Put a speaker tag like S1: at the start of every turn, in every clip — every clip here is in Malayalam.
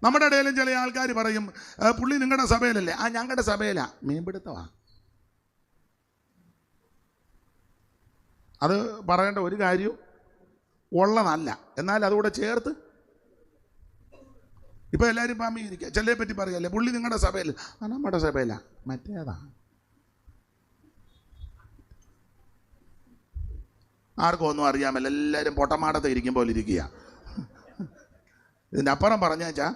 S1: നമ്മുടെ ഇടയിലും ചില ആൾക്കാർ പറയും, പുള്ളി നിങ്ങളുടെ സഭയിലല്ലേ? ആ, ഞങ്ങളുടെ സഭയിലാ. മീൻപിടുത്തമാ. അത് പറയേണ്ട ഒരു കാര്യവും ഉള്ളതല്ല. എന്നാൽ അതുകൂടെ ചേർത്ത് ഇപ്പം എല്ലാവരും പാമ്പിരിക്കുക. ചിലരെ പറ്റി പറയല്ലേ, പുള്ളി നിങ്ങളുടെ സഭയിൽ. ആ, നമ്മുടെ സഭയിലാ. മറ്റേതാ. ആർക്കും ഒന്നും അറിയാമല്ല. എല്ലാവരും പൊട്ടമാടത്ത് ഇരിക്കും പോലെ ഇരിക്കുക. ഇതിൻ്റെ അപ്പുറം പറഞ്ഞാച്ചാ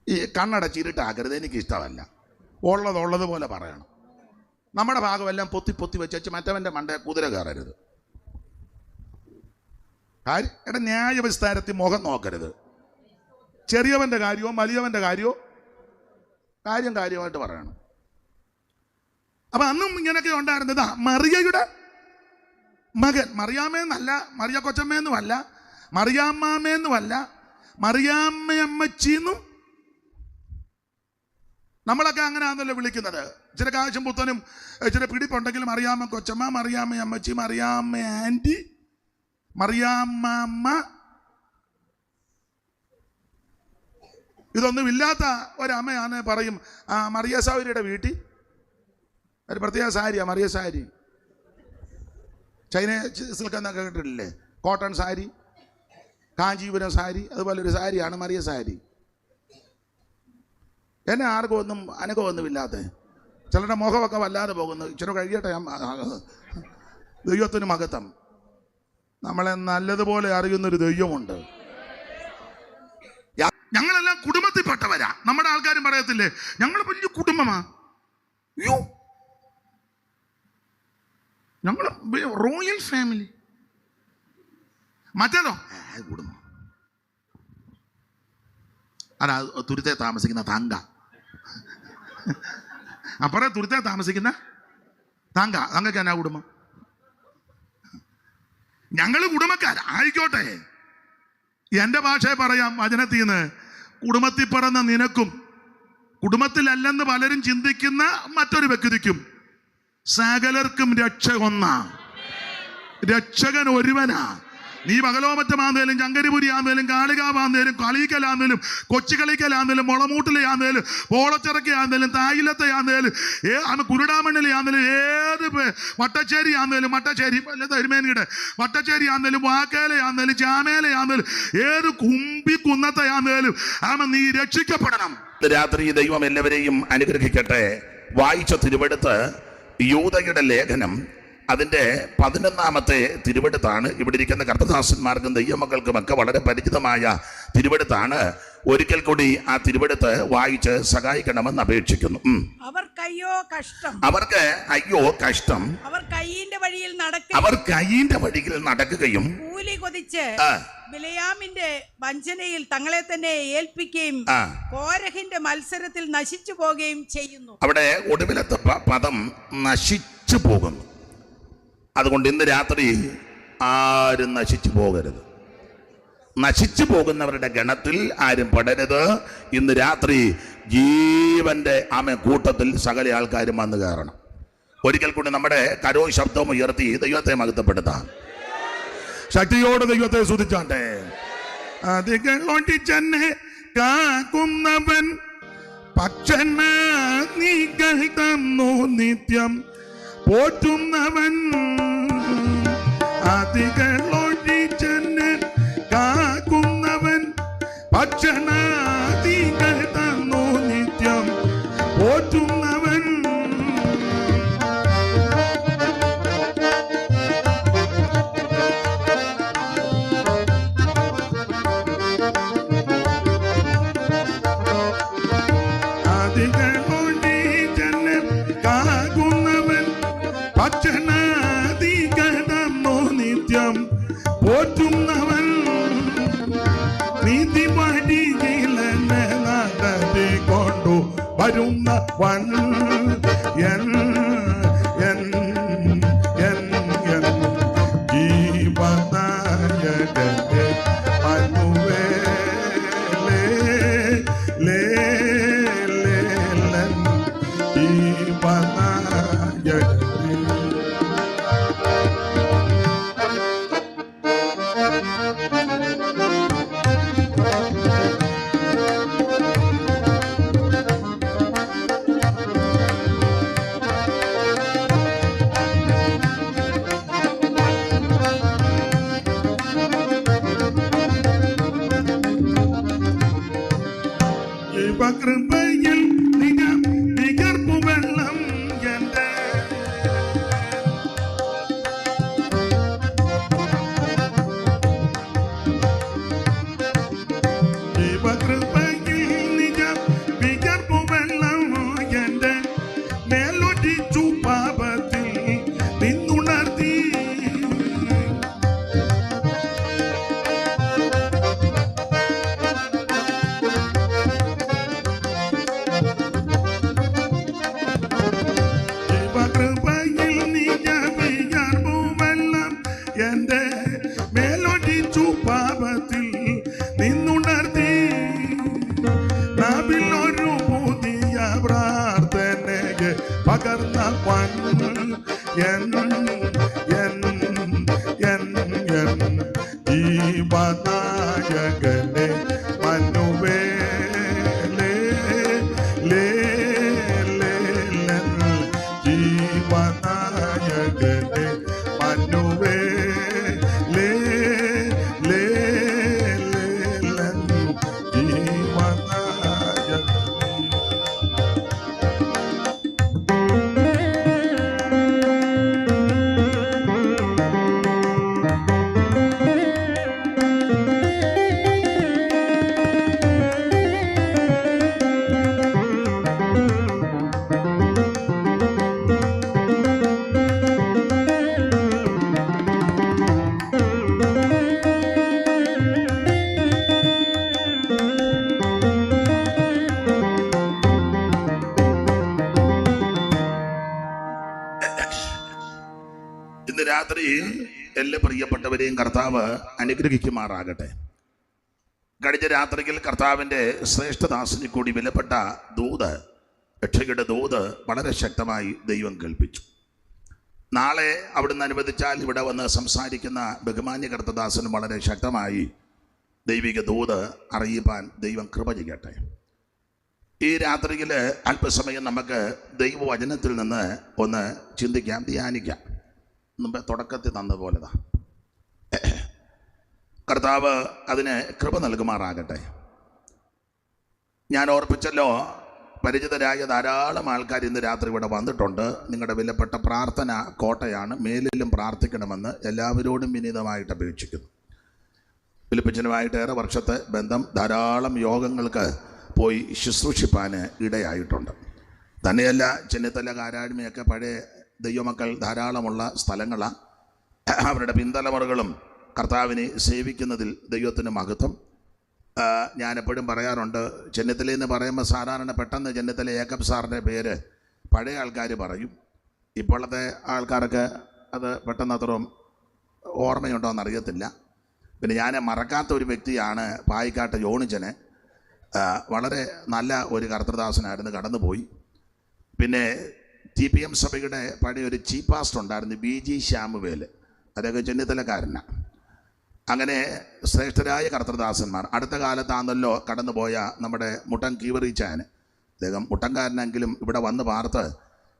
S1: ഈ കണ്ണടച്ചിരുട്ടാക്കരുത്. എനിക്കിഷ്ടമല്ല. ഉള്ളതുപോലെ പറയണം. നമ്മുടെ ഭാഗമെല്ലാം പൊത്തി വെച്ച് മറ്റവൻ്റെ മണ്ടേ കുതിര കയറരുത്. എടാ, ന്യായവിസ്താരത്തിൽ മുഖം നോക്കരുത്. ചെറിയവൻ്റെ കാര്യവും വലിയവൻ്റെ കാര്യവും കാര്യമായിട്ട് പറയണം. അപ്പം അന്നും ഇങ്ങനെയൊക്കെ ഉണ്ടായിരുന്നത്. മറിയയുടെ മകൻ, മറിയാമ്മയെന്നല്ല, മറിയ കൊച്ചമ്മയെന്നുമല്ല, മറിയാമ്മയെന്നുമല്ല, മറിയാമ്മയമ്മച്ചിന്നും നമ്മളൊക്കെ അങ്ങനെ ആണല്ലോ വിളിക്കുന്നത്. ഇച്ചിരി കാശും പുത്തനും ഇച്ചിരി പിടിപ്പുണ്ടെങ്കിലും മറിയാമ്മ കൊച്ചമ്മ, മറിയാമ്മ അമ്മച്ചി, മറിയാമ്മ ആൻറ്റി, മറിയാമ്മ. ഇതൊന്നും ഇല്ലാത്ത ഒരമ്മയാണ് പറയും, മറിയ സൗരിയുടെ വീട്ടിൽ ഒരു പ്രത്യേക സാരിയാണ് മറിയ സാരി. ചൈന സിൽക്ക് എന്നൊക്കെ കേട്ടിട്ടില്ലേ? കോട്ടൺ സാരി, കാഞ്ചീപുരം സാരി, അതുപോലെ ഒരു സാരിയാണ് മറിയ സാരി. എന്നെ ആർക്കും ഒന്നും അനുഭവമൊന്നുമില്ലാത്ത ചിലരുടെ മുഖമൊക്കെ വല്ലാതെ പോകുന്നു. ഇച്ചിരി കഴിയട്ടെ. ദൈവത്തിന് മഹത്വം. നമ്മളെ നല്ലതുപോലെ അറിയുന്നൊരു ദൈവമുണ്ട്. ഞങ്ങളെല്ലാം കുടുംബത്തിൽപ്പെട്ടവരാ. നമ്മുടെ ആൾക്കാരും പറയത്തില്ലേ, ഞങ്ങൾ വലിയ കുടുംബമാ. അയ്യോ, ഞങ്ങൾ റോയൽ ഫാമിലി. മറ്റേതോ കുടുംബം. അതാ തുരുത്തെ താമസിക്കുന്ന തങ്ക. അപ്പുറം തുരുത്തെ താമസിക്കുന്ന തങ്കയ്ക്ക് എന്നാ കുടുംബം? ഞങ്ങൾ കുടുംബക്കാരായിക്കോട്ടെ. എൻ്റെ ഭാഷയെ പറയാം, വചനത്തിൽ നിന്ന്. കുടുംബത്തിൽ പിറന്ന നിനക്കും കുടുംബത്തിലല്ലെന്ന് പലരും ചിന്തിക്കുന്ന മറ്റൊരു വ്യക്തിക്കും സകലർക്കും രക്ഷ ഒന്നാ. രക്ഷകൻ ഒരുവനാ. നീ പകലോമറ്റമാന്നേലും ചങ്കരിപുരി ആന്നേലും കാളികാവാന്നേലും കളിക്കലാന്നേലും കൊച്ചുകളിക്കലാന്നേലും മുളമൂട്ടിലെയാന്നേലും പോളച്ചിറക്കയാന്നേലും തായിലത്തെയാന്നേലും കുരുടാമണ്ണിലെയാന്നേലും ഏത് വട്ടച്ചേരി ആന്നേലും വട്ടച്ചേരി തിരുമേനിയുടെ വട്ടച്ചേരി ആന്നേലും വാക്കേലയാന്നേലും ചാമേലയാന്നേലും ഏത് കുന്നത്തെയാന്നേലും നീ രക്ഷിക്കപ്പെടണം. രാത്രി ദൈവം എല്ലാവരെയും അനുഗ്രഹിക്കട്ടെ. വായിച്ച തിരുവെടുത്ത് യൂദയുടെ ലേഖനം അതിൻ്റെ 11-ാമത്തെ തിരുവെടുത്താണ്. ഇവിടെ ഇരിക്കുന്ന കർത്തദാസന്മാർക്കും ദൈവമക്കൾക്കുമൊക്കെ വളരെ പരിചിതമായ തിരുവെടുത്താണ്. ഒരിക്കൽ കൂടി ആ തിരുവെടുത്ത് വായിച്ച് സഹായിക്കണമെന്ന് അപേക്ഷിക്കുന്നു. അവർക്ക് അയ്യോ കഷ്ടം. അവർ കയ്യിന്റെ വഴിയിൽ നടക്കുകയും കൂലി കൊതിച്ച് ബിലയാമിന്റെ വഞ്ചനയിൽ തങ്ങളെ തന്നെ ഏൽപ്പിക്കുകയും കോരഹിന്റെ മത്സരത്തിൽ നശിച്ചു പോകുകയും ചെയ്യുന്നു. അവിടെ ഒടുവിലത്തെ പദം നശിച്ചു പോകുന്നു. അതുകൊണ്ട് ഇന്ന് രാത്രി ആരും നശിച്ചു പോകരുത്. നശിച്ചു പോകുന്നവരുടെ ഗണത്തിൽ ആരും പെടരുത്. ഇന്ന് രാത്രി ജീവന്റെ കൂട്ടത്തിൽ സകല ആൾക്കാരും വന്നു കയറണം. ഒരിക്കൽ കൂടി നമ്മുടെ കരോ ശബ്ദം ഉയർത്തി ദൈവത്തെ മഹത്വപ്പെടുത്താം. ശക്തിയോട് ദൈവത്തെ സ്തുതിച്ചാട്ടെ. അതികളൊട്ടിച്ചെന്നെ കാക്കുന്നവൻ പക്ഷന നീകൾ തന്നു നിത്യം പോറ്റുന്നവൻ. അതികളൊട്ടിച്ചെന്നെ കാക്കുന്നവൻ ഭക്ഷണാദികൾ തന്നു നിത്യം പോറ്റുന്നവൻ. അതികളൊട്ടിച്ചെന്നെ കാക്കുന്നവൻ ഭക്ഷണാദികൾ തന്നു നിത്യം പോറ്റുന്നവൻ. നീതി വഴിയിലെന്നെ നടത്തിക്കൊണ്ടു വരുന്നവൻ. ജീവനായകന്റെ മനുവേലേ ജീവനായകൻ
S2: ദൈവകൃപയിൽ നികർപ്പു വെള്ളം എന്റെ ദൈവകൃപയിൽ നികർപ്പു വെള്ളം എന്റെ മേലൊടിച്ചു പാപത്തിൽ നിന്നുണർത്തി എന്റെ മേലൊടിച്ചു പാപത്തിൽ നിന്നുണർത്തി നാവിലൊരു പുതിയ പ്രാർത്ഥനയെ പകർന്ന ജീവനായകനെ മനുവേലേ ജീവനായകനെ മനുവേ
S3: ഇന്ന് രാത്രി എല്ലാ പ്രിയപ്പെട്ടവരെയും കർത്താവ് അനുഗ്രഹിക്കുമാറാകട്ടെ. കഴിഞ്ഞ രാത്രിയിൽ കർത്താവിൻ്റെ ശ്രേഷ്ഠദാസന് കൂടി വിലപ്പെട്ട ദൂത്, രക്ഷയുടെ ദൂത് വളരെ ശക്തമായി ദൈവം കേൾപ്പിച്ചു. നാളെ അവിടുന്ന് അനുവദിച്ചാൽ ഇവിടെ വന്ന് സംസാരിക്കുന്ന ബഹുമാന്യ കർത്തദാസന് വളരെ ശക്തമായി ദൈവിക ദൂത് അറിയിപ്പാൻ ദൈവം കൃപ ചെയ്യട്ടെ. ഈ രാത്രിയിൽ അല്പസമയം നമുക്ക് ദൈവവചനത്തിൽ നിന്ന് ഒന്ന് ചിന്തിക്കാം, ധ്യാനിക്കാം. മുമ്പ് തുടക്കത്തിൽ തന്നപോലെതാ കർത്താവ് അതിന് കൃപ നൽകുമാറാകട്ടെ. ഞാൻ ഓർപ്പിച്ചല്ലോ, പരിചിതരായ ധാരാളം ആൾക്കാർ ഇന്ന് രാത്രി ഇവിടെ വന്നിട്ടുണ്ട്. നിങ്ങളുടെ വിലപ്പെട്ട പ്രാർത്ഥന കോട്ടയാണ്. മേലിലും പ്രാർത്ഥിക്കണമെന്ന് എല്ലാവരോടും വിനീതമായിട്ട് അപേക്ഷിക്കുന്നു. ഫിലിപ്പിച്ചനുമായിട്ട് ഏറെ വർഷത്തെ ബന്ധം, ധാരാളം യോഗങ്ങൾക്ക് പോയി ശുശ്രൂഷിപ്പാൻ ഇടയായിട്ടുണ്ട്. തന്നെയല്ല, ചെന്നിത്തല കാരാഴ്മയൊക്കെ പഴയ ദൈവമക്കൾ ധാരാളമുള്ള സ്ഥലങ്ങളാണ്. അവരുടെ പിന്തലമുറകളും കർത്താവിനെ സേവിക്കുന്നതിൽ ദൈവത്തിന് മഹത്വം. ഞാനെപ്പോഴും പറയാറുണ്ട്, ചെന്നിത്തല എന്ന് പറയുമ്പോൾ സാധാരണ പെട്ടെന്ന് ചെന്നിത്തല ഏക്കബ് സാറിൻ്റെ പേര് പഴയ ആൾക്കാർ പറയും. ഇപ്പോഴത്തെ ആൾക്കാർക്ക് അത് പെട്ടെന്ന് അത്രയും ഓർമ്മയുണ്ടോ എന്നറിയത്തില്ല. പിന്നെ ഞാൻ മറക്കാത്ത ഒരു വ്യക്തിയാണ് പായിക്കാട്ട് യോണിച്ചന്. വളരെ നല്ല ഒരു കർത്തൃദാസനായിരുന്നു, കടന്നുപോയി. പിന്നെ TPM സഭയുടെ പഴയ ഒരു ചീഫ് പാസ്റ്റർ ഉണ്ടായിരുന്നു, BG ശ്യാമുവേൽ. അതൊക്കെ ചെന്നിത്തലക്കാരനാണ്. അങ്ങനെ ശ്രേഷ്ഠരായ കർത്തൃദാസന്മാർ. അടുത്ത കാലത്താണല്ലോ കടന്നുപോയ നമ്മുടെ മുട്ടൻ കീവറിച്ചാൻ. അദ്ദേഹം മുട്ടൻകാരനെങ്കിലും ഇവിടെ വന്ന് പാർത്ത്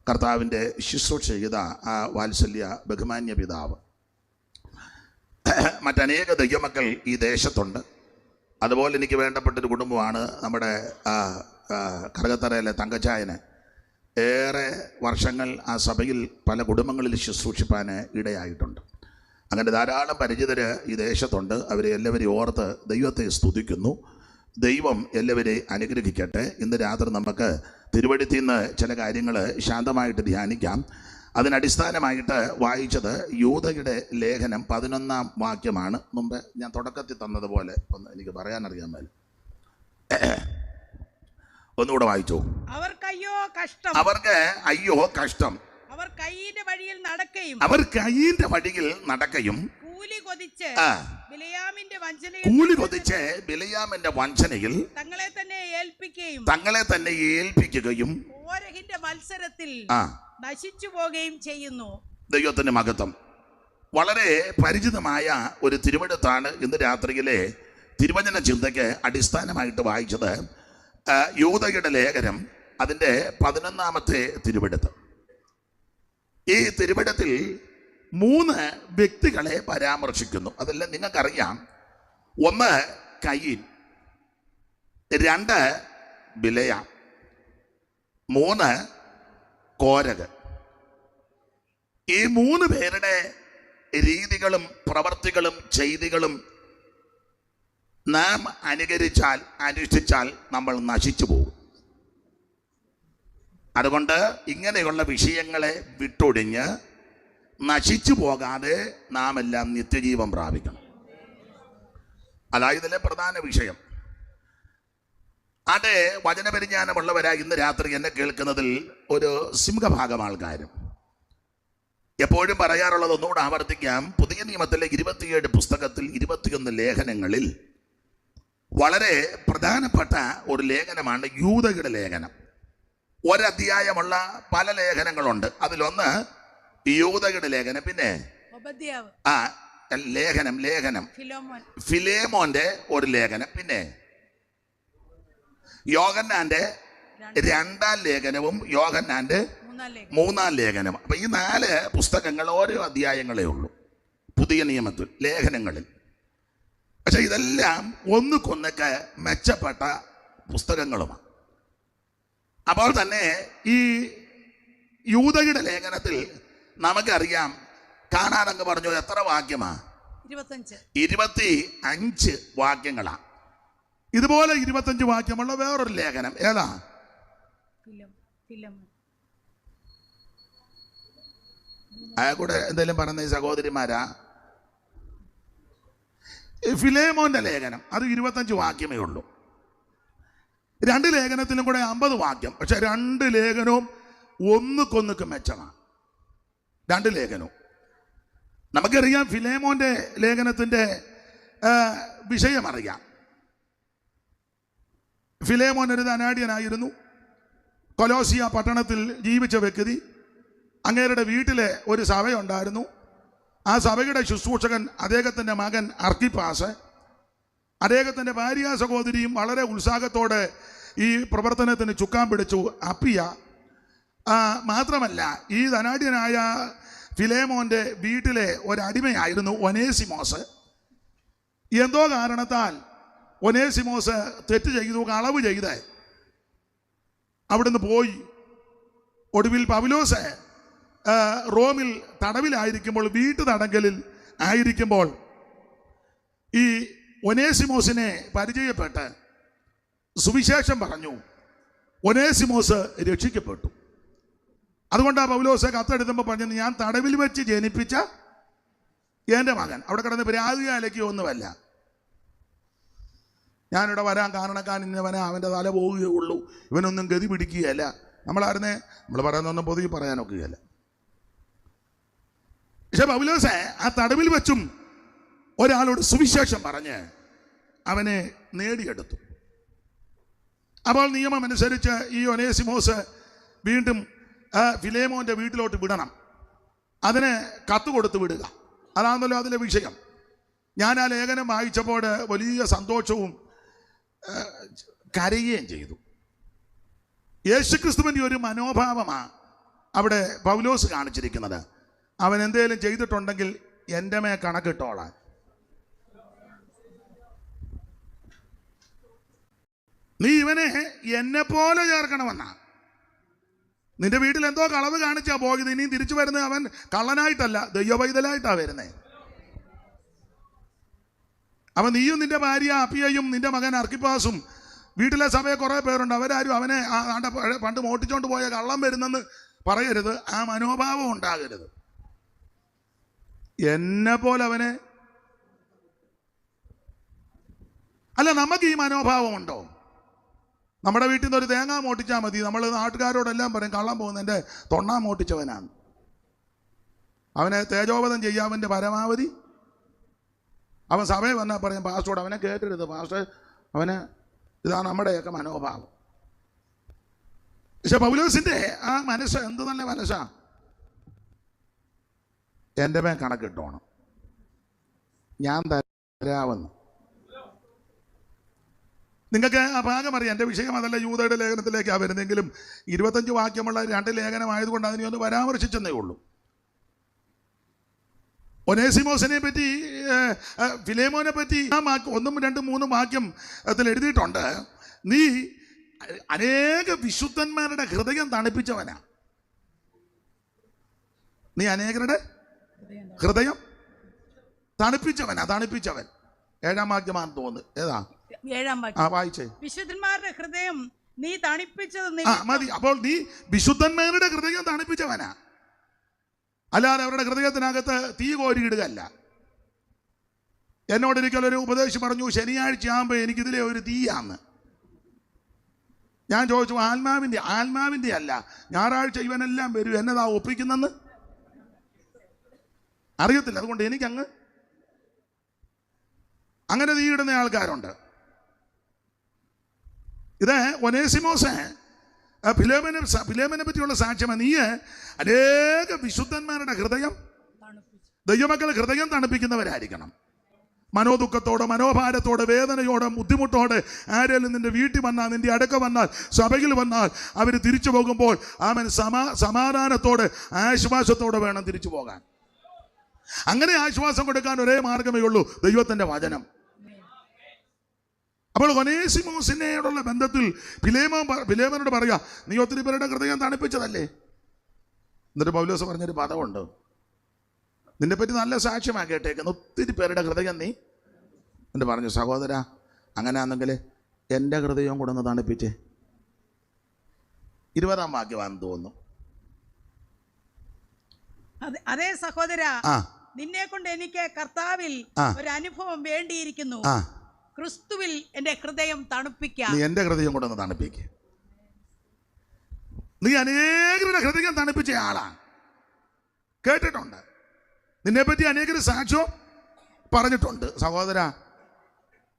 S3: കർത്താവിൻ്റെ ശുശ്രൂഷ ചെയ്ത ആ വാത്സല്യ ബഹുമാന്യ പിതാവ്. മറ്റനേക ദൈവമക്കൾ ഈ ദേശത്തുണ്ട്. അതുപോലെ എനിക്ക് വേണ്ടപ്പെട്ടൊരു കുടുംബമാണ് നമ്മുടെ കറുകത്തറയിലെ തങ്കച്ചായന്. ഏറെ വർഷങ്ങൾ ആ സഭയിൽ പല കുടുംബങ്ങളിൽ ശുശ്രൂഷിപ്പാൻ ഇടയായിട്ടുണ്ട്. അങ്ങനെ ധാരാളം പരിചിതർ ഈ ദേശത്തുണ്ട്. അവരെ എല്ലാവരെയും ഓർത്ത് ദൈവത്തെ സ്തുതിക്കുന്നു. ദൈവം എല്ലാവരെയും അനുഗ്രഹിക്കട്ടെ. ഇന്ന് രാത്രി നമുക്ക് തിരുവഴുത്തിൽ നിന്ന് ചില കാര്യങ്ങൾ ശാന്തമായിട്ട് ധ്യാനിക്കാം. അതിനടിസ്ഥാനമായിട്ട് വായിച്ചത് യൂദയുടെ ലേഖനം 11-ാം വാക്യമാണ്. മുമ്പ് ഞാൻ തുടക്കത്തിൽ തന്നതുപോലെ ഒന്ന് എനിക്ക് പറയാനറിയാൻ മേൽ ഒന്നുകൂടെ വായിച്ചു.
S1: അവർക്ക് അയ്യോ കഷ്ടം, അവർ കയ്യിന്റെ വഴിയിൽ നടക്കയും കൂലി കൊതിച്ച് ബിലയാമിന്റെ വഞ്ചനയിൽ തങ്ങളെ തന്നെ ഏൽപ്പിക്കുകയും കോരഹിന്റെ മത്സരത്തിൽ നശിച്ചു പോകുകയും ചെയ്യുന്നു.
S3: ദൈവത്തിന്റെ മഹത്വം. വളരെ പരിചിതമായ ഒരു തിരുവെടുത്താണ് ഇന്ന് രാത്രിയിലെ തിരുവചന ചിന്തയ്ക്ക് അടിസ്ഥാനമായിട്ട് വായിച്ചത്. യൂദയുടെ ലേഖനം അതിൻ്റെ 11-ാമത്തെ തിരുവെടുത്ത്. ഈ തിരുവെടുത്തിൽ 3 വ്യക്തികളെ പരാമർശിക്കുന്നു. അതെല്ലാം നിങ്ങൾക്കറിയാം. 1 കയീൻ, 2 ബിലയാം, 3 കോരഹ്. ഈ 3 പേരുടെ രീതികളും പ്രവർത്തികളും ചെയ്തികളും നാം അനുഷ്ഠിച്ചാൽ നമ്മൾ നശിച്ചു പോകും. അതുകൊണ്ട് ഇങ്ങനെയുള്ള വിഷയങ്ങളെ വിട്ടൊഴിഞ്ഞ് നശിച്ചു പോകാതെ നാം എല്ലാം നിത്യജീവൻ പ്രാപിക്കണം. അതായത് ഇതിലെ പ്രധാന വിഷയം. അത് വചനപരിജ്ഞാനമുള്ളവരായി ഇന്ന് രാത്രി എന്നെ കേൾക്കുന്നതിൽ ഒരു സിംഹഭാഗം ആൾക്കാരും എപ്പോഴും പറയാറുള്ളത് ഒന്നുകൂടെ ആവർത്തിക്കാം. പുതിയ നിയമത്തിലെ 27 പുസ്തകത്തിൽ 21 ലേഖനങ്ങളിൽ വളരെ പ്രധാനപ്പെട്ട ഒരു ലേഖനമാണ് യൂദയുടെ ലേഖനം. ഒരധ്യായമുള്ള പല ലേഖനങ്ങളുണ്ട്. അതിലൊന്ന് യൂദയുടെ ലേഖനം. പിന്നെ ലേഖനം ഫിലേമോന്റെ ഒരു ലേഖനം. പിന്നെ യോഹന്നാന്റെ 2-ാം ലേഖനവും യോഹന്നാന്റെ 3-ാം ലേഖനം. അപ്പൊ ഈ 4 പുസ്തകങ്ങൾ ഓരോ അധ്യായങ്ങളേ ഉള്ളൂ പുതിയ നിയമത്തിൽ ലേഖനങ്ങളിൽ. പക്ഷെ ഇതെല്ലാം ഒന്നുകൊന്നൊക്കെ മെച്ചപ്പെട്ട പുസ്തകങ്ങളുമാണ്. അപ്പോൾ തന്നെ ഈ യൂദയുടെ ലേഖനത്തിൽ നമുക്കറിയാം, കാണാനങ്ങ് പറഞ്ഞു എത്ര വാക്യമാ? 25 വാക്യങ്ങളാ. ഇതുപോലെ 25 വാക്യമുള്ള വേറൊരു ലേഖനം ഏതാ? കൂടെ എന്തെങ്കിലും പറഞ്ഞ സഹോദരിമാരാ? ഫിലേമോന്റെ ലേഖനം. അത് 25 വാക്യമേ ഉള്ളൂ. 2 ലേഖനത്തിലും കൂടെ 50 വാക്യം. പക്ഷെ 2 ലേഖനവും ഒന്നുകൊന്നുക്ക് മെച്ചമാണ്. 2 ലേഖനവും നമുക്കറിയാം. ഫിലേമോന്റെ ലേഖനത്തിന്റെ വിഷയം അറിയാം. ഫിലേമോൻ ഒരു ധനാഢ്യനായിരുന്നു. കൊലോസിയ പട്ടണത്തിൽ ജീവിച്ച വ്യക്തി. അങ്ങേരുടെ വീട്ടിലെ ഒരു സഭയുണ്ടായിരുന്നു. ആ സഭയുടെ ശുശ്രൂഷകൻ അദ്ദേഹത്തിൻ്റെ മകൻ അർക്കിപ്പാസ്. അദ്ദേഹത്തിൻ്റെ ഭാര്യ സഹോദരിയും വളരെ ഉത്സാഹത്തോടെ ഈ പ്രവർത്തനത്തിന് ചുക്കാൻ പിടിച്ചു. അപ്പിയ മാത്രമല്ല, ഈ ധനാഢ്യനായ ഫിലേമോന്റെ വീട്ടിലെ ഒരടിമയായിരുന്നു ഒനേസിമോസ്. എന്തോ കാരണത്താൽ ഒനേസിമോസ് തെറ്റ് ചെയ്തു, കളവ് ചെയ്ത് അവിടുന്ന് പോയി. ഒടുവിൽ പൗലോസ് റോമിൽ തടവിലായിരിക്കുമ്പോൾ, വീട്ടു തടങ്കലിൽ ആയിരിക്കുമ്പോൾ ഈ ഒനേസിമോസിനെ പരിചയപ്പെട്ട് സുവിശേഷം പറഞ്ഞു. ഒനേസിമോസ് രക്ഷിക്കപ്പെട്ടു. അതുകൊണ്ടാണ് പൗലോസ് കത്തെടുത്തുമ്പോൾ പറഞ്ഞത്, ഞാൻ തടവിൽ വെച്ച് ജനിപ്പിച്ച എൻ്റെ മകൻ അവിടെ കിടന്ന് പരാതിയാലേക്ക് ഒന്നുമല്ല. ഞാനിവിടെ വരാൻ കാരണക്കാരൻ ഇന്നവനെ, അവൻ്റെ തല പോവുകയുള്ളൂ, ഇവനൊന്നും ഗതി പിടിക്കുകയല്ല. നമ്മൾ പറയുന്നൊന്നും പൊതുവെ പറയാനൊക്കുകയല്ല. പക്ഷെ പൗലോസ് ആ തടവിൽ വെച്ചും ഒരാളോട് സുവിശേഷം പറഞ്ഞ് അവനെ നേടിയെടുത്തു. അപ്പോൾ നിയമമനുസരിച്ച് ഈ ഒനേസിമോസ് വീണ്ടും ഫിലേമോന്റെ വീട്ടിലോട്ട് വിടണം. അതിന് കത്ത് കൊടുത്ത് വിടുക, അതാണല്ലോ അതിലെ വിഷയം. ഞാൻ ആ ലേഖനം വായിച്ചപ്പോൾ വലിയ സന്തോഷവും കരയുകയും ചെയ്തു. യേശുക്രിസ്തുവിൻ്റെ ഒരു മനോഭാവമാണ് അവിടെ പൗലോസ് കാണിച്ചിരിക്കുന്നത്. അവൻ എന്തേലും ചെയ്തിട്ടുണ്ടെങ്കിൽ എൻ്റെ മേ കണക്കിട്ടോളാൻ. നീ ഇവനെ എന്നെ പോലെ ചേർക്കണമെന്നാ. നിന്റെ വീട്ടിൽ എന്തോ കളവ് കാണിച്ചാ പോയത്. ഇനിയും തിരിച്ചു വരുന്നത് അവൻ കള്ളനായിട്ടല്ല, ദൈവവൈതലായിട്ടാ വരുന്നേ. അവൻ നീയും നിന്റെ ഭാര്യ അപ്പിയയും നിന്റെ മകൻ അർക്കിപ്പാസും വീട്ടിലെ സഭയെ കുറേ പേരുണ്ട്. അവരാരും അവനെ പണ്ട് മോട്ടിച്ചോണ്ട് പോയ കള്ളം വരുന്നെന്ന് പറയരുത്. ആ മനോഭാവം ഉണ്ടാകരുത്. എന്നെ പോലെ അവനെ അല്ല. നമുക്ക് ഈ മനോഭാവം ഉണ്ടോ? നമ്മുടെ വീട്ടിൽ നിന്ന് ഒരു തേങ്ങ മോട്ടിച്ചാൽ മതി, നമ്മൾ നാട്ടുകാരോടെല്ലാം പറയും കള്ളം പോകുന്നതിൻ്റെ തൊണ്ണാൻ മോട്ടിച്ചവനാണ്. അവനെ തേജോവധം ചെയ്യാവൻ്റെ പരമാവധി. അവൻ സഭയിൽ വന്നാൽ പറയും പാസ്റ്റോട് അവനെ കേട്ടരുത്, പാസ്റ്റർ അവന്. ഇതാണ് നമ്മുടെയൊക്കെ മനോഭാവം. പക്ഷെ പൗലോസിന്റെ ആ മനസ്സ് എന്ത് നല്ല മനസ്സാ. എൻ്റെ മേ കണക്കിട്ടോണം, ഞാൻ തരാമെന്ന്. നിങ്ങൾക്ക് ആ ഭാഗം അറിയാം. എൻ്റെ വിഷയം അതല്ല, യൂദയുടെ ലേഖനത്തിലേക്കാണ് വരുന്നെങ്കിലും 25 വാക്യമുള്ള 2 ലേഖനമായതുകൊണ്ട് അതിനെ ഒന്ന് പരാമർശിച്ചെന്നേ ഉള്ളൂ. ഒനേസിമോസിനെ പറ്റി, ഫിലേമോനെ പറ്റി 1, 2, 3 വാക്യം അതിൽ എഴുതിയിട്ടുണ്ട്. നീ അനേക വിശുദ്ധന്മാരുടെ ഹൃദയം തണുപ്പിച്ചവനാ. നീ അനേകരുടെ ഹൃദയം തണുപ്പിച്ചവൻ. 7-ാം വാക്യമാണെന്ന് തോന്നുന്നു. ഏതാ?
S1: 7-ാം വാക്യം.
S3: വായിച്ചേ.
S1: വിശുദ്ധന്മാരുടെ ഹൃദയം നീ തണുപ്പിച്ചത്
S3: മതി. അപ്പോൾ നീ വിശുദ്ധന്മാരുടെ ഹൃദയം തണുപ്പിച്ചവനാ, അല്ലാതെ അവരുടെ ഹൃദയത്തിനകത്ത് തീ കോരിയിടുകയല്ല. എന്നോടൊരിക്കൽ ഒരു ഉപദേശം പറഞ്ഞു, ശനിയാഴ്ച ആകുമ്പോൾ എനിക്കിതിലെ ഒരു തീയാന്ന്. ഞാൻ ചോദിച്ചു, ആത്മാവിൻ്റെ അല്ല, ഞായറാഴ്ച ഇവനെല്ലാം വരും, എന്നതാ ഒപ്പിക്കുന്നെന്ന് അറിയത്തില്ല. അതുകൊണ്ട് എനിക്കങ്ങ് അങ്ങനെ തീയിടുന്ന ആൾക്കാരുണ്ട്. ഇത് ഒനേസിമോസ് ഫിലേമനെ പറ്റിയുള്ള സാക്ഷ്യമാണ്. നീ അനേക വിശുദ്ധന്മാരുടെ ഹൃദയം, ദൈവമക്കൾ ഹൃദയം തണുപ്പിക്കുന്നവരായിരിക്കണം. മനോദുഃഖത്തോടെ, മനോഭാരത്തോടെ, വേദനയോടെ, ബുദ്ധിമുട്ടോടെ ആരെങ്കിലും നിന്റെ വീട്ടിൽ വന്നാൽ, നിന്റെ അടുക്ക വന്നാൽ, സഭയിൽ വന്നാൽ, അവർ തിരിച്ചു പോകുമ്പോൾ അവൻ സമാധാനത്തോടെ, ആശ്വാസത്തോടെ വേണം തിരിച്ചു പോകാൻ. അങ്ങനെ ആശ്വാസം കൊടുക്കാൻ ഒരേ മാർഗമേ ഉള്ളൂ, ദൈവത്തിന്റെ വചനം. അപ്പോൾ ഒനേസിമോസിനോടുള്ള ബന്ധത്തിൽ ഫിലേമോനോട് പറയാ, നീ ഒത്തിരി പേരുടെ ഹൃദയം തണുപ്പിച്ചതല്ലേ. എന്നിട്ട് പൗലോസ് പറഞ്ഞൊരു പദമുണ്ട്, നിന്നെപ്പറ്റി നല്ല സാക്ഷ്യമാണ് കേട്ടേക്കുന്നത്, ഒത്തിരി പേരുടെ ഹൃദയം നീ. എന്നിട്ട് പറഞ്ഞു, സഹോദര, അങ്ങനെ ആണെങ്കിൽ എൻ്റെ ഹൃദയവും കൂടെ ഒന്ന് തണുപ്പിച്ചേ. 20-ാം വാക്യമാണെന്ന് തോന്നുന്നു.
S1: അതേ സഹോദര, നിന്നെ കൊണ്ട് എനിക്ക് കർത്താവിൽ ഒരു അനുഭവം വേണ്ടിയിരിക്കുന്നു. ക്രിസ്തുവിൽ എന്റെ ഹൃദയം തണുപ്പിക്കാം.
S3: നീ എന്റെ ഹൃദയം കൂടെ ഒന്ന് തണുപ്പിക്ക. നീ അനേകരുടെ ഹൃദയം തണുപ്പിച്ച ആളാണ്, കേട്ടിട്ടുണ്ട്. നിന്നെപ്പറ്റി അനേകർ സാക്ഷ്യം പറഞ്ഞിട്ടുണ്ട്. സഹോദര,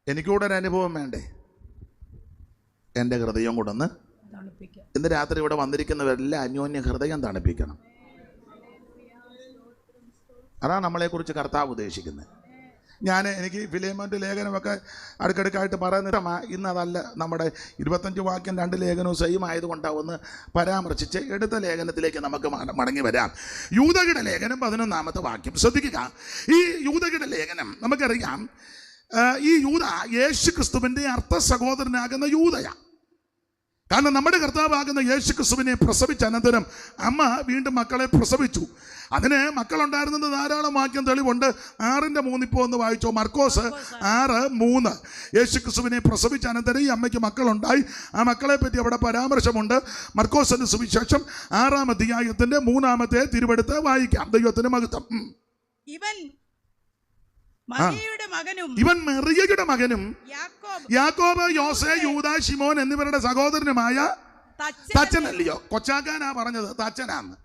S3: എനിക്കൂടെ ഒരു അനുഭവം വേണ്ടേ? എൻ്റെ ഹൃദയം കൂടെ ഒന്ന് തണുപ്പിക്കാം. ഇന്ന് രാത്രി ഇവിടെ വന്നിരിക്കുന്നവരെല്ലാം അന്യോന്യ ഹൃദയം തണുപ്പിക്കണം. അതാണ് നമ്മളെക്കുറിച്ച് കർത്താവ് ഉദ്ദേശിക്കുന്നത്. എനിക്ക് ഫിലേമോൻ്റെ ലേഖനമൊക്കെ അടുക്കടുക്കായിട്ട് പറയുന്നത് ഇന്ന് അതല്ല. നമ്മുടെ 25 വാക്യം 2 ലേഖനവും സെയിം ആയതുകൊണ്ടാണ് ഒന്ന് പരാമർശിച്ച് എടുത്ത ലേഖനത്തിലേക്ക് നമുക്ക് മടങ്ങി വരാം. യൂദയുടെ ലേഖനം 11-ാമത്തെ വാക്യം ശ്രദ്ധിക്കുക. ഈ യൂദയുടെ ലേഖനം നമുക്കറിയാം, ഈ യൂദ യേശു ക്രിസ്തുവിൻ്റെ അർത്ഥ സഹോദരനാകുന്ന യൂദയാണ്. കാരണം നമ്മുടെ കർത്താവാകുന്ന യേശു ക്രിസ്തുവിനെ പ്രസവിച്ച അനന്തരം അമ്മ വീണ്ടും മക്കളെ പ്രസവിച്ചു. അതിന് മക്കളുണ്ടായിരുന്നത് ധാരാളം വാക്യം തെളിവുണ്ട്. 6:3 ഇപ്പോൾ ഒന്ന് വായിച്ചോ. മർക്കോസ് 6:3. യേശു ക്രിസ്തുവിനെ പ്രസവിച്ച അനന്തരം ഈ അമ്മയ്ക്ക് മക്കളുണ്ടായി. ആ മക്കളെ പറ്റി അവിടെ പരാമർശമുണ്ട്. മർക്കോസിന്റെ സുവിശേഷം 6-ാം അധ്യായത്തിന്റെ 3-ാമത്തെ തിരുവെടുത്ത് വായിക്കാം. ദൈവത്തിന് മഹത്വം. ഇവൻ മറിയയുടെ മകനും യാക്കോബ്, യോസെ, യൂദാ, ശിമോൻ എന്നിവരുടെ സഹോദരനുമായ തച്ചനല്ലയോ. കൊച്ചാക്കാനാ പറഞ്ഞത്, തച്ചനാന്ന്.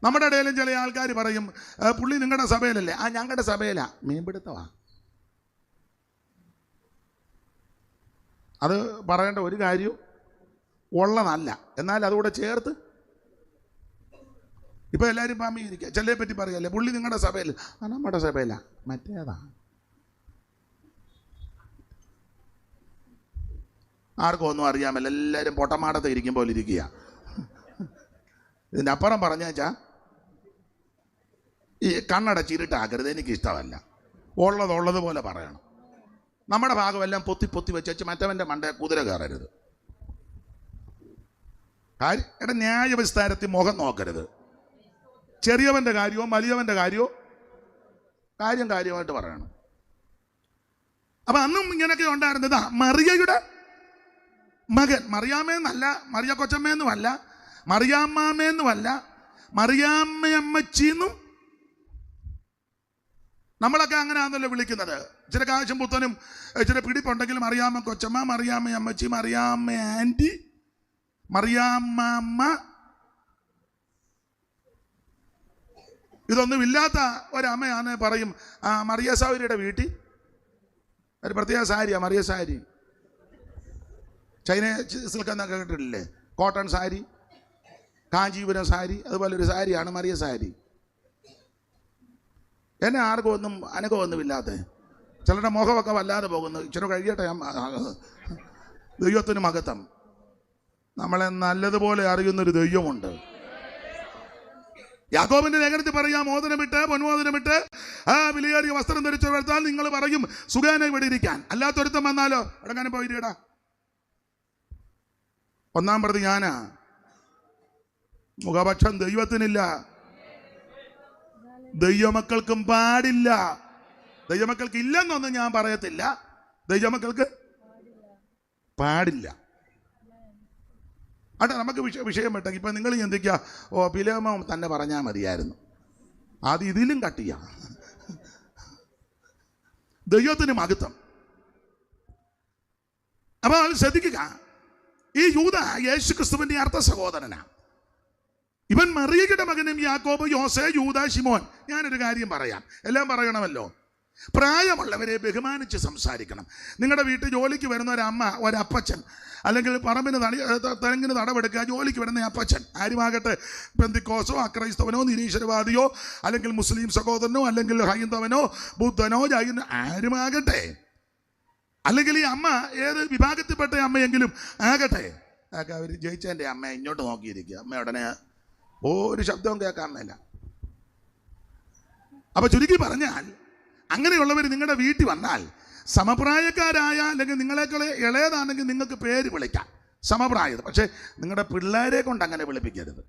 S3: നമ്മുടെ ഇടയിലും ചില ആൾക്കാർ പറയും, പുള്ളി നിങ്ങളുടെ സഭയിലല്ലേ? ഞങ്ങളുടെ സഭയിലാ. മീൻപിടുത്തവാ. അത് പറയേണ്ട ഒരു കാര്യവും ഉള്ളതല്ല. എന്നാൽ അതുകൂടെ ചേർത്ത് ഇപ്പൊ എല്ലാവരും പാമ്പിയിരിക്കുക. ചിലരെ പറ്റി പറയല്ലേ, പുള്ളി നിങ്ങളുടെ സഭയിൽ. നമ്മുടെ സഭയിലാ. മറ്റേതാ. ആർക്കും ഒന്നും അറിയാമല്ല. എല്ലാവരും പൊട്ടമാടത്ത് ഇരിക്കും പോലെ ഇരിക്കുക. ഇതിൻ്റെ അപ്പുറം പറഞ്ഞാച്ചാ ഈ കണ്ണടച്ചിരുട്ടാക്കരുത്. എനിക്കിഷ്ടമല്ല. ഉള്ളതുപോലെ പറയണം. നമ്മുടെ ഭാഗമെല്ലാം പൊത്തി വെച്ച് മറ്റവൻ്റെ മണ്ടേ കുതിര കയറരുത്. ന്യായവിസ്താരത്തിൽ മുഖം നോക്കരുത്. ചെറിയവൻ്റെ കാര്യവും വലിയവൻ്റെ കാര്യവും കാര്യമായിട്ട് പറയണം. അപ്പം അന്നും ഇങ്ങനെയൊക്കെ ഉണ്ടായിരുന്നത്. മറിയയുടെ മകൻ, മറിയാമ്മയെന്നല്ല, മറിയ കൊച്ചമ്മയെന്നുമല്ല, മറിയാമ്മയെന്നുമല്ല, മറിയാമ്മയമ്മച്ചിന്നും നമ്മളൊക്കെ അങ്ങനെ ആണല്ലോ വിളിക്കുന്നത്. ചില കാശും പുത്തനും ചില പിടിപ്പുണ്ടെങ്കിലും മറിയാമ്മ കൊച്ചമ്മ, മറിയാമ്മ അമ്മച്ചി, മറിയാമ്മ ആൻറ്റി, മറിയാമ്മ, ഇതൊന്നും ഇല്ലാത്ത ഒരമ്മയാണ് പറയും മറിയ സൗരിയുടെ വീട്ടിൽ ഒരു പ്രത്യേക സാരിയാണ് മറിയ സാരി. ചൈന സിൽക്ക് എന്നൊക്കെ കേട്ടിട്ടില്ലേ? കോട്ടൺ സാരി, കാഞ്ചീപുരം സാരി, അതുപോലെ ഒരു സാരിയാണ് മറിയ സാരി. എന്നെ ആർക്കും ഒന്നും അനുഭവമൊന്നുമില്ലാത്ത ചിലരുടെ മുഖമൊക്കെ വല്ലാതെ പോകുന്നു. ഇച്ചിരി കഴിയട്ടെ. ദൈവത്തിന് മഹത്വം. നമ്മളെ നല്ലതുപോലെ അറിയുന്നൊരു ദൈവമുണ്ട്. യാക്കോബിന്റെ ലേഖനത്തിൽ പറയാം, മോതിരമിട്ട് പൊന്മോതിരമിട്ട് വിലയേറിയ വസ്ത്രം ധരിച്ചു വരുത്താൽ നിങ്ങൾ പറയും സുഖാനെ ഇവിടെ ഇരിക്കാൻ. അല്ലാത്തൊരുത്തം വന്നാലോ അടങ്ങാനും പോയിടാ.
S2: ഒന്നാം പ്രതി ഞാനാ. മുഖപക്ഷം ദൈവത്തിനില്ല, ദൈവമക്കൾക്കും പാടില്ല. ദൈവമക്കൾക്ക് ഇല്ലെന്നൊന്നും ഞാൻ പറയത്തില്ല, ദൈവമക്കൾക്ക് പാടില്ല. അതെ, നമുക്ക് വിഷയം വിട്ടെങ്കിൽ ഇപ്പം നിങ്ങൾ ചിന്തിക്കുക, ഓ പിലേമം തന്നെ പറഞ്ഞാൽ മതിയായിരുന്നു, അത് ഇതിലും കട്ടിയ. ദൈവത്തിന് മഹത്വം. അപ്പോൾ ശ്രദ്ധിക്കുക, ഈ യൂദ യേശു ക്രിസ്തുവിന്റെ അർത്ഥ സഹോദരനാ. ഇവൻ മറിയയുടെ മകനും യാക്കോബ്, യോസേ, യൂദ, ശിമോൻ. ഞാനൊരു കാര്യം പറയാം, എല്ലാം പറയണമല്ലോ. പ്രായമുള്ളവരെ ബഹുമാനിച്ച് സംസാരിക്കണം. നിങ്ങളുടെ വീട്ടിൽ ജോലിക്ക് വരുന്ന ഒരമ്മ, ഒരപ്പച്ചൻ, അല്ലെങ്കിൽ പറമ്പിന് തെങ്ങിന് തടവെടുക്കുക, ജോലിക്ക് വരുന്ന അപ്പച്ചൻ ആരുമാകട്ടെ, പെന്തിക്കോസോ അക്രൈസ്തവനോ നിരീശ്വരവാദിയോ അല്ലെങ്കിൽ മുസ്ലിം സഹോദരനോ അല്ലെങ്കിൽ ഹൈന്ദവനോ ബുദ്ധനോ ജൈനോ ആരുമാകട്ടെ, അല്ലെങ്കിൽ ഈ അമ്മ ഏത് വിഭാഗത്തിൽപ്പെട്ട അമ്മയെങ്കിലും ആകട്ടെ, അവർ ജയിച്ചതിൻ്റെ അമ്മ ഇങ്ങോട്ട് നോക്കിയിരിക്കുക, അമ്മ ഉടനെ ഒരു ശബ്ദവും കേൾക്കാൻ മേല. അപ്പൊ ചുരുക്കി പറഞ്ഞാൽ, അങ്ങനെയുള്ളവർ നിങ്ങളുടെ വീട്ടിൽ വന്നാൽ സമപ്രായക്കാരായ അല്ലെങ്കിൽ നിങ്ങളെക്കാൾ ഇളയതാണെങ്കിൽ നിങ്ങൾക്ക് പേര് വിളിക്കാം, സമപ്രായത്. പക്ഷെ നിങ്ങളുടെ പിള്ളേരെ കൊണ്ട് അങ്ങനെ വിളിപ്പിക്കരുത്.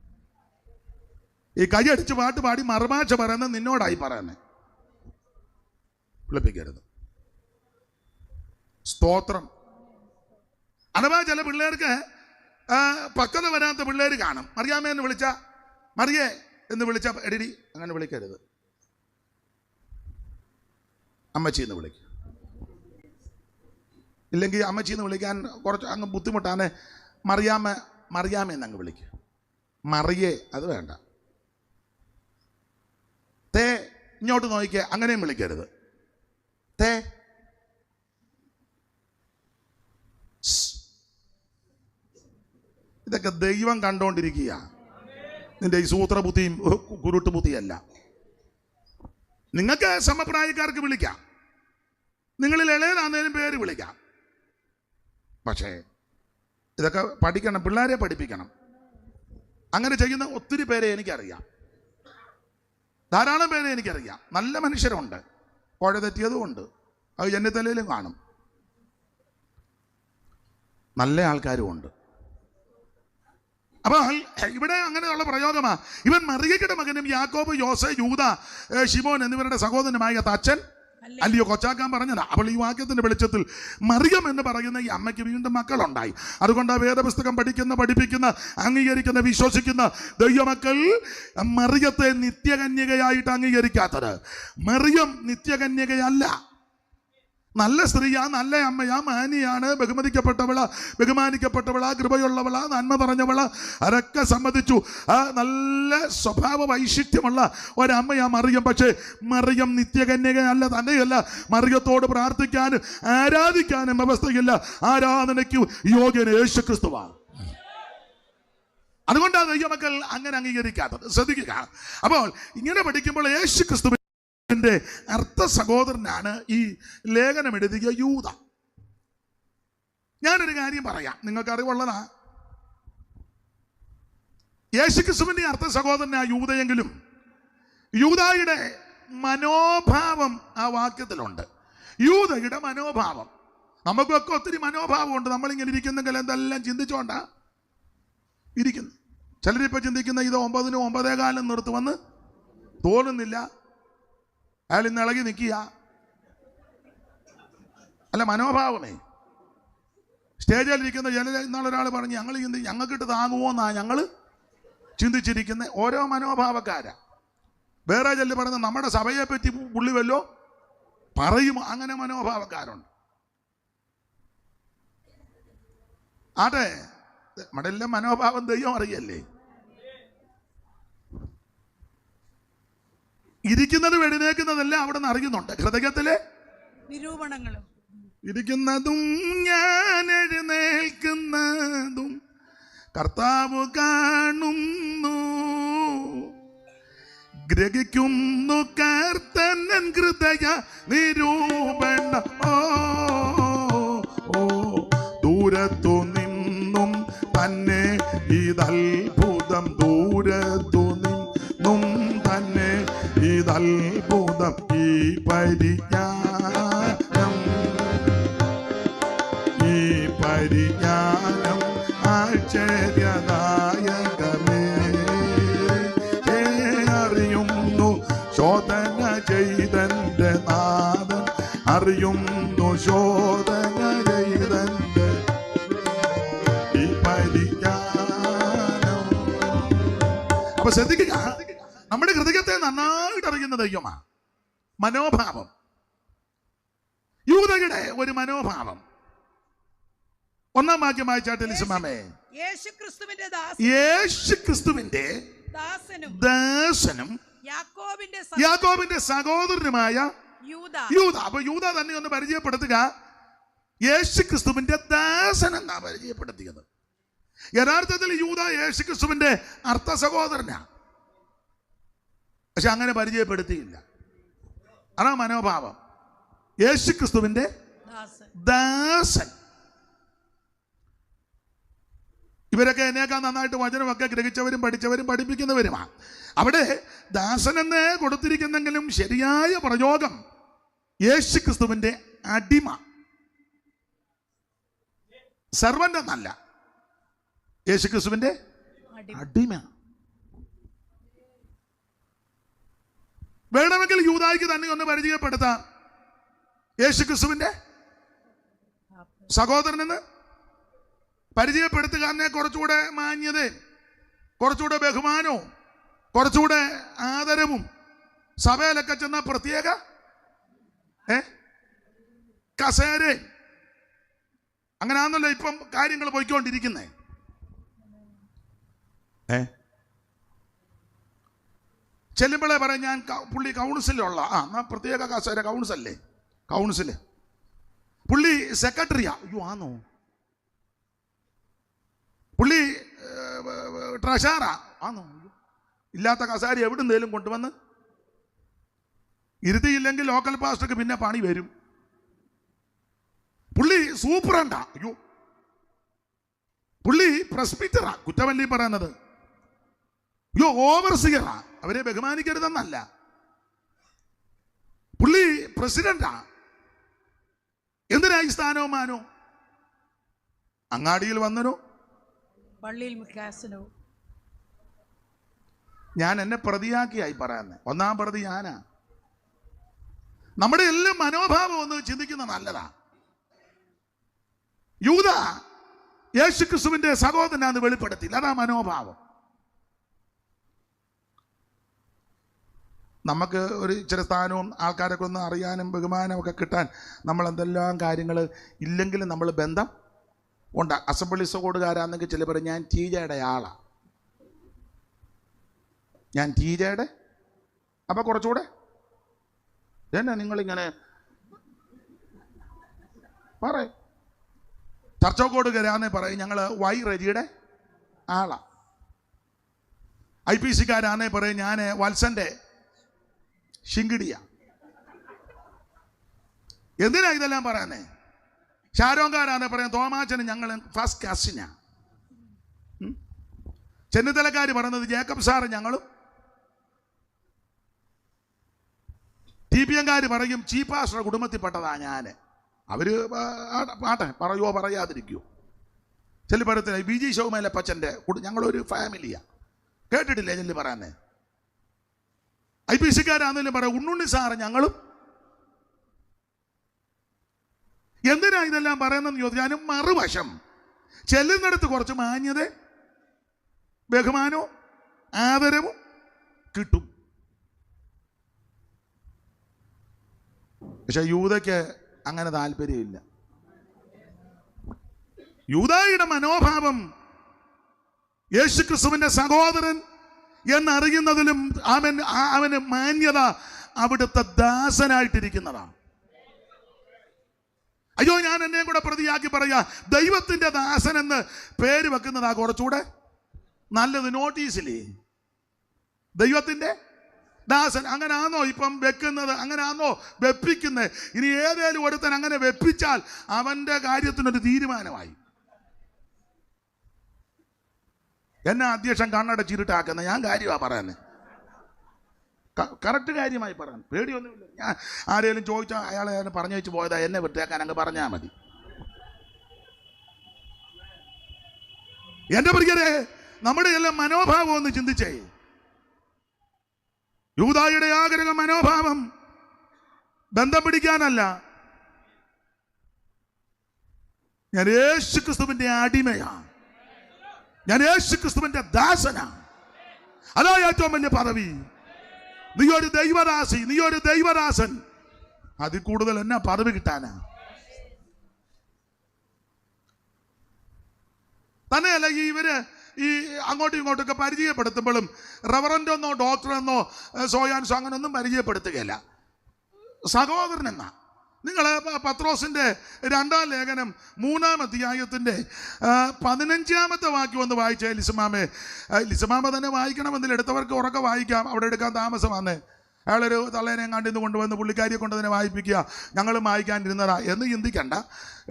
S2: ഈ കൈയടിച്ച് പാട്ട് പാടി മറുഭാഷ പറയുന്നത് നിന്നോടായി പറയുന്നത് വിളിപ്പിക്കരുത്. സ്തോത്രം. അഥവാ ചില പിള്ളേർക്ക് പക്വത വരാത്ത പിള്ളേർ കാണും. മറിയാമ്മ എന്ന് വിളിച്ച, മറിയേ എന്ന് വിളിച്ച എടി അങ്ങനെ വിളിക്കരുത്, അമ്മച്ചി എന്ന് വിളിക്കുക. ഇല്ലെങ്കിൽ അമ്മച്ചി എന്ന് വിളിക്കാൻ കുറച്ച് അങ്ങ് ബുദ്ധിമുട്ടാണ്. മറിയാമ്മ എന്നങ്ങ് വിളിക്കുക. മറിയേ അത് വേണ്ട. തേ ഇങ്ങോട്ട് നോക്കിക്കേ, അങ്ങനെയും വിളിക്കരുത്. തേ ഇതൊക്കെ ദൈവം കണ്ടോണ്ടിരിക്കുക. നിന്റെ ഈ സൂത്രബുദ്ധിയും കുരുട്ടുബുദ്ധിയല്ല. നിങ്ങൾക്ക് സമപ്രായക്കാർക്ക് വിളിക്കാം, നിങ്ങളിൽ ഇളയതാന്നേലും പേര് വിളിക്കാം. പക്ഷേ ഇതൊക്കെ പഠിക്കണം, പിള്ളേരെ പഠിപ്പിക്കണം. അങ്ങനെ ചെയ്യുന്ന ഒത്തിരി പേരെ എനിക്കറിയാം, ധാരാളം പേരെ എനിക്കറിയാം. നല്ല മനുഷ്യരുണ്ട്, കോഴ തെറ്റിയതുമുണ്ട്, അത് ജന്നത്തലയിലും കാണും. നല്ല ആൾക്കാരുമുണ്ട്. അപ്പോൾ ഇവിടെ അങ്ങനെയുള്ള പ്രയോഗമാ. ഇവൻ മറിയയുടെ മകനും യാക്കോബ്, യോസേ, യൂദ, ശിമോൻ എന്നിവരുടെ സഹോദരനുമായ തച്ചൻ അല്ലയോ കൊച്ചാക്കാൻ പറഞ്ഞതാ. അപ്പോൾ ഈ വാക്യത്തിന്റെ വെളിച്ചത്തിൽ മറിയം എന്ന് പറയുന്ന ഈ അമ്മയ്ക്ക് വീണ്ടും മക്കളുണ്ടായി. അതുകൊണ്ട് ആ വേദപുസ്തകം പഠിപ്പിക്കുന്ന അംഗീകരിക്കുന്ന വിശ്വസിക്കുന്ന ദൈവമക്കൾ മറിയത്തെ നിത്യകന്യകയായിട്ട് അംഗീകരിക്കാത്തത്. മറിയം നിത്യകന്യകയല്ല, നല്ല സ്ത്രീയാ, നല്ല അമ്മയാ, മാനിയാണ്, ബഹുമാനിക്കപ്പെട്ടവളാ, കൃപയുള്ളവളാ, നന്മ പറഞ്ഞവളാ, അതൊക്കെ സമ്മതിച്ചു. ആ നല്ല സ്വഭാവ വൈശിഷ്ട്യമുള്ള ഒരമ്മയാ മറിയം. പക്ഷേ മറിയം നിത്യകന്യകയല്ല, തന്നെയല്ല. മറിയത്തോട് പ്രാർത്ഥിക്കാനും ആരാധിക്കാനും അവസ്ഥയില്ല. ആരാധനയ്ക്ക് യോഗ്യൻ യേശു ക്രിസ്തുവാണ്. അതുകൊണ്ടാണ് ദൈവമക്കൾ അങ്ങനെ അംഗീകരിക്കാത്തത്. ശ്രദ്ധിക്കുക. അപ്പോൾ ഇങ്ങനെ പഠിക്കുമ്പോൾ യേശു ക്രിസ്തു അർത്ഥ സഹോദരനാണ് ഈ ലേഖനം എഴുതിയ യൂദ. ഞാനൊരു കാര്യം പറയാം, നിങ്ങൾക്ക് അറിവുള്ളതാ. യേശുക്രിസ്തുവിന്റെ അർത്ഥ സഹോദരനായ യൂദയെങ്കിലും യൂദായുടെ മനോഭാവം ആ വാക്യത്തിലുണ്ട്. യൂദയുടെ മനോഭാവം. നമുക്കൊക്കെ ഒത്തിരി മനോഭാവമുണ്ട്. നമ്മളിങ്ങനെ ഇരിക്കുന്നെങ്കിൽ എന്തെല്ലാം ചിന്തിച്ചോണ്ടാ ഇരിക്കുന്നു. ചിലരിപ്പോൾ ചിന്തിക്കുന്ന ഇത് 9-നും 9:15 നിർത്തുമെന്ന് തോന്നുന്നില്ല. അയാൾ ഇന്ന് ഇളകി നിൽക്കുക. അല്ല, മനോഭാവമേ. സ്റ്റേജിലിരിക്കുന്ന ഇന്നാളൊരാൾ പറഞ്ഞ് ഞങ്ങൾക്കിട്ട് താങ്ങുമോന്നാ ഞങ്ങൾ ചിന്തിച്ചിരിക്കുന്ന ഓരോ മനോഭാവക്കാരാ. വേറെ ചെല്ലു പറയുന്നത് നമ്മുടെ സഭയെ പറ്റി പുള്ളി വല്ലോ പറയും. അങ്ങനെ മനോഭാവക്കാരുണ്ട്. ആട്ടെ, നമ്മുടെ എല്ലാം മനോഭാവം ദൈവം അറിയല്ലേ. ഇരിക്കുന്നതും എഴുന്നേക്കുന്നതെല്ലാം അവിടെ നിന്ന് അറിയുന്നുണ്ട്. ഹൃദയത്തിലെ
S1: നിരൂപണങ്ങളും
S2: ഇരിക്കുന്നതും ഞാൻ എഴുന്നേൽക്കുന്നതും കർത്താവ് കാണുന്നു, ഗ്രഹിക്കുന്നു കർത്തനൻ ഹൃദയ നിരൂപണ. ഓ ദൂരത്തു നിന്നും തന്നെ ഇതത്ഭുതം, ദൂരത്തു നിന്നും തന്നെ ഇതത്ഭുതം, ഈ പരിജ്ഞാനം ആശ്ചര്യദായകമേ, അറിയുന്നു ശോധന ചെയ്തന്റെ നാഥൻ, അറിയുന്നു ശോധന ചെയ്തന്റെ ഈ പരിജ്ഞാനം. അപ്പൊ ശ്രദ്ധിക്കുക, നമ്മുടെ ഹൃദയത്തെ നന്നായിട്ട് അറിയുന്ന ദൈവമാ. മനോഭാവം, യൂദയുടെ ഒരു മനോഭാവം. ഒന്നാം വാക്യം വായിച്ചാട്ടെ ലിസുമാമേ. യേശുക്രിസ്തുവിന്റെ ദാസനും യാക്കോബിന്റെ സഹോദരനുമായ യൂദ. അപ്പൊ യൂദ തന്നെ ഒന്ന് പരിചയപ്പെടുത്തുക. യേശുക്രിസ്തുവിന്റെ ദാസൻ എന്നാ പരിചയപ്പെടുത്തിയത്. യഥാർത്ഥത്തിൽ യൂദ യേശുക്രിസ്തുവിന്റെ അർത്ഥ സഹോദരനാ, പക്ഷെ അങ്ങനെ പരിചയപ്പെടുത്തിയില്ല. അതാ മനോഭാവം. യേശുക്രിസ്തുവിന്റെ ദാസൻ. ഇവരൊക്കെ എന്നേക്കാൾ നന്നായിട്ട് വചനമൊക്കെ ഗ്രഹിച്ചവരും പഠിച്ചവരും പഠിപ്പിക്കുന്നവരുമാണ്. അവിടെ ദാസനെന്ന് കൊടുത്തിരിക്കുന്നെങ്കിലും ശരിയായ പ്രയോഗം യേശുക്രിസ്തുവിന്റെ അടിമ, സർവന്റ് എന്നല്ല, യേശുക്രിസ്തുവിന്റെ അടിമ. വേണമെങ്കിൽ യൂദായിക്ക് തന്നെ ഒന്ന് പരിചയപ്പെടുത്താം. യേശുക്രിസ്തുവിന്റെ സഹോദരനെന്ന് പരിചയപ്പെടുത്തുകാരനെ കുറച്ചുകൂടെ മാന്യതയും കുറച്ചുകൂടെ ബഹുമാനവും കുറച്ചുകൂടെ ആദരവും സഭയിലൊക്കെ ചെന്ന പ്രത്യേക കസേര, അങ്ങനെയാണല്ലോ ഇപ്പം കാര്യങ്ങൾ പോയിക്കൊണ്ടിരിക്കുന്നേ. ചെല്ലുമ്പോഴേ പറയാം ഞാൻ പുള്ളി കൗൺസിലുള്ള എന്നാ പ്രത്യേക കസേര, കൗൺസില്. പുള്ളി സെക്രട്ടറിയാ, അയ്യോ ആണോ, പുള്ളി ട്രഷറാ ആണോ, ഇല്ലാത്ത കസേര എവിടുന്നേലും കൊണ്ടുവന്ന് ഇരുത്തിയില്ലെങ്കിൽ ലോക്കൽ പാസ്റ്റർക്ക് പിന്നെ പണി വരും. പുള്ളി സൂപ്രണ്ടാ, അയ്യോ പുള്ളി പ്രസ്ബിറ്ററാ, കുറ്റമല്ലി പറയുന്നത്. അയ്യോ ഓവർസിയറാ, അവരെ ബഹുമാനിക്കരുതെന്നല്ല. പുള്ളി പ്രസിഡന്റാ. എന്തിനായി സ്ഥാനവും മാനോ? അങ്ങാടിയിൽ വന്നനോ,
S1: പള്ളിയിൽ മുഖ്യാസനോ.
S2: ഞാൻ എന്നെ പ്രതിയാക്കിയായി പറയുന്നത്, ഒന്നാം പ്രതി ഞാനാ. നമ്മുടെ എല്ലാം മനോഭാവം ഒന്ന് ചിന്തിക്കുന്ന നല്ലതാ. യൂദ യേശുക്രിസ്തുവിന്റെ സഹോദരനാന്ന് വെളിപ്പെടുത്തില്ല, അതാ മനോഭാവം. നമുക്ക് ഒരു ഇച്ചിരി സ്ഥാനവും ആൾക്കാരൊക്കെ ഒന്ന് അറിയാനും ബഹുമാനവും ഒക്കെ കിട്ടാൻ നമ്മൾ എന്തെല്ലാം കാര്യങ്ങൾ ഇല്ലെങ്കിലും നമ്മൾ ബന്ധം ഉണ്ട്. അസംബ്ലി സഹോദരന്മാരാണെങ്കിൽ ചില പറയും ഞാൻ ടീജയുടെ ആളാ, ഞാൻ ടീജയുടെ. അപ്പൊ കുറച്ചുകൂടെ എന്നാ നിങ്ങളിങ്ങനെ പറയും. ചർച്ചോക്കോടുകാരാന്നേ പറയും ഞങ്ങൾ വൈ റജിയുടെ ആളാ. IPC-കാരാന്നേ പറയും ഞാൻ വത്സന്റെ ശിങ്കിടിയ. എന്തിനാ ഇതെല്ലാം പറയുന്നേ? ഷാരോങ്കാരാന്നേ പറയാം തോമാച്ചന് ഞങ്ങൾ ഫസ്റ്റ് കാസ്റ്റിനാ. ചെന്നിത്തലക്കാർ പറയുന്നത് ജേക്കബ് സാറ് ഞങ്ങളും. TPM-കാർ പറയും ചീഫ് പാസ്റ്റർ കുടുംബത്തിൽപ്പെട്ടതാ ഞാൻ. അവര് പാട്ടെ, പറയുവോ പറയാതിരിക്കുവോ. ചെല്ലിപ്പടത്തില്ല BG ശോമേലപ്പച്ചൻ്റെ ഞങ്ങളൊരു ഫാമിലിയാ. കേട്ടിട്ടില്ലേ ചെല്ലി പറയാന്നേ? IPC-കാരാണെങ്കിലും പറയാം ഉണ്ണുണ്ണി സാറ് ഞങ്ങളും. എന്തിനാ ഇതെല്ലാം പറയുന്നതെന്ന് ചോദിച്ചാലും മറുവശം ചെല്ലുന്നിടത്ത് കുറച്ച് മാന്യത ബഹുമാനവും ആദരവും കിട്ടും. പക്ഷെ യൂദയ്ക്ക് അങ്ങനെ താല്പര്യമില്ല. യൂദായുടെ മനോഭാവം യേശുക്രിസ്തുവിന്റെ സഹോദരൻ എന്നറിയുന്നതിലും അവന് മാന്യത അവിടുത്തെ ദാസനായിട്ടിരിക്കുന്നതാണ്. അയ്യോ ഞാൻ എന്നെയും കൂടെ പ്രതിയാക്കി പറയാ, ദൈവത്തിന്റെ ദാസൻ എന്ന് പേര് വെക്കുന്നതാ കുറച്ചുകൂടെ നല്ലത്. നോട്ടീസിലേ ദൈവത്തിന്റെ ദാസൻ അങ്ങനാണോ ഇപ്പം വെക്കുന്നത്? അങ്ങനാണോ വെപ്പിക്കുന്നത്? ഇനി ഏതേലും ഒരുത്തൻ അങ്ങനെ വെപ്പിച്ചാൽ അവന്റെ കാര്യത്തിനൊരു തീരുമാനമായി. എന്നെ അധ്യക്ഷൻ കണ്ണടച്ചിരുട്ടാക്കുന്ന ഞാൻ കാര്യമാണ് പറയുന്നത്, കറക്റ്റ് കാര്യമായി പറയാൻ പേടിയൊന്നുമില്ല. ഞാൻ ആരെങ്കിലും ചോദിച്ചാൽ അയാളെ പറഞ്ഞു വെച്ച് പോയതാ, എന്നെ വിട്ടേക്കാൻ അങ്ങ് പറഞ്ഞാൽ മതി. എന്റെ പ്രിയരെ, നമ്മുടെ എല്ലാം മനോഭാവം ഒന്ന് ചിന്തിച്ചേ. യൂദായുടെ ആഗ്രഹ മനോഭാവം ബന്ധം പിടിക്കാനല്ല, ഞാൻ യേശു ക്രിസ്തുവിന്റെ അടിമയാണ്, ഞാൻ യേശു ക്രിസ്തുവിന്റെ ദാസനാണ്. അതാ ഏറ്റവും വലിയ പദവി. നീ ഒരു ദൈവദാസി, നീ ഒരു ദൈവദാസൻ. അതിൽ കൂടുതൽ എന്നാ പദവി കിട്ടാനാ? തന്നെയല്ല, ഇവര് ഈ അങ്ങോട്ടും ഇങ്ങോട്ടൊക്കെ പരിചയപ്പെടുത്തുമ്പോഴും റവറൻ്റെന്നോ ഡോക്ടറെന്നോ സോയാൻസോ അങ്ങനൊന്നും പരിചയപ്പെടുത്തുകയില്ല. സഹോദരനെന്നാ. നിങ്ങൾ പത്രോസിന്റെ 2-ാം ലേഖനം 3-ാം അധ്യായത്തിന്റെ 15-ാമത്തെ വാക്യം ഒന്ന് വായിച്ചേ ലിസമാമേ. ലിസമാമ തന്നെ വായിക്കണമെന്നില്ല, എടുത്തവർക്ക് ഉറക്കെ വായിക്കാം, അവിടെ എടുക്കാൻ താമസം വന്നേ. അയാളൊരു തള്ളേനെ കണ്ടിന്ന് കൊണ്ടുവന്ന് പുള്ളിക്കാരിയെ കൊണ്ട് തന്നെ വായിപ്പിക്കുക, ഞങ്ങൾ വായിക്കാനിരുന്നതാ എന്ന് ചിന്തിക്കണ്ട.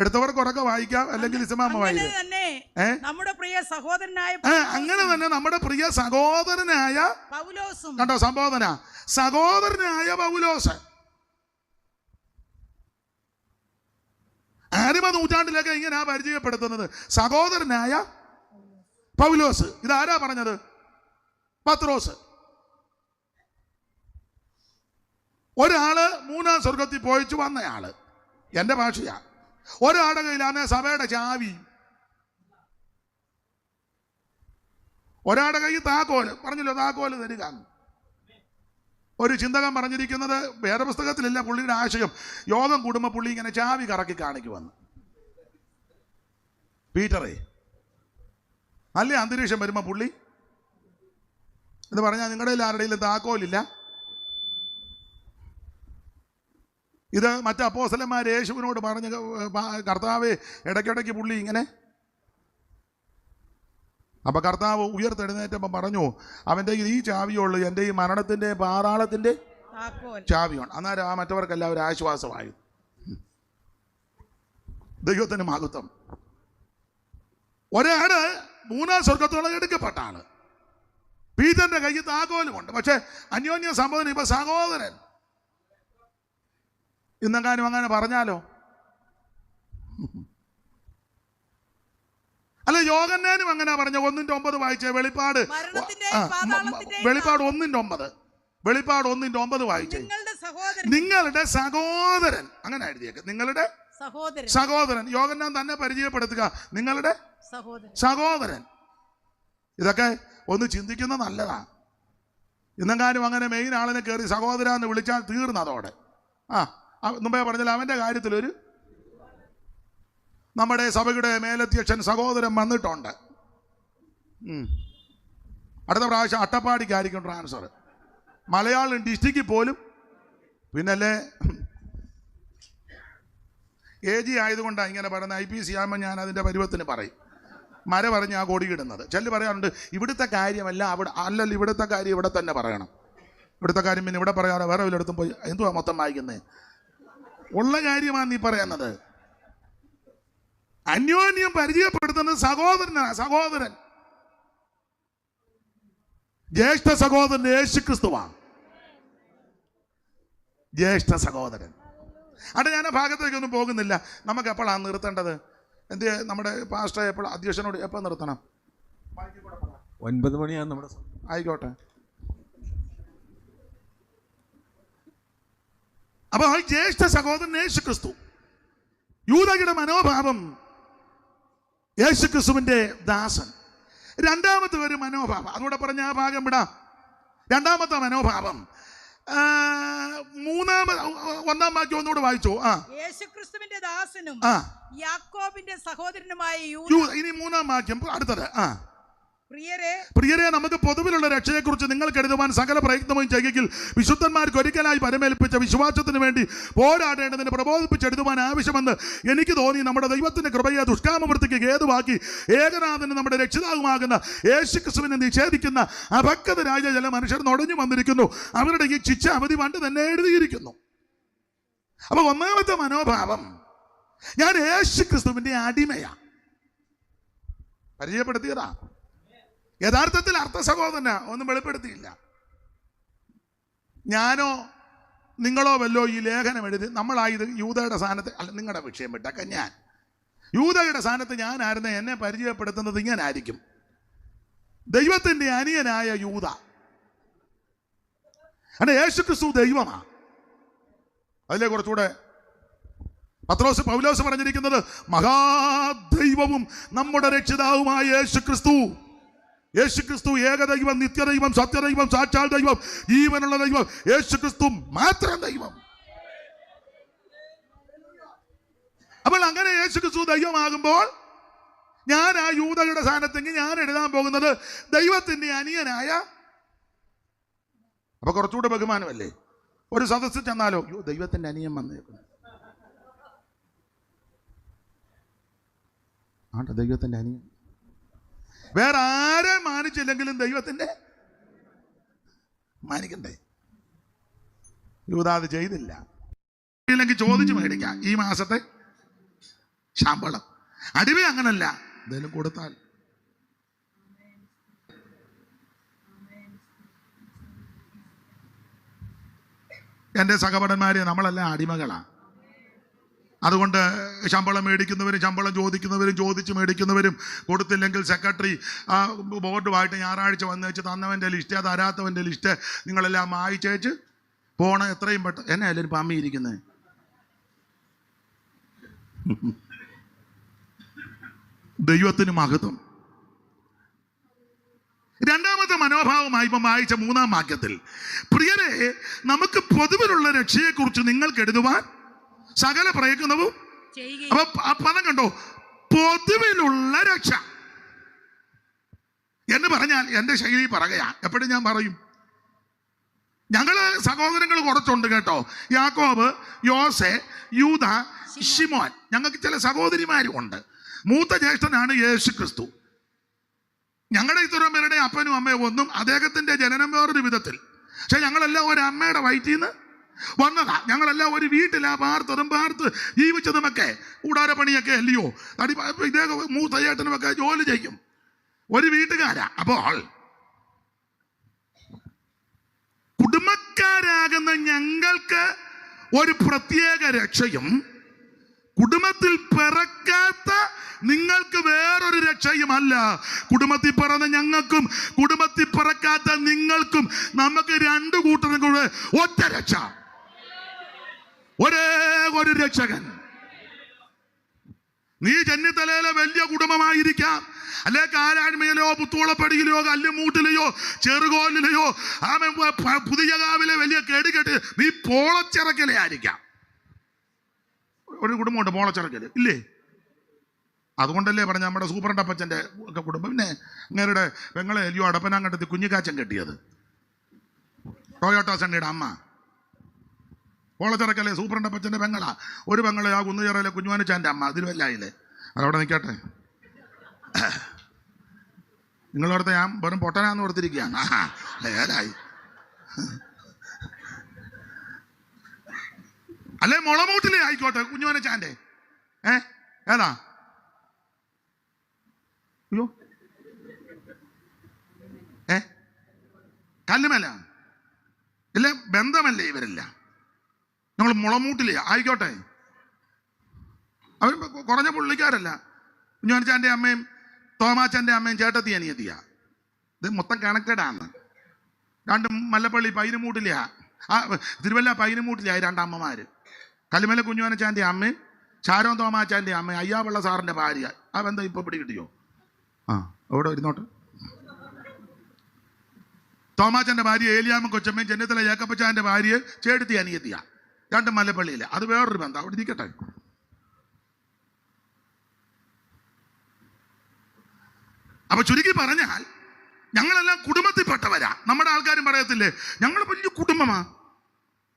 S2: എടുത്തവർക്ക് ഉറക്കെ വായിക്കാം, അല്ലെങ്കിൽ ലിസമാമ വായിക്കും.
S1: നമ്മുടെ പ്രിയ സഹോദരനായ
S2: അങ്ങനെ തന്നെ നമ്മുടെ പ്രിയ സഹോദരനായ
S1: പൗലോസും,
S2: കണ്ടോ സംബോധന, സഹോദരനായ പൗലോസ്. 20 നൂറ്റാണ്ടിലൊക്കെ ഇങ്ങനെ പരിചയപ്പെടുത്തുന്നത് സഹോദരനായ പൗലോസ്. ഇതാരാ പറഞ്ഞത്? പത്രോസ്. ഒരാള് 3-ാം സ്വർഗത്തിൽ പോയിച്ചു വന്നയാള്, എന്റെ ഭാഷയാ. ഒരാളുടെ കയ്യിലാണ് സഭയുടെ ചാവി, ഒരാളുടെ കയ്യിൽ താക്കോല്. പറഞ്ഞല്ലോ താക്കോല് തരിക. ഒരു ചിന്തകൻ പറഞ്ഞിരിക്കുന്നത് വേറെ പുസ്തകത്തിലില്ല, പുള്ളിയുടെ ആശയം, യോഗം കൂടുമ്പോൾ പുള്ളി ഇങ്ങനെ ചാവി കറക്കി കാണിക്കുമെന്ന്. പീറ്ററേ, നല്ല അന്തരീക്ഷം വരുമ്പോൾ പുള്ളി എന്ന് പറഞ്ഞാൽ നിങ്ങളുടെ ആരുടെയും താക്കോലില്ല. ഇത് മറ്റ് അപ്പോസ്തലന്മാർ യേശുവിനോട് പറഞ്ഞ്, കർത്താവേ ഇടയ്ക്കിടയ്ക്ക് പുള്ളി ഇങ്ങനെ. അപ്പൊ കർത്താവ് ഉയർത്തെഴുന്നേറ്റപ്പം പറഞ്ഞു, അവൻ്റെ ഈ ചാവിയുള്ളൂ, എൻ്റെ ഈ മരണത്തിന്റെ പാതാളത്തിന്റെ ചാവിയാണ്. അന്നേരം ആ മറ്റവർക്കെല്ലാം ഒരു ആശ്വാസമായി. ദൈവത്തിന് മഹത്വം. ഒരാള് 3-ാം സ്വർഗത്തോളം എടുക്കപ്പെട്ട ആള്, പീറ്ററിന്റെ കയ്യിൽ താക്കോലുമുണ്ട്. പക്ഷെ അന്യോന്യ സംബോധന ഇപ്പൊ സഹോദരൻ. ഇന്നെങ്ങാനും അങ്ങനെ പറഞ്ഞാലോ? അല്ല, യോഹന്നാനും അങ്ങനെ പറഞ്ഞ 1:9 വായിച്ചേ. വെളിപ്പാട് 1:9, വെളിപ്പാട് 1:9 വായിച്ചേ. നിങ്ങളുടെ സഹോദരൻ, അങ്ങനെ എഴുതിയേക്ക്, നിങ്ങളുടെ സഹോദരൻ. യോഹന്നാൻ തന്നെ പരിചയപ്പെടുത്തുക, നിങ്ങളുടെ സഹോദരൻ. ഇതൊക്കെ ഒന്ന് ചിന്തിക്കുന്നത് നല്ലതാ. ഇന്നെങ്ങാനും അങ്ങനെ മെയിൻ ആളിനെ കയറി സഹോദര എന്ന് വിളിച്ചാൽ തീർന്നതോടെ. മുമ്പേ പറഞ്ഞാൽ അവന്റെ കാര്യത്തിലൊരു നമ്മുടെ സഭയുടെ മേലധ്യക്ഷൻ സഹോദരൻ വന്നിട്ടുണ്ട്. അടുത്ത പ്രാവശ്യം അട്ടപ്പാടിക്കായിരിക്കും ട്രാൻസ്ഫർ, മലയാളം ഡിസ്ട്രിക്റ്റിൽ പോലും. പിന്നല്ലേ AG ആയതുകൊണ്ടാണ് ഇങ്ങനെ പറയുന്നത്. IPC ആകുമ്പോൾ ഞാൻ അതിൻ്റെ പരുവത്തിന് പറയും, മര പറഞ്ഞ് ആ കൊടിയിടുന്നത്. ചെല്ലു പറയാറുണ്ട്, ഇവിടുത്തെ കാര്യമല്ല അവിടെ, അല്ലല്ല ഇവിടുത്തെ കാര്യം ഇവിടെ തന്നെ പറയണം, ഇവിടുത്തെ കാര്യം പിന്നെ ഇവിടെ പറയാതെ വേറെ വല്ലയിടത്തും പോയി എന്തുവാ മൊത്തം വായിക്കുന്നത്? ഉള്ള കാര്യമാണ് നീ പറയുന്നത്. അന്യോന്യം പരിചയപ്പെടുത്തുന്നത് സഹോദരനാണ്. സഹോദരൻ, ജ്യേഷ്ഠ സഹോദരൻ യേശു ക്രിസ്തുവാണ്. ജ്യേഷ്ഠ സഹോദരൻ. അവിടെ ഞാൻ ആ ഭാഗത്തേക്കൊന്നും പോകുന്നില്ല. നമുക്ക് എപ്പോഴാണ് നിർത്തേണ്ടത്? എന്ത് നമ്മുടെ പാസ്റ്റർ എപ്പോഴും അധ്യക്ഷനോട് എപ്പോൾ നിർത്തണം?
S4: 9 മണിയാണ് നമ്മുടെ.
S2: ആയിക്കോട്ടെ. അപ്പൊ ആ ജ്യേഷ്ഠ സഹോദരൻ യേശു ക്രിസ്തു. യൂദയുടെ മനോഭാവം യേശു ക്രിസ്തുവിന്റെ ദാസൻ. രണ്ടാമത്തെ ഒരു മനോഭാവം, അതുകൂടെ പറഞ്ഞ ആ ഭാഗം വിടാം. രണ്ടാമത്തെ മനോഭാവം 1-ാം വാക്യം ഒന്നുകൂടെ വായിച്ചോ.
S1: യേശുക്രിസ്തുവിന്റെ ദാസനും യാക്കോബിന്റെ സഹോദരനുമായ
S2: ഇനി 3-ാം വാക്യം അടുത്തത്.
S1: പ്രിയരെ,
S2: നമുക്ക് പൊതുവിലുള്ള രക്ഷയെക്കുറിച്ച് നിങ്ങൾക്ക് എഴുതുവാൻ സകല പ്രയത്നവും ചെയ്യുകയിൽ വിശുദ്ധന്മാർക്ക് ഒരിക്കലായി പരമേൽപ്പിച്ച വിശ്വാസത്തിന് വേണ്ടി പോരാടേണ്ടതിന് പ്രബോധിപ്പിച്ചെഴുതുവാൻ ആവശ്യമെന്ന് എനിക്ക് തോന്നി. നമ്മുടെ ദൈവത്തിന്റെ കൃപയെ ദുഷ്കാമവൃത്തിക്ക് ഹേതുവാക്കി ഏകനാഥന് നമ്മുടെ രക്ഷിതാവുമാകുന്ന യേശുക്രിസ്തുവിനെ നിഷേധിക്കുന്ന അഭക്തരായ ചില മനുഷ്യർ നുഴഞ്ഞു വന്നിരിക്കുന്നു. അവരുടെ ഈ ശിക്ഷ അവധി പണ്ട് തന്നെ എഴുതിയിരിക്കുന്നു. അപ്പൊ 1-ാമത്തെ മനോഭാവം, ഞാൻ യേശുക്രിസ്തുവിന്റെ അടിമയാ. പരിചയപ്പെടുത്തിയതാ. യഥാർത്ഥത്തിൽ അർത്ഥ സഹോദരനാ, ഒന്നും വെളിപ്പെടുത്തിയില്ല. ഞാനോ നിങ്ങളോ വല്ലോ ഈ ലേഖനം എഴുതി നമ്മളായത് യൂദയുടെ സ്ഥാനത്ത്, അല്ല നിങ്ങളുടെ വിഷയം വിട്ടൊക്കെ ഞാൻ യൂദയുടെ സ്ഥാനത്ത് ഞാനായിരുന്നു എന്നെ പരിചയപ്പെടുത്തുന്നത് ഇങ്ങനെ ആയിരിക്കും: ദൈവത്തിന്റെ അനിയനായ യൂദ. അതെ, യേശുക്രിസ്തു ദൈവമാ. അതിലെ കുറച്ചുകൂടെ പൗലോസ് പറഞ്ഞിരിക്കുന്നത് മഹാദൈവവും നമ്മുടെ രക്ഷിതാവുമായ യേശുക്രിസ്തു. യേശുക്രിസ്തു ഏകദൈവം, നിത്യദൈവം, സത്യദൈവം, സാക്ഷാൽ ദൈവം, ജീവനുള്ള ദൈവം. യേശുക്രിസ്തു മാത്രം ദൈവം. അപ്പോൾ അങ്ങനെ യേശുക്രിസ്തു ദൈവമാകുമ്പോൾ ഞാൻ ആ യൂദയുടെ സ്ഥാനത്തെങ്കിൽ ഞാൻ എഴുതാൻ പോകുന്നത് ദൈവത്തിന്റെ അനിയനായ. അപ്പൊ കുറച്ചുകൂടെ ബഹുമാനമല്ലേ? ഒരു സദസ്സിൽ ചെന്നാലോ, ദൈവത്തിന്റെ അനിയൻ വന്നേക്കുന്നു, ദൈവത്തിന്റെ അനിയൻ. വേറെ ആരെ മാനിച്ചില്ലെങ്കിലും ദൈവത്തിന്റെ മാനിക്കണ്ടേ? യൂദാ അത് ചെയ്തില്ല. ഇല്ലെങ്കിൽ ചോദിച്ചു മേടിക്കാം ഈ മാസത്തെ ശമ്പളം. അടിമ അങ്ങനല്ല, എന്തെങ്കിലും കൊടുത്താൽ. എൻ്റെ സഹപടന്മാരെ, നമ്മളെല്ലാം അടിമകളാണ്. അതുകൊണ്ട് ശമ്പളം മേടിക്കുന്നവരും ശമ്പളം ചോദിക്കുന്നവരും ചോദിച്ച് മേടിക്കുന്നവരും കൊടുത്തില്ലെങ്കിൽ സെക്രട്ടറി ആ ബോർഡുമായിട്ട് ഞായറാഴ്ച വന്ന് വെച്ച് തന്നവൻ്റെ ലിസ്റ്റ്, തരാത്തവൻ്റെ ലിസ്റ്റ് നിങ്ങളെല്ലാം വായിച്ചേച്ച് പോണം എത്രയും പെട്ടെന്ന്. എന്നെ എല്ലാവരും പമ്മിയിരിക്കുന്നത്. ദൈവത്തിന് മഹത്വം. രണ്ടാമത്തെ മനോഭാവമായി ഇപ്പം വായിച്ച 3-ാം വാക്യത്തിൽ, പ്രിയരെ, നമുക്ക് പൊതുവിലുള്ള രക്ഷയെക്കുറിച്ച് നിങ്ങൾക്ക് എഴുതുവാൻ സകല പ്രയത്നവും. അപ്പൊ ആ പദം കണ്ടോ, പൊതുവിലുള്ള രക്ഷ എന്ന് പറഞ്ഞാൽ എൻ്റെ ശൈലി പറയുകയാ. എപ്പോഴും ഞാൻ പറയും, ഞങ്ങള് സഹോദരങ്ങൾ കുറച്ചുണ്ട് കേട്ടോ. യാക്കോബ്, യോസെ, യൂദ, ശിമോൻ. ഞങ്ങൾക്ക് ചില സഹോദരിമാരും ഉണ്ട്. മൂത്ത ജ്യേഷ്ഠനാണ് യേശുക്രിസ്തു. ഞങ്ങളുടെ ഇത്തരം പേരുടെ അപ്പനും അമ്മയും ഒന്നും അദ്ദേഹത്തിന്റെ ജനനം വേറൊരു വിധത്തിൽ. പക്ഷെ ഞങ്ങളെല്ലാം ഒരു അമ്മയുടെ വയറ്റിൽ നിന്ന് വന്നതാ. ഞങ്ങളെല്ലാം ഒരു വീട്ടിലാ പാർത്ത് ജീവിച്ചതുമൊക്കെ. കൂടാരപ്പണിയൊക്കെ അല്ലയോ, ഇദ്ദേഹം മൂത്ത ചേട്ടനുമൊക്കെ ജോലി ചെയ്യും, ഒരു വീട്ടുകാരാ. അപ്പോൾ കുടുംബക്കാരാകുന്ന ഞങ്ങൾക്ക് ഒരു പ്രത്യേക രക്ഷയും കുടുംബത്തിൽ പിറക്കാത്ത നിങ്ങൾക്ക് വേറൊരു രക്ഷയുമല്ല. കുടുംബത്തിൽ പിറന്ന ഞങ്ങൾക്കും കുടുംബത്തിൽ പിറക്കാത്ത നിങ്ങൾക്കും നമുക്ക് രണ്ടു കൂട്ടരും കൂടെ ഒറ്റ രക്ഷ, ഒരേ ഒരു രക്ഷകൻ. നീ ചെന്നിത്തലയിലെ വലിയ കുടുംബമായിരിക്കാം, അല്ലെ കാലാഴ്മയിലോ പുത്തോളപ്പടിയിലോ കല്ലുമൂട്ടിലെയോ ചെറുകോലിലെയോ പുതിയ കാവിലെ വലിയ കെടുകെട്ട് നീ പോളച്ചിറക്കലെ ആയിരിക്കാം. ഒരു കുടുംബമുണ്ട് പോളച്ചിറക്കല്, ഇല്ലേ? അതുകൊണ്ടല്ലേ പറഞ്ഞ നമ്മുടെ സൂപ്രണ്ടപ്പച്ചൻ്റെ ഒക്കെ കുടുംബം. പിന്നെ അങ്ങേരുടെ പെങ്ങളെ അല്ലയോ അടപ്പനാങ്കണ്ടത്തിൽ കുഞ്ഞിക്കാച്ചൻ കെട്ടിയത്, ടൊയോട്ടോ സണ്ണിയുടെ അമ്മ. പോളച്ചിറക്കല്ലേ സൂപ്രണ്ടപ്പച്ചൻ്റെ പെങ്ങളാ. ഒരു പെങ്ങളെ ആ കുന്നുചേറയിലെ കുഞ്ഞുവാനുച്ചാൻ്റെ അമ്മ. അതിൽ വല്ലായില്ലേ? അതവിടെ നിൽക്കട്ടെ. നിങ്ങളോടത്തെ ഞാൻ വെറും പൊട്ടനാന്ന് ഓർത്തിരിക്കുകയാണ്. ഏതായി അല്ലെ മുളമൂട്ടിലേ ആയിക്കോട്ടെ കുഞ്ഞുവാനുച്ചാൻ്റെ. ഏതാ? അയ്യോ, കല്ലുമല്ല, ഇല്ല, ബന്ധമല്ലേ ഇവരല്ല. ഞങ്ങൾ മുളമൂട്ടിലേ ആയിക്കോട്ടെ. അവർ കുറഞ്ഞ പുള്ളിക്കാരല്ല. കുഞ്ഞുവാനുച്ചാൻ്റെ അമ്മയും തോമാച്ചൻ്റെ അമ്മയും ചേട്ടത്തി അനിയത്തിയാ. ഇത് മൊത്തം കണക്റ്റഡാണ്. രണ്ടും മല്ലപ്പള്ളി പൈനമൂട്ടിലെയാ, തിരുവല്ല പൈനമൂട്ടിലെയാ രണ്ടമ്മമാര്. കല്ലുമല കുഞ്ഞുവാനുച്ചാൻ്റെ അമ്മയും ചാരോൻ തോമാച്ചാൻ്റെ അമ്മയും അയ്യാവള്ള സാറിൻ്റെ ഭാര്യ. ആ ബന്ധം ഇപ്പോൾ പിടി കിട്ടിയോ? അവിടെ ഇരുന്നോട്ട്. തോമാച്ചൻ്റെ ഭാര്യ ഏലിയാമ്മ കൊച്ചമ്മയും ചെന്നിത്തല ഏക്കപ്പച്ചാൻ്റെ ഭാര്യ ചേട്ടത്തി അനിയത്തിയാ. രണ്ടും മല്ലപ്പള്ളിയില്ല. അത് വേറൊരു ബന്ധം, അവിടെ ഇരിക്കട്ടെ. അപ്പൊ ചുരുക്കി പറഞ്ഞാൽ ഞങ്ങളെല്ലാം കുടുംബത്തിൽപ്പെട്ടവരാ. നമ്മുടെ ആൾക്കാരും പറയത്തില്ലേ ഞങ്ങൾ വലിയ കുടുംബമാ,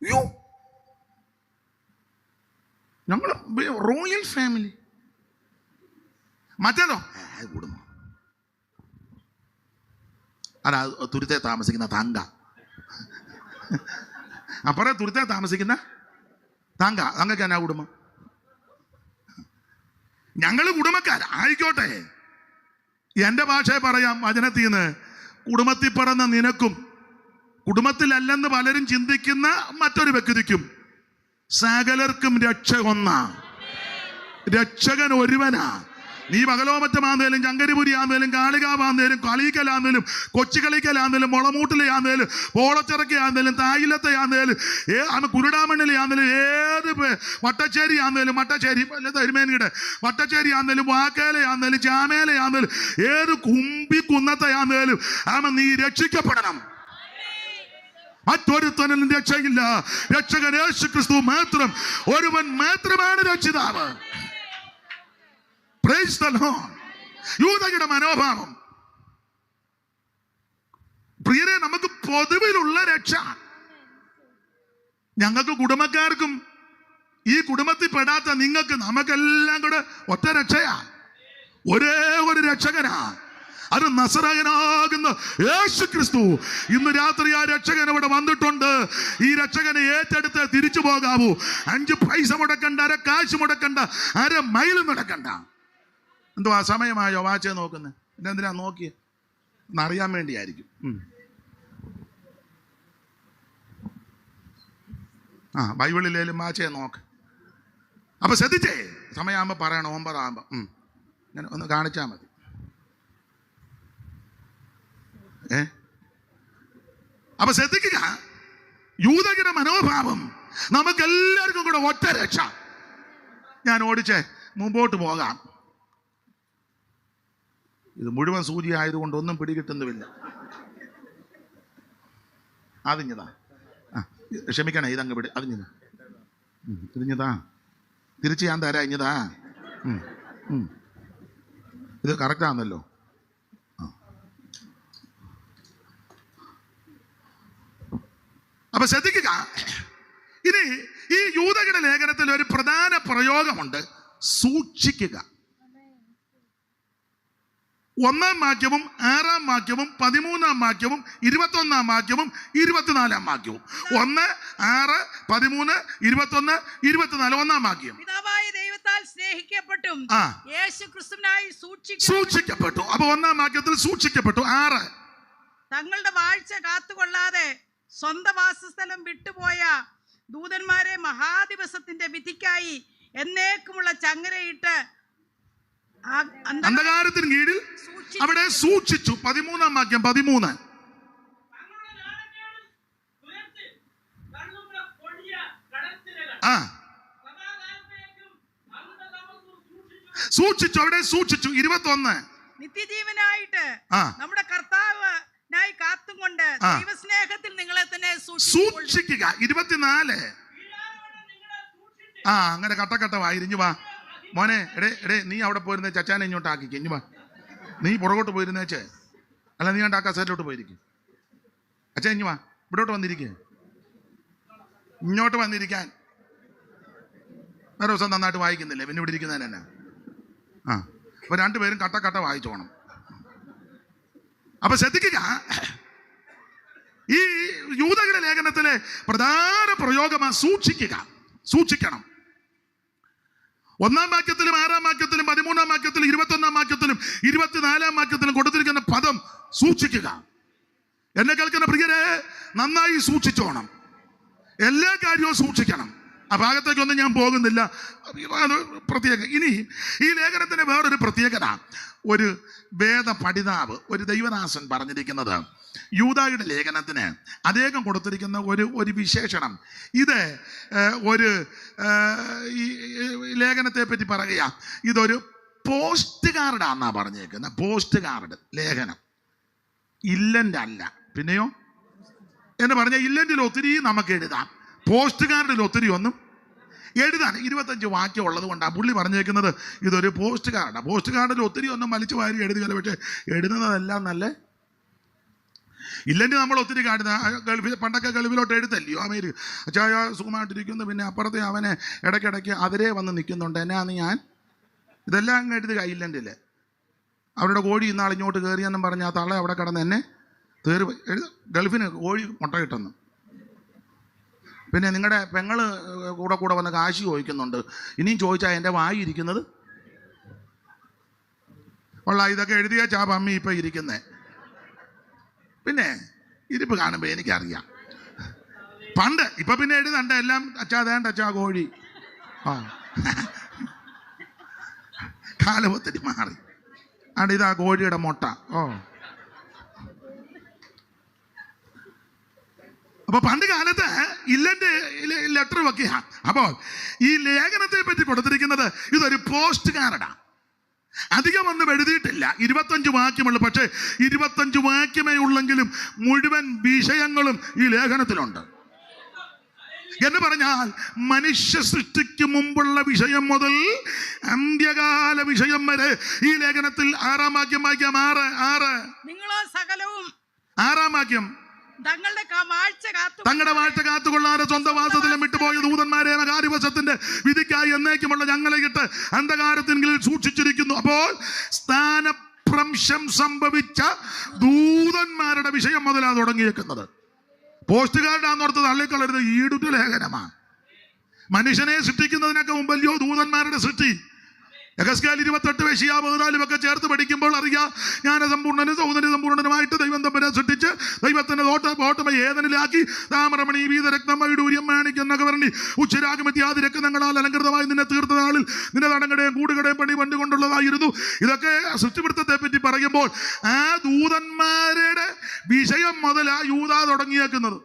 S2: അയ്യോ ഞങ്ങൾ റോയൽ ഫാമിലി. മറ്റേതോ കുടുംബം. അതാ തുരുത്തെ താമസിക്കുന്ന തങ്ക. അപ്പറേ തുരുത്തെ താമസിക്കുന്ന തങ്ക. തങ്കയ്ക്ക് എന്നാ കുടുംബം? ഞങ്ങള് കുടുംബക്കാർ ആയിക്കോട്ടെ. എൻ്റെ ഭാഷയെ പറയാം, വചനത്തിൽ നിന്ന്, കുടുംബത്തിൽ പിറന്ന നിനക്കും കുടുംബത്തിലല്ലെന്ന് പലരും ചിന്തിക്കുന്ന മറ്റൊരു വ്യക്തിക്കും സകലർക്കും രക്ഷ ഒന്നാ. രക്ഷകൻ ഒരുവനാ. നീ പകലോമറ്റമാന്നേലും ചങ്കരിപുരി ആന്നേലും കാളികാവാന്നേലും കളീക്കലാന്നേലും കൊച്ചുകളിക്കലാന്നേലും മുളമൂട്ടിലെയാന്നേലും പോളച്ചിറക്കയാന്നേലും തായിലത്തെയാന്നേലും കുരുടാമണ്ണിലെയാന്നേലും ഏത് വട്ടച്ചേരി ആന്നേലും വട്ടച്ചേരി തരുമേനിയുടെ വട്ടച്ചേരി ആന്നേലും വാക്കേലയാന്നേലും ചാമേലയാന്നേലും ഏത് കുന്നത്തെയാന്നേലും നീ രക്ഷിക്കപ്പെടണം. മറ്റൊരുത്തനും രക്ഷയില്ല. രക്ഷകൻ യേശു ക്രിസ്തു മാത്രം. ഒരുവൻ മാത്രമാണ് രക്ഷിതാവ്. Praise the Lord. യൂദയുടെ മനോഭാവം പ്രിയരെ, നമുക്ക് പൊതുവിലുള്ള രക്ഷ. ഞങ്ങൾക്ക് കുടുംബക്കാർക്കും ഈ കുടുംബത്തിൽ പെടാത്ത നിങ്ങൾക്ക് നമുക്കെല്ലാം കൂടെ ഒറ്റ രക്ഷയാ. ഒരേ ഒരു രക്ഷകനാ. അത് നസറായനാകുന്ന യേശു ക്രിസ്തു. ഇന്ന് രാത്രി ആ രക്ഷകൻ ഇവിടെ വന്നിട്ടുണ്ട്. ഈ രക്ഷകനെ ഏറ്റെടുത്ത് തിരിച്ചു പോകാവൂ. 5 പൈസ മുടക്കണ്ട, അര കാശ് മുടക്കണ്ട, അര മൈൽ നടക്കണ്ട. എന്തോ ആ സമയമായോ വാച്ചേ നോക്കുന്നത്? പിന്നെ എന്തിനാ നോക്കിയേ? എന്നറിയാൻ വേണ്ടിയായിരിക്കും. ബൈബിളിലേലും വാച്ചേ നോക്ക്. അപ്പൊ ശ്രദ്ധിച്ചേ, സമയമാകുമ്പോ പറയണം. 9 ആകുമ്പോ ഇങ്ങനെ ഒന്ന് കാണിച്ചാൽ മതി. അപ്പൊ ശ്രദ്ധിക്കുക, യൂദയുടെ മനോഭാവം നമുക്കെല്ലാവർക്കും കൂടെ ഒറ്റ രക്ഷ. ഞാൻ ഓടിച്ചേ മുമ്പോട്ട് പോകാം. ഇത് മുഴുവൻ സൂചി ആയതുകൊണ്ട് ഒന്നും പിടികിട്ടുന്നുമില്ല. അതിഞ്ഞതാ, ക്ഷമിക്കണേ, ഇതങ്ങ് പിടി. അതിഞ്ഞതാ, ഇതിഞ്ഞതാ, തിരിച്ച് ഞാൻ തരാം. ഇഞ്ഞതാ, ഇത് കറക്റ്റാന്നല്ലോ. അപ്പൊ ശ്രദ്ധിക്കുക, ഇനി ഈ യൂദയുടെ ലേഖനത്തിൽ ഒരു പ്രധാന പ്രയോഗമുണ്ട്: സൂക്ഷിക്കുക. 1-ാം വാക്യവും 6-ാം വാക്യവും 13-ാം വാക്യവും 21-ാം വാക്യവും 24-ാം വാക്യവും. 1, 6, 13, 21, 24. 1-ാം വാക്യം:
S1: പിതാവായ ദൈവത്താൽ സ്നേഹിക്കപ്പെട്ടും യേശുക്രിസ്തുവിനായി
S2: സൂക്ഷിക്കപ്പെട്ടു. അപ്പൊ 1-ാം വാക്യത്തിൽ സൂക്ഷിക്കപ്പെട്ടു. 6,
S1: തങ്ങളുടെ വാഴ്ച കാത്തുകൊള്ളാതെ സ്വന്തം വാസസ്ഥലം വിട്ടുപോയ ദൂതന്മാരെ മഹാദിവസത്തിന്റെ വിധിക്കായി എന്നേക്കുമുള്ള ചങ്ങലയിട്ട്
S2: അന്ധകാരത്തിന് കീഴിൽ അവിടെ സൂക്ഷിച്ചു. 13-ാം വാക്യം 13. സൂക്ഷിച്ചു, അവിടെ സൂക്ഷിച്ചു. 21,
S1: നിത്യജീവനായിട്ട് നമ്മുടെ കർത്താവിനായി കാത്തുകൊണ്ട് ദൈവസ്നേഹത്തിൽ നിങ്ങളെ തന്നെ
S2: സൂക്ഷിക്കുക. 24, അങ്ങനെ കട്ടക്കട്ടവാ. ഇരിഞ്ഞു വാ മോനെ. എടേ നീ അവിടെ പോയിരുന്നേ, ചച്ചാനെ ഇങ്ങോട്ട് ആക്കിക്ക്. ഇഞ്ഞു വാ, നീ പുറകോട്ട് പോയിരുന്നേച്ചേ. അല്ല, നീ കണ്ട് ആ കസേരയിലോട്ട് പോയിരിക്കും. അച്ഛാ ഇഞ്ഞു വാ, ഇവിടോട്ട് വന്നിരിക്കുക, ഇങ്ങോട്ട് വന്നിരിക്കാൻ. വേറെ ദിവസം നന്നായിട്ട് വായിക്കുന്നില്ലേ, പിന്നെ ഇവിടെ ഇരിക്കുന്നതിന് തന്നെ. അപ്പൊ 2 പേരും കട്ടക്കട്ട വായിച്ചോണം. അപ്പൊ ശ്രദ്ധിക്കുക, ഈ യൂദയുടെ ലേഖനത്തിലെ പ്രധാന പ്രയോഗമാണ് സൂക്ഷിക്കുക, സൂക്ഷിക്കണം. 1-ാം വാക്യത്തിലും 6-ാം വാക്യത്തിലും 13-ാം വാക്യത്തിലും 21-ാം വാക്യത്തിലും 24-ാം വാക്യത്തിലും കൊടുത്തിരിക്കുന്ന പദം സൂക്ഷിക്കുക. എന്നെ കേൾക്കുന്ന പ്രിയരെ, നന്നായി സൂക്ഷിച്ചോണം. എല്ലാ കാര്യവും സൂക്ഷിക്കണം. ആ ഭാഗത്തേക്കൊന്നും ഞാൻ പോകുന്നില്ല. അത് പ്രത്യേക. ഇനി ഈ ലേഖനത്തിന് വേറൊരു പ്രത്യേകത, ഒരു വേദ പഠിതാവ്, ഒരു ദൈവദാസൻ പറഞ്ഞിരിക്കുന്നത്, യൂദയുടെ ലേഖനത്തിന് അദ്ദേഹം കൊടുത്തിരിക്കുന്ന ഒരു വിശേഷണം. ഇത് ഒരു ഈ ലേഖനത്തെ പറ്റി പറയുക, ഇതൊരു പോസ്റ്റ് കാർഡാന്നാ പറഞ്ഞേക്കുന്നത്. പോസ്റ്റ് കാർഡ് ലേഖനം, ഇല്ലൻ്റ് അല്ല. പിന്നെയോ എന്ന് പറഞ്ഞാൽ ഇല്ലൻ്റിൽ ഒത്തിരി നമുക്ക് എഴുതാം, പോസ്റ്റ് കാർഡിൽ ഒത്തിരി ഒന്നും എഴുതാൻ 25 വാക്യം ഉള്ളത് കൊണ്ടാണ് പുള്ളി പറഞ്ഞേക്കുന്നത് ഇതൊരു പോസ്റ്റ് കാർഡാണ്. പോസ്റ്റ് കാർഡിൽ ഒത്തിരി ഒന്നും വലിച്ചു വാരി എഴുതുകയല്ല, പക്ഷെ എഴുതുന്നതെല്ലാം നല്ല ഇല്ലെങ്കിൽ നമ്മൾ ഒത്തിരി കാണുന്ന ഗൾഫിൽ പണ്ടൊക്കെ ഗൾഫിലോട്ട് എഴുതല്ലയോ അമേരിക്ക. അച്ചായ സുഖമായിട്ടിരിക്കുന്നു, പിന്നെ അപ്പുറത്തെ അവനെ ഇടയ്ക്കിടയ്ക്ക് അതിരെ വന്ന് നിൽക്കുന്നുണ്ട്. എന്നാന്ന് ഞാൻ ഇതെല്ലാം അങ്ങ് എഴുതുക. ഇല്ലണ്ടില് അവരുടെ കോഴി ഇന്നാൾ ഇങ്ങോട്ട് കയറിയെന്നും പറഞ്ഞ് ആ തള്ള അവിടെ കിടന്ന് എന്നെ ഗൾഫിന് കോഴി മുട്ട കിട്ടുന്നു. പിന്നെ നിങ്ങളുടെ പെങ്ങള് കൂടെ വന്ന് കാശി ചോദിക്കുന്നുണ്ട്. ഇനിയും ചോദിച്ചാൽ എൻ്റെ വായി ഇരിക്കുന്നത് ഉള്ള ഇതൊക്കെ എഴുതിയ ചാപ്പ അമ്മി ഇപ്പം ഇരിക്കുന്നേ. പിന്നെ ഇരിപ്പ് കാണുമ്പോൾ എനിക്കറിയാം പണ്ട്. ഇപ്പം പിന്നെ എഴുതണ്ട, എല്ലാം അച്ഛാ വേണ്ട അച്ഛാ കോഴി. കാലം ഒത്തിരി മാറി. ഇതാ കോഴിയുടെ മുട്ട. അപ്പൊ പണ്ട് കാലത്ത് ഇല്ലന്റെ ലെറ്റർ വെക്കുക. അപ്പോൾ ഈ ലേഖനത്തെ പറ്റി കൊടുത്തിരിക്കുന്നത് ഇതൊരു പോസ്റ്റ് കാർഡാണ്. അധികം ഒന്നും എഴുതിയിട്ടില്ല, 25 വാക്യമുള്ളൂ. പക്ഷേ 25 വാക്യമേ ഉള്ളെങ്കിലും മുഴുവൻ വിഷയങ്ങളും ഈ ലേഖനത്തിലുണ്ട്. എന്ന് പറഞ്ഞാൽ മനുഷ്യ സൃഷ്ടിക്ക് മുമ്പുള്ള വിഷയം മുതൽ അന്ത്യകാല വിഷയം വരെ ഈ ലേഖനത്തിൽ 6-ാം വാക്യം വായിക്കാം. 6
S1: നിങ്ങളോ സകലവും
S2: 6-ാം വാക്യം
S1: തങ്ങളുടെ
S2: വാഴ്ച കാത്തുകൊള്ളാതെ സ്വന്തം വാസത്തിലും വിട്ടുപോയ ദൂതന്മാരെ കാര്യവശത്തിന്റെ വിധിക്കായി എന്നേക്കുമുള്ള ഞങ്ങളെ ഇട്ട് അന്ധകാരത്തിൻകിൽ സൂക്ഷിച്ചിരിക്കുന്നു. അപ്പോൾ സ്ഥാനഭ്രംശം സംഭവിച്ച ദൂതന്മാരുടെ വിഷയം മുതലാണ് തുടങ്ങിയേക്കുന്നത്. പോസ്റ്റ് കാർഡാന്നോർത്ത് തള്ളിക്കളരുത്, ഈടുറ്റ ലേഖനമാണ്. മനുഷ്യനെ സൃഷ്ടിക്കുന്നതിനൊക്കെ മുമ്പല്ലയോ ദൂതന്മാരുടെ സൃഷ്ടി. യഹസ്കേൽ 28 ഏശയ്യാവ് 14 ഒക്കെ ചേർത്ത് പഠിക്കുമ്പോൾ അറിയാം, ജ്ഞാനസമ്പൂർണ്ണനും സൗന്ദര്യസമ്പൂർണ്ണനുമായിട്ട് ദൈവം തമ്പുരാനെ സൃഷ്ടിച്ച് ദൈവത്തിന്റെ ഓട്ടമ ഏതനിലാക്കി താമ്രമണി വീതരക്തം വൈഡൂര്യം മാണിക്കെന്നൊക്കെ പറഞ്ഞ് ഉച്ചരാഗമിത്യാദി രക്തങ്ങളാൽ അലങ്കൃതമായി നിന്നെ തീർത്ത നാളിൽ നിന്റെ തടങ്കടയും കൂടുകടയും പണി പണ്ടുകൊണ്ടുള്ളതായിരുന്നു. ഇതൊക്കെ സൃഷ്ടിവൃത്തത്തെ പറ്റി പറയുമ്പോൾ ആ ദൂതന്മാരുടെ വിഷയം മുതലാ യൂദാ തുടങ്ങിയേക്കുന്നത്.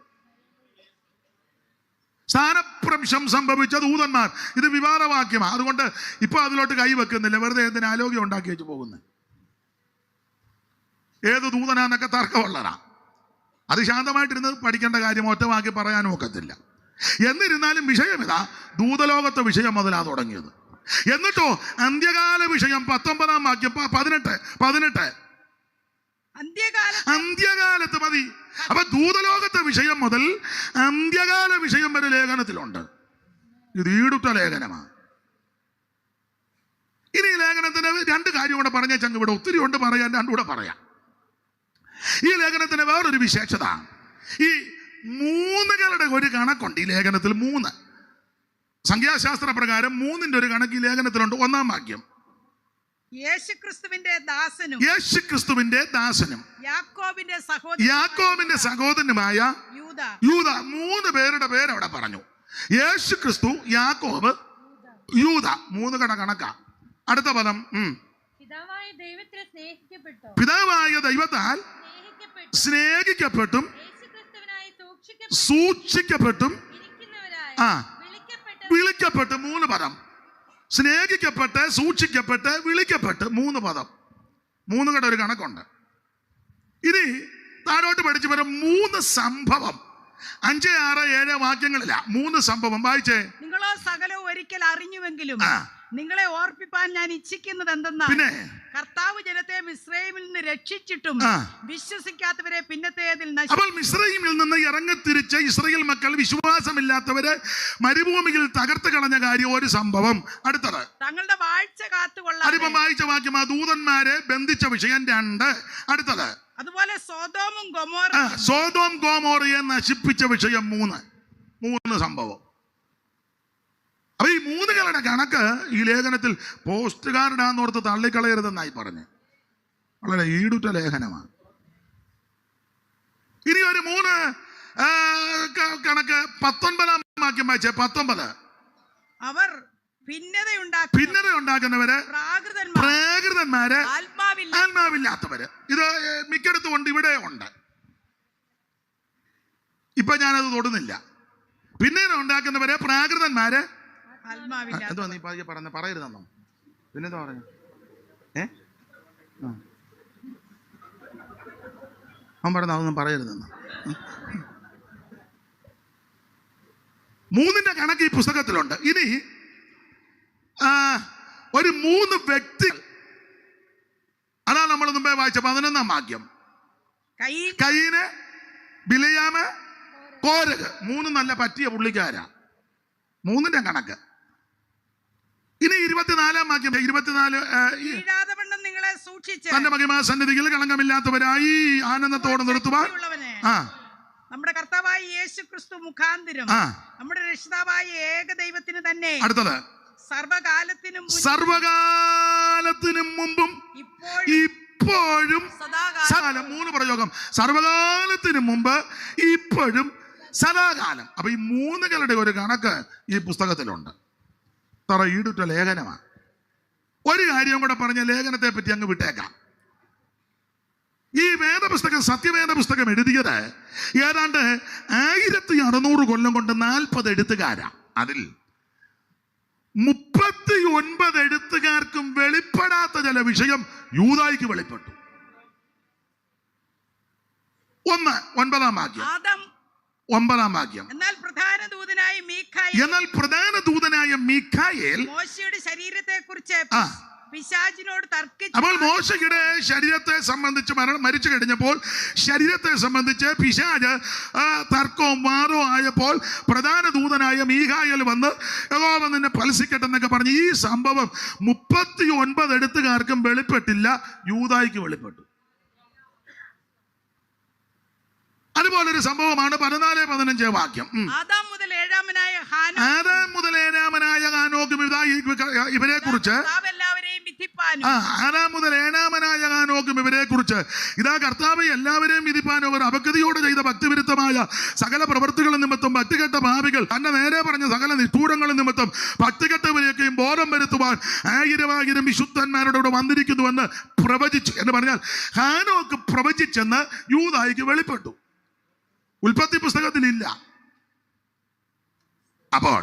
S2: സ്ഥാനഭ്രംശം സംഭവിച്ച ദൂതന്മാർ, ഇത് വിവാദവാക്യമാണ്. അതുകൊണ്ട് ഇപ്പൊ അതിലോട്ട് കൈവെക്കുന്നില്ല, വെറുതെ എന്തിനാ ആലോക്യം ഉണ്ടാക്കി വെച്ച് പോകുന്നത്. ഏത് ദൂതനാന്നൊക്കെ തർക്കമുള്ളതാ. അത് ശാന്തമായിട്ടിരുന്ന് പഠിക്കേണ്ട കാര്യം ഒറ്റവാക്കി പറയാനും ഒക്കത്തില്ല. എന്നിരുന്നാലും വിഷയം ഇതാ, ദൂതലോകത്തെ വിഷയം മുതലാ തുടങ്ങിയത്. എന്നിട്ടോ അന്ത്യകാല വിഷയം 19-ാം വാക്യം 18 അന്ത്യകാലത്ത് മതി. അപ്പൊ ദൂതലോകത്തെ വിഷയം മുതൽ അന്ത്യകാല വിഷയം വരെ ലേഖനത്തിലുണ്ട്. ഇത് ഈടുറ്റ ലേഖനമാണ്. ഇനി ഈ ലേഖനത്തിന് 2 കാര്യം കൂടെ പറഞ്ഞ ചങ്ങ് ഇവിടെ ഒത്തിരി ഉണ്ട് പറയാൻ, 2 കൂടെ പറയാം. ഈ ലേഖനത്തിന് വേറൊരു വിശേഷത, ഈ 3കളുടെ ഒരു കണക്കുണ്ട് ഈ ലേഖനത്തിൽ. 3 സംഖ്യാശാസ്ത്ര പ്രകാരം 3ന്റെ ഒരു കണക്ക് ഈ ലേഖനത്തിലുണ്ട്. 1-ാം വാക്യം
S1: യേശുക്രിസ്തുവിന്റെ ദാസനും യാക്കോബിന്റെ സഹോദരനുമായ
S2: യൂദ. 3 പേരുടെ പേര് അവിടെ പറഞ്ഞു. യേശുക്രിസ്തു, യാക്കോബ്, യൂദ. 3 കണക്കാ. അടുത്ത പദം പിതാവായ ദൈവത്താൽ സ്നേഹിക്കപ്പെട്ടും സൂക്ഷിക്കപ്പെട്ടും വിളിക്കപ്പെട്ട്. 3 പദം. സ്നേഹിക്കപ്പെട്ട്, സൂക്ഷിക്കപ്പെട്ട്, വിളിക്കപ്പെട്ട്. 3 പദം. 3 ഒരു കണക്കുണ്ട്. ഇനി താഴോട്ട് പഠിച്ചു വരും 3 സംഭവം. 5, 6, 7 വാക്യങ്ങളിലാ 3 സംഭവം. വായിച്ചേ.
S1: നിങ്ങളോ സകലവും ഒരിക്കൽ അറിഞ്ഞുവെങ്കിലും നിങ്ങളെ ഓർപ്പിപ്പാൻ ഞാൻ ഇച്ഛിക്കുന്നത് എന്തെന്നാൽ, കർത്താവ് ജനത്തെ മിസ്രയീമിൽ നിന്ന് രക്ഷിച്ചിട്ടും വിശ്വസിക്കാത്തവരെ പിന്നത്തേതിൽ
S2: അപ്പോൾ മിസ്രയീമിൽ നിന്ന് ഇറങ്ങിത്തിരിച്ച ഇസ്രായേൽ മക്കൾ വിശ്വാസമില്ലാത്തവരെ മരുഭൂമിയിൽ തകർത്ത് കളഞ്ഞ കാര്യം ഒരു സംഭവം. അടുത്തത്
S1: തങ്ങളുടെ വാഴ്ച കാത്തുകൊള്ളാൻ.
S2: അതിപ്പം വായിച്ച വാക്യം ദൂതന്മാരെ ബന്ധിച്ച വിഷയം 2. അടുത്തത്
S1: അതുപോലെ
S2: സോദോം ഗോമോറയെ നശിപ്പിച്ച വിഷയം 3 സംഭവം. അപ്പൊ ഈ 3കളുടെ കണക്ക് ഈ ലേഖനത്തിൽ പോസ്റ്റ് കാർഡാന്നോർത്ത് തള്ളിക്കളയരുതെന്നായി പറഞ്ഞ്. വളരെ ഈടുറ്റ ലേഖനമാണ്. ഇനി ഒരു 3 കണക്ക് 19-ാം വാക്യം വായിച്ചേ. 19
S1: അവർ ഭിന്നത ഉണ്ടാക്കുന്നവര്, പ്രാകൃതന്മാര്,
S2: ആത്മാവില്ലാത്തവര്. ഇത് മിക്കടത്തും ഉണ്ട്, ഇവിടെ ഉണ്ട്. ഇപ്പൊ ഞാനത് തൊടുന്നില്ല. ഭിന്നത ഉണ്ടാക്കുന്നവര്, പ്രാകൃതന്മാര്, എന്തോ നീ പറയരുതെന്നോ? പിന്നെന്താ പറഞ്ഞു? അവൻ പറഞ്ഞ അതൊന്നും പറയരുതെന്നോ? 3ന്റെ കണക്ക് ഈ പുസ്തകത്തിലുണ്ട്. ഇനി ഒരു 3 വ്യക്തികൾ, അതാണ് നമ്മൾ മുമ്പേ വായിച്ച 11-ാം വാക്യം. കയീന്, ബിലയാമ്, കോരഹ്. 3 നല്ല പറ്റിയ പുള്ളിക്കാരാ. 3ന്റെ കണക്ക്. ഇനി 24-ാം വാക്യം. 24 തന്റെ മഹിമാ സന്നിധിയിൽ കളങ്കമില്ലാത്തവരായി ആനന്ദത്തോടെ നിർത്തുവാൻ
S1: നമ്മുടെ കർത്താവായ യേശുക്രിസ്തു മുഖാന്തരം നമ്മുടെ രക്ഷിതാവായ ഏകദൈവത്തിന് തന്നെ.
S2: അടുത്തത് സർവകാലത്തിനും മുമ്പും ഇപ്പോഴും സദാകാലം. 3 പ്രയോഗം. സർവകാലത്തിനും മുമ്പ്, ഇപ്പോഴും, സദാകാലം. അപ്പൊ ഈ 3കളുടെ ഒരു കണക്ക് ഈ പുസ്തകത്തിലുണ്ട്. ഈടുറ്റ ലേഖനമാണ്. ഒരു കാര്യം കൂടെ പറഞ്ഞ ലേഖനത്തെ പറ്റി അങ്ങ് വിട്ടേക്കാം. ഈ വേദപുസ്തകം, സത്യവേദ പുസ്തകം എഴുതിയത് ഏതാണ്ട് 1600 കൊല്ലം കൊണ്ട് 40 എഴുത്തുകാരാ. അതിൽ 39 എഴുത്തുകാർക്കും വെളിപ്പെടാത്ത ചില വിഷയം യൂദായിക്ക് വെളിപ്പെട്ടു. 9-ാം വാക്യം. 9-ാം വാക്യം.
S1: എന്നാൽ പ്രധാന
S2: ദൂതനായ മീഖായേൽ
S1: മോശയുടെ ശരീരത്തെക്കുറിച്ച് പിശാചിനോട് തർക്കിച്ചു.
S2: അപ്പോൾ മോശയുടെ ശരീരത്തെ സംബന്ധിച്ച് മരിച്ചു കഴിഞ്ഞപ്പോൾ ശരീരത്തെ സംബന്ധിച്ച് പിശാച് തർക്കവും വാദവും ആയപ്പോൾ പ്രധാന ദൂതനായ മീഖായേൽ വന്ന് യഹോവ നിന്നെ ഫലസിക്കട്ടെ എന്നൊക്കെ പറഞ്ഞ് ഈ സംഭവം 39 എഴുത്തുകാർക്കും വെളിപ്പെട്ടില്ല, യൂദായിക്ക് വെളിപ്പെട്ടു. അതുപോലൊരു സംഭവമാണ് 14-15 വാക്യം.
S1: ആദാം മുതൽ ഏഴാമനായ
S2: ഹാനോക്കും ഇവരെ കുറിച്ച് ഇതാ കർത്താവ് എല്ലാവരെയും വിധിപ്പാൻ അവർ അപക്തിയോടെ ചെയ്ത ഭക്തിവിരുദ്ധമായ സകല പ്രവൃത്തികളും നിമിത്തം ഭക്തികെട്ട ഭാവികൾ തന്നെ നേരെ പറഞ്ഞ സകല നിഷ്ഠൂരങ്ങളും നിമിത്തം ഭക്തികെട്ടവരെയൊക്കെയും ബോധം വരുത്തുവാൻ 1000 വിശുദ്ധന്മാരുടെ കൂടെ വന്നിരിക്കുന്നുവെന്ന് പ്രവചിച്ചു എന്ന് പറഞ്ഞാൽ ഹാനോക്ക് പ്രവചിച്ചെന്ന് യൂദായിക്ക് വെളിപ്പെട്ടു. ഉൽപ്പത്തി പുസ്തകത്തിലില്ല. അപ്പോൾ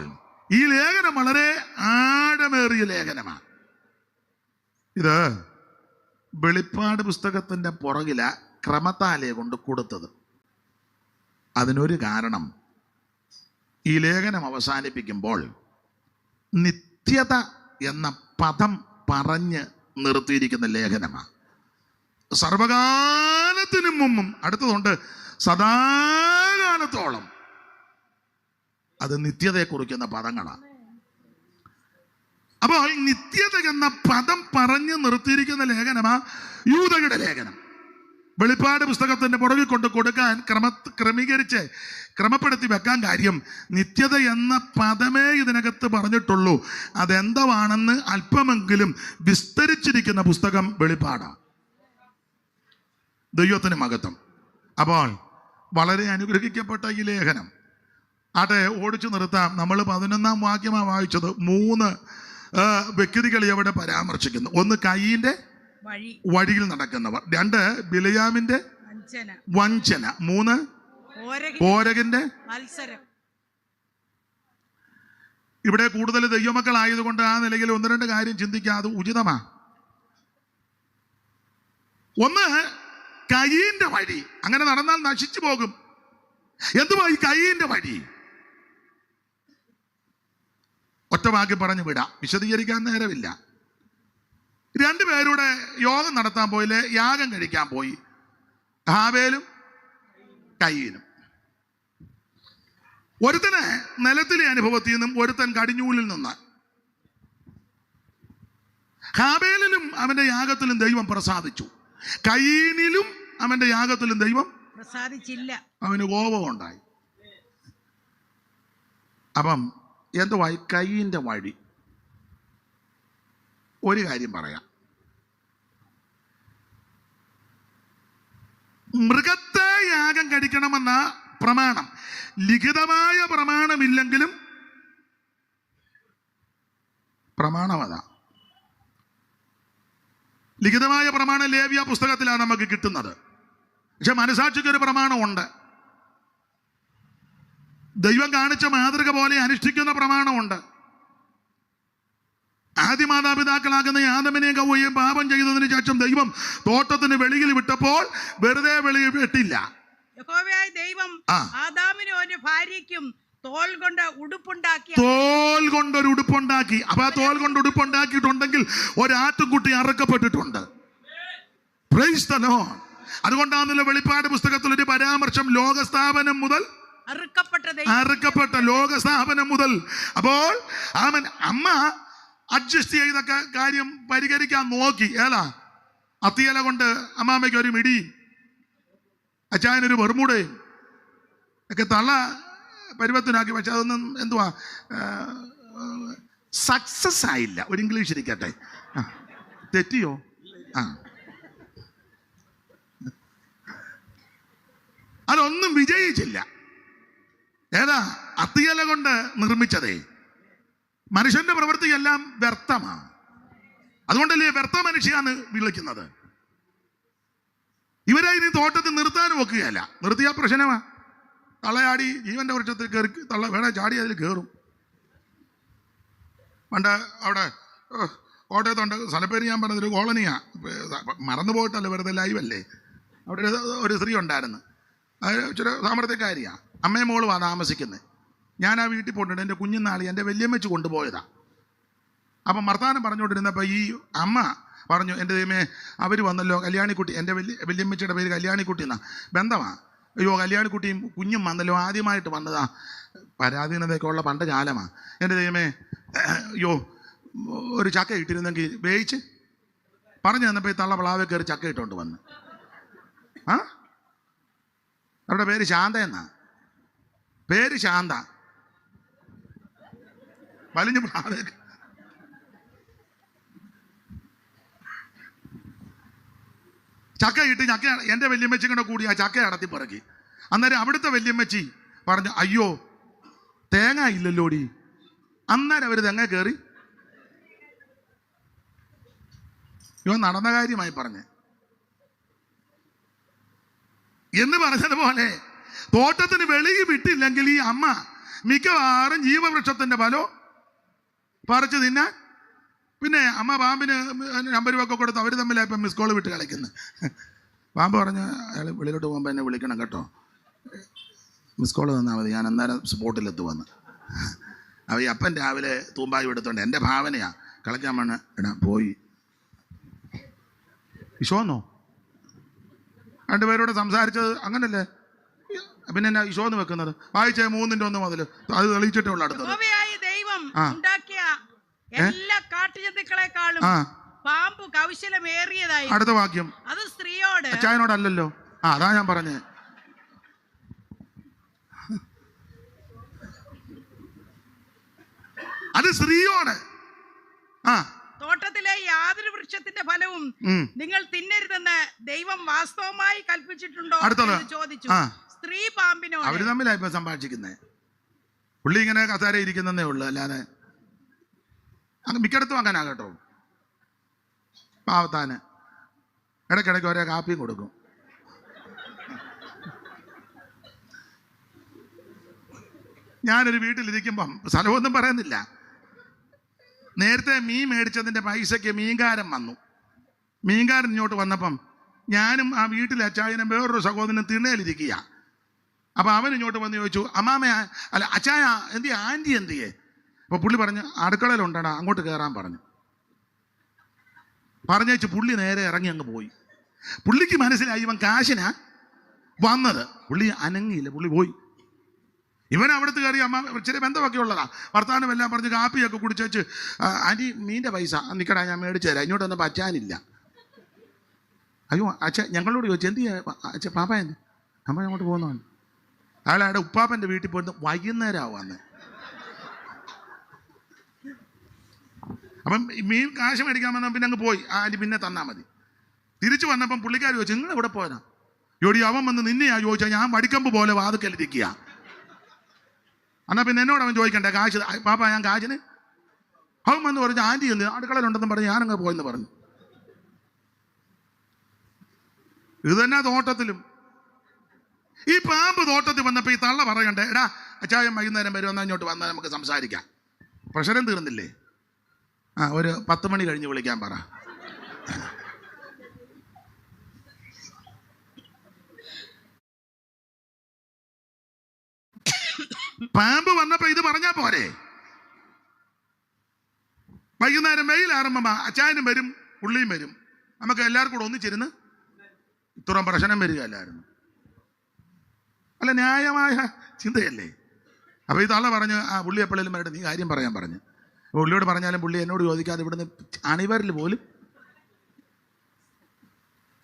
S2: ഈ ലേഖനം വളരെ ആഴമേറിയ ലേഖനമാണ്. ഇത് വെളിപ്പാട് പുസ്തകത്തിന്റെ പുറകില ക്രമത്താലെ കൊണ്ട് കൊടുത്തത്. അതിനൊരു കാരണം, ഈ ലേഖനം അവസാനിപ്പിക്കുമ്പോൾ നിത്യത എന്ന പദം പറഞ്ഞ് നിർത്തിയിരിക്കുന്ന ലേഖനമാണ്. സർവകാലത്തിനും മുമ്പും അടുത്തതുണ്ട് സദാകാലത്തോളം. അത് നിത്യതയെ കുറിക്കുന്ന പദങ്ങളാണ്. അപ്പോൾ നിത്യത എന്ന പദം പറഞ്ഞ് നിർത്തിയിരിക്കുന്ന ലേഖനമാ യൂദയുടെ ലേഖനം. വെളിപ്പാട് പുസ്തകത്തിന്റെ പുറകിൽ കൊണ്ട് കൊടുക്കാൻ ക്രമപ്പെടുത്തി വെക്കാൻ കാര്യം, നിത്യത എന്ന പദമേ ഇതിനകത്ത് പറഞ്ഞിട്ടുള്ളൂ. അതെന്താണെന്ന് അല്പമെങ്കിലും വിസ്തരിച്ചിരിക്കുന്ന പുസ്തകം വെളിപ്പാടാണ്. ദൈവത്തിന് മഹത്വം. അപ്പോൾ വളരെ അനുഗ്രഹിക്കപ്പെട്ട ഈ ലേഖനം ആട്ടെ ഓടിച്ചു നിർത്താം. നമ്മൾ 11-ാം വാക്യമാണ് വായിച്ചത്. 3 വ്യക്തികളെ അവിടെ പരാമർശിക്കുന്നു. 1 കയീന്റെ വഴിയിൽ നടക്കുന്നവർ, 2 ബിലയാമിന്റെ വഞ്ചന, 3 കോരഹിന്റെ മത്സരം. ഇവിടെ കൂടുതൽ ദൈവമക്കളായതുകൊണ്ട് ആ നിലയിൽ 1-2 കാര്യം ചിന്തിക്കാതെ ഉചിതമാ. 1 കയീന്റെ വഴി. അങ്ങനെ നടന്നാൽ നശിച്ചു പോകും. എന്തുവാ ഈ കയീന്റെ വഴി? ഒറ്റ വാക്കി പറഞ്ഞു വിടാം, വിശദീകരിക്കാൻ നേരമില്ല. 2 പേരുടെ യോഗം നടത്താൻ പോയില്ലേ, യാഗം കഴിക്കാൻ പോയി. ഹാബേലും കയീനും. ഒരുത്തന് നിലത്തിലെ അനുഭവത്തിൽ നിന്നും ഒരുത്തൻ കടിഞ്ഞൂലിൽ നിന്ന്. ഹാബേലിലും അവന്റെ യാഗത്തിലും ദൈവം പ്രസാദിച്ചു, കയീനിലും അവന്റെ യാഗത്തിലും ദൈവം പ്രസാദിച്ചില്ല. അവന് കോപമുണ്ടായി. അപ്പം എന്തുവായി കയീന്റെ വഴി? ഒരു കാര്യം പറയാം. മൃഗത്തെ യാഗം കഴിക്കണമെന്ന പ്രമാണം, ലിഖിതമായ പ്രമാണമില്ലെങ്കിലും പ്രമാണമതാ. ലിഖിതമായ പ്രമാണം ലേവ്യ പുസ്തകത്തിലാണ് നമുക്ക് കിട്ടുന്നത്. പക്ഷെ മനസാക്ഷിക്ക് ഒരു പ്രമാണമുണ്ട്. ദൈവം കാണിച്ച മാതൃക പോലെ അനുഷ്ഠിക്കുന്ന പ്രമാണമുണ്ട്. ആദ്യ മാതാപിതാക്കളാകുന്ന ആദമിനെയും ഹവ്വയെയും പാപം ചെയ്തതിനു ശേഷം ദൈവം തോട്ടത്തിന് വെളിയിൽ വിട്ടപ്പോൾ വെറുതെ വെളിയിൽ വിട്ടില്ല.
S1: യഹോവയായ ദൈവം ആദാമിനും അവന്റെ ഭാര്യയ്ക്കും തോൽ കൊണ്ട് ഒരു
S2: ഉടുപ്പുണ്ടാക്കി. അപ്പൊ ആ തോൽ കൊണ്ട് ഉടുപ്പുണ്ടാക്കിയിട്ടുണ്ടെങ്കിൽ ഒരാട്ടുംകുട്ടി അറുക്കപ്പെട്ടിട്ടുണ്ട്. Praise the Lord. അതുകൊണ്ടാണല്ലോ വെളിപ്പാട് പുസ്തകത്തിൽ ഒരു പരാമർശം, ലോകസ്ഥാപനം മുതൽ അറുക്കപ്പെട്ട ലോകസ്ഥാപനം മുതൽ. അപ്പോൾ അമ്മ അഡ്ജസ്റ്റ് ചെയ്തൊക്കെ കാര്യം പരിഹരിക്കാൻ നോക്കി. അത്തിയല കൊണ്ട് അമ്മാമ്മയ്ക്ക് ഒരു മിടിയും അച്ചായനൊരു വെറുമൂടയും ഒക്കെ തള്ള പരുവത്തിനാക്കി. പക്ഷെ അതൊന്നും എന്തുവാ സക്സസ് ആയില്ല. ഒരു ഇംഗ്ലീഷ് ഇരിക്കട്ടെ. തെറ്റിയോ? അതൊന്നും വിജയിച്ചില്ല. അത്തിയല കൊണ്ട് നിർമ്മിച്ചതേ. മനുഷ്യന്റെ പ്രവൃത്തിയെല്ലാം വ്യർത്ഥമാണ്. അതുകൊണ്ടല്ലേ വ്യർത്ഥ മനുഷ്യാന്ന് വിളിക്കുന്നത്. ഇവരെ ഇനി തോട്ടത്തിൽ നിർത്താനും ഒക്കുകയല്ല. നിർത്തിയ പ്രശ്നമാ. തള്ളയാടി ജീവന്റെ വൃക്ഷത്തിൽ കയറി തള്ള വേണേ ചാടി അതിൽ കയറും. പണ്ട് അവിടെ കോട്ടയത്തുണ്ട്, സ്ഥലപ്പേര് ഞാൻ പറഞ്ഞതൊരു കോളനിയാ, മറന്നു പോയിട്ടല്ല, വെറുതെ ലൈവല്ലേ. അവിടെ ഒരു സ്ത്രീ ഉണ്ടായിരുന്നു, അത് ഇച്ചിരി സാമർത്ഥ്യക്കാരിയാണ്. അമ്മയും മോളുമാണ് താമസിക്കുന്നത്. ഞാൻ ആ വീട്ടിൽ പോയിട്ടുണ്ട്. എൻ്റെ കുഞ്ഞുനാളി എൻ്റെ വല്യമ്മച്ച് കൊണ്ടുപോയതാണ്. അപ്പം വർത്താനം പറഞ്ഞുകൊണ്ടിരുന്നപ്പോൾ ഈ അമ്മ പറഞ്ഞു, എൻ്റെ ദൈവമേ അവർ വന്നല്ലോ, കല്യാണിക്കുട്ടി, എൻ്റെ വല്യമ്മച്ചിയുടെ പേര് കല്യാണിക്കുട്ടി എന്നാ, ബന്ധമാണ്. അയ്യോ കല്യാണിക്കുട്ടിയും കുഞ്ഞും വന്നല്ലോ, ആദ്യമായിട്ട് വന്നതാ, പരാധീനതയൊക്കെ ഉള്ള പണ്ട് കാലമാണ്. എൻ്റെ ദൈവമേ അയ്യോ ഒരു ചക്ക ഇട്ടിരുന്നെങ്കിൽ വേവിച്ച് പറഞ്ഞു തന്നപ്പോൾ ഈ തള്ള പ്ലാവെ കയറി ചക്ക ഇട്ടുകൊണ്ട് വന്ന്. ആ അവരുടെ പേര് ശാന്ത എന്നാ, പേര് ശാന്ത. വലിഞ്ഞു പ്ലാവെ ചക്ക ഇട്ട് എൻ്റെ വല്യമ്മച്ചും കൂടെ കൂടി ആ ചക്ക അടത്തി പിറക്കി. അന്നേരം അവിടുത്തെ വല്യമ്മച്ചി പറഞ്ഞു, അയ്യോ തേങ്ങ ഇല്ലല്ലോടി. അന്നേരം അവർ തെങ്ങ കയറി. ഇവ നടന്ന കാര്യമായി പറഞ്ഞ് എന്ന് പറഞ്ഞതുപോലെ തോട്ടത്തിന് വെളിയിൽ വിട്ടില്ലെങ്കിൽ ഈ അമ്മ മിക്കവാറും ജീവവൃക്ഷത്തിന്റെ ഫലം പറിച്ചു തിന്നാൻ. പിന്നെ അമ്മ പാമ്പിന് നമ്പരുമൊക്കെ കൊടുത്ത് അവർ തമ്മിലാണ് ഇപ്പം മിസ് കോൾ വിട്ട് കളിക്കുന്നത്. പാമ്പ് പറഞ്ഞ് അയാൾ വെളിയിലോട്ട് പോകുമ്പോൾ എന്നെ വിളിക്കണം കേട്ടോ, മിസ് കോൾ തന്നാൽ മതി, ഞാൻ അന്നേരം സ്പോട്ടിലെത്തുവന്ന്. അവ ഈ അപ്പൻ രാവിലെ തൂമ്പായി എടുത്തോണ്ട് എൻ്റെ ഭാവനയാ കളിക്കാൻ വേണം എടാ പോയി ഈശോന്നോ രണ്ടുപേരോട് സംസാരിച്ചത് അങ്ങനല്ലേ, പിന്നെ എന്നാ ഈശോന്ന് വെക്കുന്നത്? വായിച്ച 3:1 മുതൽ അത് തെളിയിച്ചിട്ടേ ഉള്ളു. അടുത്തത്
S1: ദൈവം ഉണ്ടാക്കിയ എല്ലാ കാട്ടുജന്തുക്കളെക്കാളും പാമ്പ് കൗശലമേറിയതായി.
S2: അടുത്ത വാക്യം
S1: അത് സ്ത്രീയോട്,
S2: അച്ചായനോടല്ലോ. അതാ ഞാൻ പറഞ്ഞേ. അത് സ്ത്രീയോട്.
S1: തോട്ടത്തിലെ യാതൊരു വൃക്ഷത്തിന്റെ ഫലവും നിങ്ങൾ തിന്നരുതെന്ന് ദൈവം വാസ്തവമായി കൽപ്പിച്ചിട്ടുണ്ടോ എന്ന് ചോദിച്ചു. സ്ത്രീ പാമ്പിനോട്.
S2: അവര് തമ്മിലായി ഇപ്പൊ സംഭാഷിക്കുന്നേ. പുള്ളി ഇങ്ങനെ കസേര ഇരിക്കുന്നേ ഉള്ളു, അല്ലാതെ മിക്കടത്തും അങ്ങനെ കേട്ടോ. പാവത്താന് ഇടയ്ക്കിടയ്ക്ക് ഒരേ കാപ്പിയും കൊടുക്കും. ഞാനൊരു വീട്ടിലിരിക്കുമ്പം സ്ഥലമൊന്നും പറയുന്നില്ല, നേരത്തെ മീൻ മേടിച്ചതിൻ്റെ പൈസയ്ക്ക് മീൻകാരൻ വന്നു. മീൻകാരൻ ഇങ്ങോട്ട് വന്നപ്പം ഞാനും ആ വീട്ടിലെ അച്ചായനും വേറൊരു സഹോദരനും തിണ്ണയിലിരിക്കുക. അപ്പം അവൻ ഇങ്ങോട്ട് വന്ന് ചോദിച്ചു, അമ്മാമ അല്ല അച്ചായ എന്തിയെ, ആൻറ്റി എന്തിയെ? അപ്പോൾ പുള്ളി പറഞ്ഞു, അടുക്കളയിലുണ്ടാ, അങ്ങോട്ട് കയറാൻ പറഞ്ഞു. പറഞ്ഞേച്ച് പുള്ളി നേരെ ഇറങ്ങി അങ്ങ് പോയി. പുള്ളിക്ക് മനസ്സിലായി ഇവൻ കാശിനാ വന്നത്. പുള്ളി അനങ്ങിയില്ല, പുള്ളി പോയി. ഇവൻ അവിടുത്തെ കയറി അമ്മ ഇച്ചിരി ബന്ധമൊക്കെ ഉള്ളതാ, വർത്താനം എല്ലാം പറഞ്ഞ് കാപ്പിയൊക്കെ കുടിച്ചു. ആൻറ്റി മീൻ്റെ പൈസ നിൽക്കടാ, ഞാൻ മേടിച്ചു തരാം. ഇങ്ങോട്ട് വന്നപ്പോൾ അച്ചാനില്ല. അയ്യോ അച്ഛ ഞങ്ങളോട് ചോദിച്ചു, എന്ത് അച്ഛ പാപ്പ എന്ത്? അമ്മ അങ്ങോട്ട് പോകുന്നതാണ്. അയാളവിടെ ഉപ്പാപ്പൻ്റെ വീട്ടിൽ പോയിട്ട് വൈകുന്നേരമാണ് വന്നത്. അപ്പം മീൻ കാശ് മേടിക്കാൻ വന്നാൽ പിന്നെ അങ്ങ് പോയി. ആൻറ്റി പിന്നെ തന്നാൽ മതി. തിരിച്ചു വന്നപ്പം പുള്ളിക്കാർ ചോദിച്ചു, നിങ്ങൾ എവിടെ പോയതാ? ജോഡി അവൻ വന്ന് നിന്നെയാ ചോദിച്ചാൽ ഞാൻ വടിക്കമ്പ് പോലെ വാതുക്കലിരിക്കുക. എന്നാൽ പിന്നെ എന്നോട് അവൻ ചോദിക്കണ്ടേ കാശ്? പാപ്പ ഞാൻ കാശിന്. അവൻ വന്ന് പറഞ്ഞു, ആൻറ്റി എന്ത് അടുക്കളയിലുണ്ടെന്ന് പറഞ്ഞ് ഞാനങ്ങ് പോയെന്ന് പറഞ്ഞു. ഇത് തന്നെ തോട്ടത്തിലും. ഈ പാമ്പ് തോട്ടത്തിൽ വന്നപ്പോൾ ഈ തള്ള പറയണ്ടേ, എടാ അച്ചായൻ വൈകുന്നേരം വരും, എന്നാൽ ഇങ്ങോട്ട് വന്നാൽ നമുക്ക് സംസാരിക്കാം. പ്രഷരം തീർന്നില്ലേ? ഒരു 10 മണി കഴിഞ്ഞ് വിളിക്കാൻ പറ. പാമ്പ് വന്നപ്പോ ഇത് പറഞ്ഞാ പോരെ? വൈകുന്നേരം വെയിലാറുമ്പോ അച്ചായനും വരും, പുള്ളിയും വരും, നമുക്ക് എല്ലാവർക്കും കൂടെ ഒന്നിച്ചിരുന്ന് ഇത്രയും പ്രശ്നം വരികയല്ലായിരുന്നു. അല്ല, ന്യായമായ ചിന്തയല്ലേ? അപ്പൊ ഈ തള്ള പറഞ്ഞ് പുള്ളി എപ്പോഴേലും വരട്ടെ, നീ കാര്യം പറയാൻ പറഞ്ഞു. പുള്ളിയോട് പറഞ്ഞാലും പുള്ളി എന്നോട് ചോദിക്കാതെ ഇവിടുന്ന് അണിവരിൽ പോലും.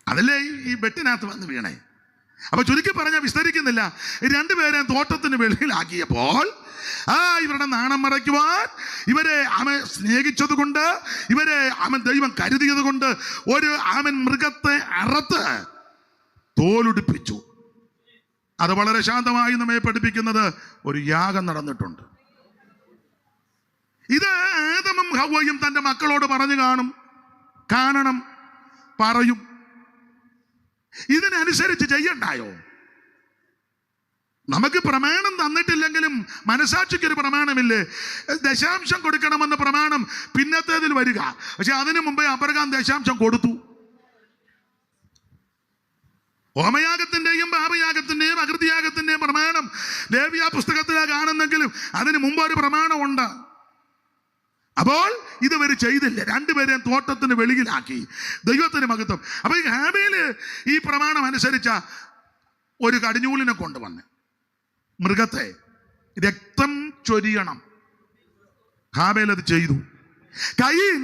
S2: അതല്ലേ ഈ വെട്ടിനകത്ത് വന്ന് വീണേ. അപ്പൊ ചുരുക്കി പറഞ്ഞാൽ വിസ്തരിക്കുന്നില്ല, രണ്ടുപേരെയും തോട്ടത്തിന് വെളിയിലാക്കിയപ്പോൾ ഇവരുടെ നാണം മറയ്ക്കുവാൻ, ഇവരെ അവൻ സ്നേഹിച്ചത് കൊണ്ട്, ഇവരെ അവൻ ദൈവം കരുതിയത് കൊണ്ട് അവൻ മൃഗത്തെ അറുത്ത് തോലുടിപ്പിച്ചു. അത് വളരെ ശാന്തമായി നമ്മെ പഠിപ്പിക്കുന്നത് ഒരു യാഗം നടന്നിട്ടുണ്ട്. ഇത് ആദമും ഹവ്വയും തൻ്റെ മക്കളോട് പറഞ്ഞു കാണും, കാണണം, പറയും. ഇതിനനുസരിച്ച് ചെയ്യണ്ടായോ? നമുക്ക് പ്രമാണം തന്നിട്ടില്ലെങ്കിലും മനസാക്ഷിക്കൊരു പ്രമാണമില്ലേ? ദശാംശം കൊടുക്കണമെന്ന് പ്രമാണം പിന്നത്തേതിൽ വരിക. പക്ഷെ അതിനു മുമ്പേ അബ്രഹാം ദശാംശം കൊടുത്തു. ഹോമയാഗത്തിന്റെയും പാപയാഗത്തിന്റെയും അകൃതിയാഗത്തിന്റെയും പ്രമാണം ലേവ്യ പുസ്തകത്തിലാണ് കാണുന്നെങ്കിലും അതിന് മുമ്പ് ഒരു പ്രമാണമുണ്ട്. അപ്പോൾ ഇതുവരെ ചെയ്തില്ല. രണ്ടുപേരെയും തോട്ടത്തിന് വെളിയിലാക്കി. ദൈവത്തിന് മഹത്വം. അപ്പൊ ഈ ഹാബേല് ഈ പ്രമാണം അനുസരിച്ച ഒരു കടിഞ്ഞൂലിനെ കൊണ്ടുവന്ന് മൃഗത്തെ രക്തം ചൊരിയണം. ഹാബേൽ അത് ചെയ്തു. കയീൻ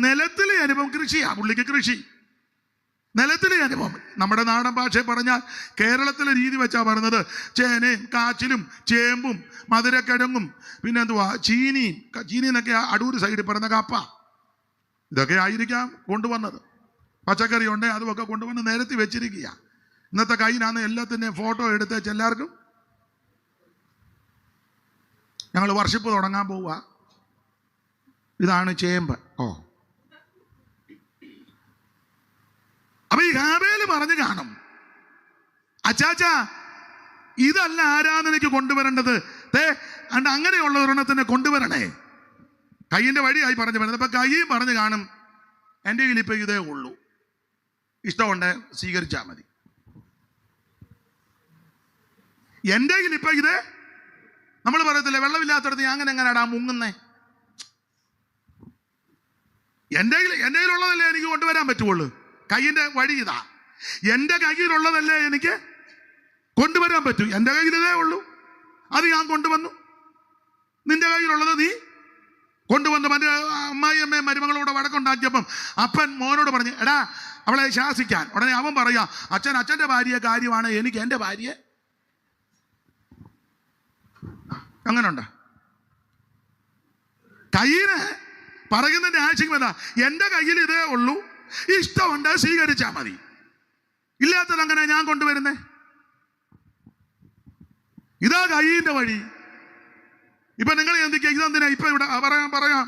S2: നിലത്തിലെ അനുഭവം, കൃഷിയാ പുള്ളിക്ക് കൃഷി, നിലത്തിലെ അനുഭവം. നമ്മുടെ നാടൻ ഭാഷയെ പറഞ്ഞാൽ കേരളത്തിലെ രീതി വെച്ചാ പറഞ്ഞത് ചേനയും കാച്ചിലും ചേമ്പും മധുരക്കിഴങ്ങും പിന്നെന്തുവാ ചീനിയും. ചീനി എന്നൊക്കെ അടൂർ സൈഡിൽ പറഞ്ഞ കപ്പ, ഇതൊക്കെ ആയിരിക്കാം കൊണ്ടുവന്നത്. പച്ചക്കറി ഉണ്ട്, അതുമൊക്കെ കൊണ്ടുവന്ന് നിരത്തി വെച്ചിരിക്കുക. ഇന്നത്തെ കയ്യിനാണ് എല്ലാത്തിൻ്റെയും ഫോട്ടോ എടുത്തേച്ച് എല്ലാവർക്കും ഞങ്ങൾ വർഷിപ്പ് തുടങ്ങാൻ പോവുക. ഇതാണ് ചേമ്പ്. അപ്പൊ ഈ ഹാബേല് പറഞ്ഞു കാണും, അച്ചാച്ചാ ഇതല്ല ആരാധനയ്ക്ക് കൊണ്ടുവരേണ്ടത്, അങ്ങനെയുള്ള ഒരെണ്ണത്തിനെ കൊണ്ടുവരണേ. കയ്യിന്റെ വഴിയായി പറഞ്ഞു വരുന്നത്. അപ്പൊ കയ്യും പറഞ്ഞു കാണും, എൻ്റെ കയ്യിൽ ഇപ്പൊ ഇതേ ഉള്ളൂ, ഇഷ്ടമുണ്ട് സ്വീകരിച്ചാൽ മതി. എൻ്റെ കയ്യിൽ ഇപ്പൊ ഇത്, നമ്മൾ പറയത്തില്ലേ വെള്ളമില്ലാത്തടത്ത് ഞാൻ എങ്ങനെയാടാ മുങ്ങുന്നേ? എൻ്റെ കയ്യിലുള്ളതല്ലേ എനിക്ക് കൊണ്ടുവരാൻ പറ്റുള്ളൂ. കയ്യിന്റെ വഴി ഇതാ, എൻ്റെ കയ്യിലുള്ളതല്ലേ എനിക്ക് കൊണ്ടുവരാൻ പറ്റൂ. എൻ്റെ കയ്യിൽ ഇതേ ഉള്ളൂ, അത് ഞാൻ കൊണ്ടുവന്നു. നിന്റെ കയ്യിലുള്ളത് നീ കൊണ്ടുവന്നു. മറ്റേ അമ്മായിയമ്മയും മരുമകളോട് വഴക്കുണ്ടാക്കിയപ്പം അപ്പൻ മോനോട് പറഞ്ഞു, എടാ അവളെ ശാസിക്കാൻ. ഉടനെ അവൻ പറയാ, അച്ഛൻ അച്ഛൻ്റെ ഭാര്യയെ കാര്യമാണ്, എനിക്ക് എൻ്റെ ഭാര്യയെ. അങ്ങനെയുണ്ട്. കയ്യിന് പറയുന്നതിന്റെ ആശയം എന്താ? എൻ്റെ കയ്യിൽ ഇതേ ഉള്ളൂ, ഇഷ്ടമുണ്ട് സ്വീകരിച്ചാൽ മതി. ഇല്ലാത്തത് അങ്ങനെ ഞാൻ കൊണ്ടുവരുന്നേ. ഇതാ കയ്യിന്റെ വഴി. ഇപ്പൊ നിങ്ങൾ എന്തൊക്കെയാ ഇതെന്തിനാ ഇപ്പൊ ഇവിടെ പറയാം.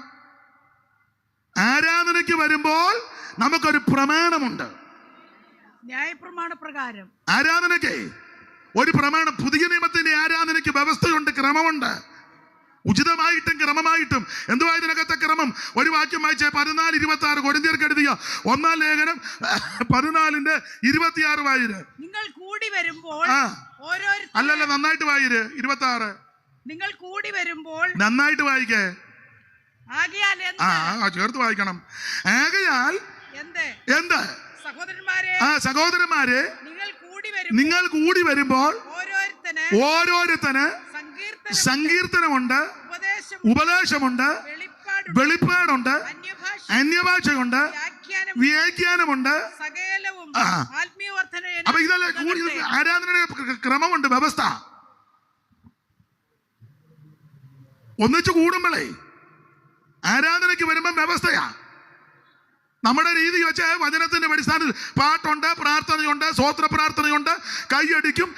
S2: ആരാധനയ്ക്ക് വരുമ്പോൾ നമുക്കൊരു പ്രമാണമുണ്ട്.
S1: ന്യായപ്രമാണ പ്രകാരം
S2: ആരാധനയ്ക്ക് ഒരു പ്രമാണം. പുതിയ നിയമത്തിന്റെ ആരാധനയ്ക്ക് വ്യവസ്ഥയുണ്ട്, ക്രമമുണ്ട്. ഉചിതമായിട്ടും ക്രമമായിട്ടും. എന്തുവാ ഇതിനകത്തെ ക്രമം? ഒരു വാക്യം വായിച്ചേ, 14:26 കൊരിന്ത്യർക്ക് എഴുതിയ 1-ാം ലേഖനം 14:26 വായിര്.
S1: നിങ്ങൾ കൂടി വരുമ്പോൾ
S2: അല്ലല്ല, നന്നായിട്ട് വായിര്. 26
S1: നിങ്ങൾ കൂടി വരുമ്പോൾ
S2: നന്നായിട്ട് വായിക്കേ.
S1: ആകയാൽ
S2: ചേർത്ത് വായിക്കണം. ആകയാൽ എന്ത്? സഹോദരന്മാരെ നിങ്ങൾ കൂടി വരുമ്പോൾ ഓരോരുത്തന് സങ്കീർത്തനമുണ്ട്, ഉപദേശമുണ്ട്, വെളിപ്പാടുണ്ട്, അന്യഭാഷയുണ്ട്, വ്യാഖ്യാനമുണ്ട്. അപ്പൊ ഇതല്ല ആരാധനയുടെ ക്രമമുണ്ട്, വ്യവസ്ഥ. ഒന്നിച്ചു കൂടുമ്പോഴേ ആരാധനയ്ക്ക് വരുമ്പം വ്യവസ്ഥയാ. നമ്മുടെ രീതി വെച്ച് വചനത്തിന്റെ അടിസ്ഥാനത്തിൽ പാട്ടുണ്ട്, പ്രാർത്ഥനയുണ്ട്, സ്വോത്ര പ്രാർത്ഥനയുണ്ട്, കൈയടിക്കും,